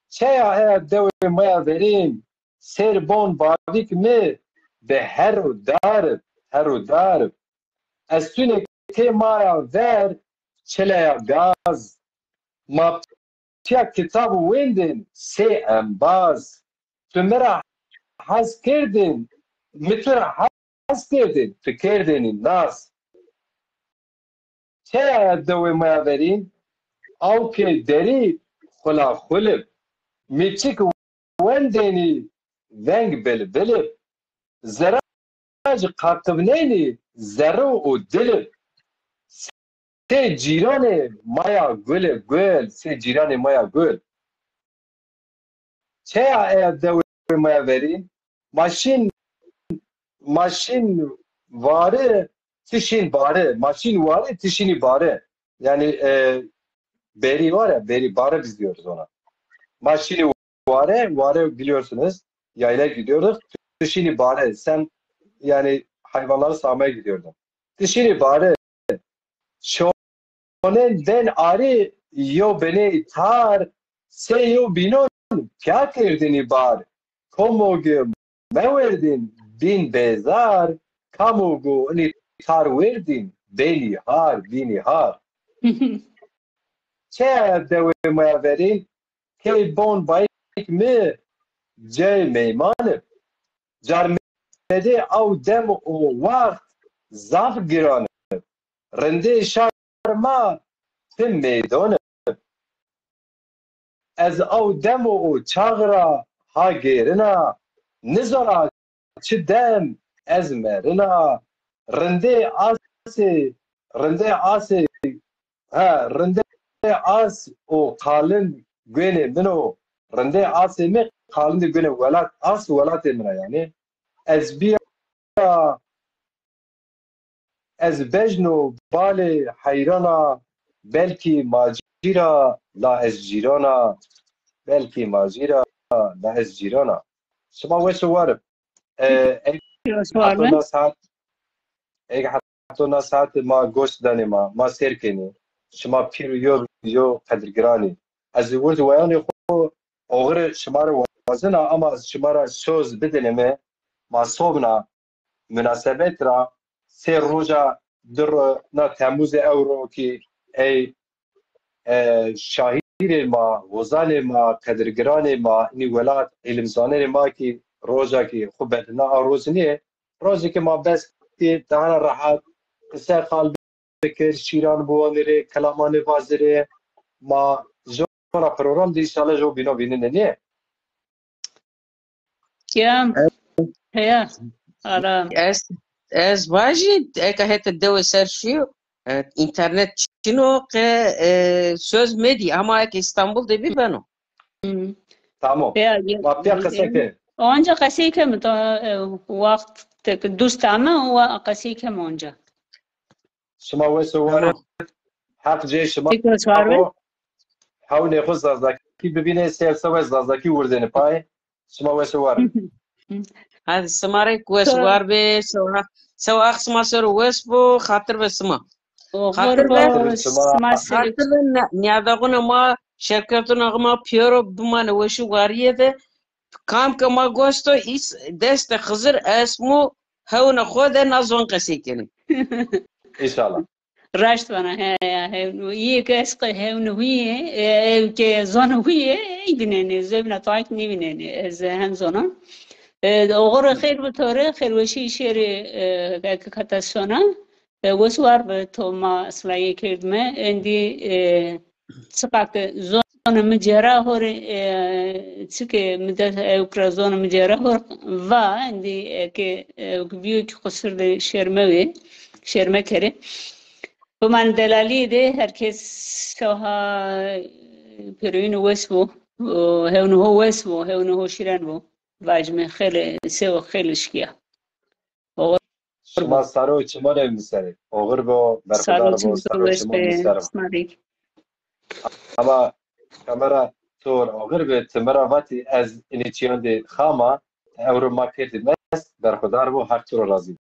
çaya eğer devmaya verin serbon badik mi be heru dar estüne kemaya ver çelaya gaz ma pia kitabı wendin se embaz tümera haz kerdin mitera haz kerdin fikerdin nas çaya devmaya verin او که دری خلا خلب میچیک وندینی ونگ بلبلب زراج قاطبنینی زرو و دلب سه جیران مایا گل سه جیران مایا گل چه دوی مایا verین ماشین واره تشین باره ماشین واره تشینی باره yani beri var ya, beri, barı biz diyoruz ona. Maşini vare biliyorsunuz. Yayla gidiyorduk. Tışini bare. Sen yani hayvanları sağmaya gidiyordun. Tışini bare. Şonen den ari yo beni itar se yo binon kya kerdini bar. Komogu meverdin bin bezar kamogu ni tar verdin beni har. چه دوی verین که بون بایک می جای میمانه جرمده او دم و وقت زاف گرانه رنده شرما تم میدانه از او دم و چاغرا ها گیرنا نزارا چه دم از مرنا رنده آسی آس و قالن گونه منو رنده آس می قالن گونه ولات آس ولات منه یعنی از بیا از بجنو بال حیرانا بلکی ماجیرا لا از جیرانا بلکی ماجیرا لا از جیرانا شما وش وارد سوال حتی من نصحت حتی نصحت ما گوشت دانی ما سیر کنی شما پیرو یو قدرگرانی از ورد ویانی خو آخر شما رو وزنه اما از شما را سوز بدنمه ما صوبنا مناسبت را سه روزا در نا تموز اورو که ای شاهیر ما وزان ما قدرگران ما این ولاد علمزانه ما که روزا که خوب نه روز نیه روزی که ما بس که دهان راحت سر خال بکر شیران بوانره کلامان وازره ما جورا پروگرام دی ساله جو بینو بینه نیه کیم هیا آرام Ez vajid eka hete dewe ser şiyo internet çino ke söz medya ama ek İstanbul de bir beno. تمام ما بیا قصه که آنجا قصی که وقت دوست همه و قصی که آنجا شما ویسو وارد حق جای شما فکر سوار حاول خود زازدکی ببینه سیل سوی زازدکی وردن پای شما ویسو وارد Hadi sımarek wes var be sewa aksma ser wes bu hatır ve sıma. Hatır ve hatır ve niyadağına ma şirketuna ma piyoro bumane weşu variye de kam kama gosto is deste Hızır esmu hevne khode nazon qasikeni. İnşallah. رشت بنا ہے یہ کس کا ہے نویه که زن هویه ای بیننی زبنا تایت نی بیننی از هم زنا اوغر خیر به طوره خیر وشی شیر که کتاسونا وسوار به تو ما اصلاحی کردمه اندی سپاک زن مجرا هور چکه مدت اوکرا زن مجرا هور و اندی که بیو که خسر شرمه کره به من دلالی ده herkes ساها پیروین وسبو هونه هو وسبو هونه هو شیران بو واجمه خیلی سو خیلی شکیه شما سارو چما نمیسری اوغر با برخدار با سارو چما نمیسرم اما کامرا تور اوغر به تمرا واتی از اینیچیان ده خاما اورو ما کردی مست برخدار بو حق تو راضی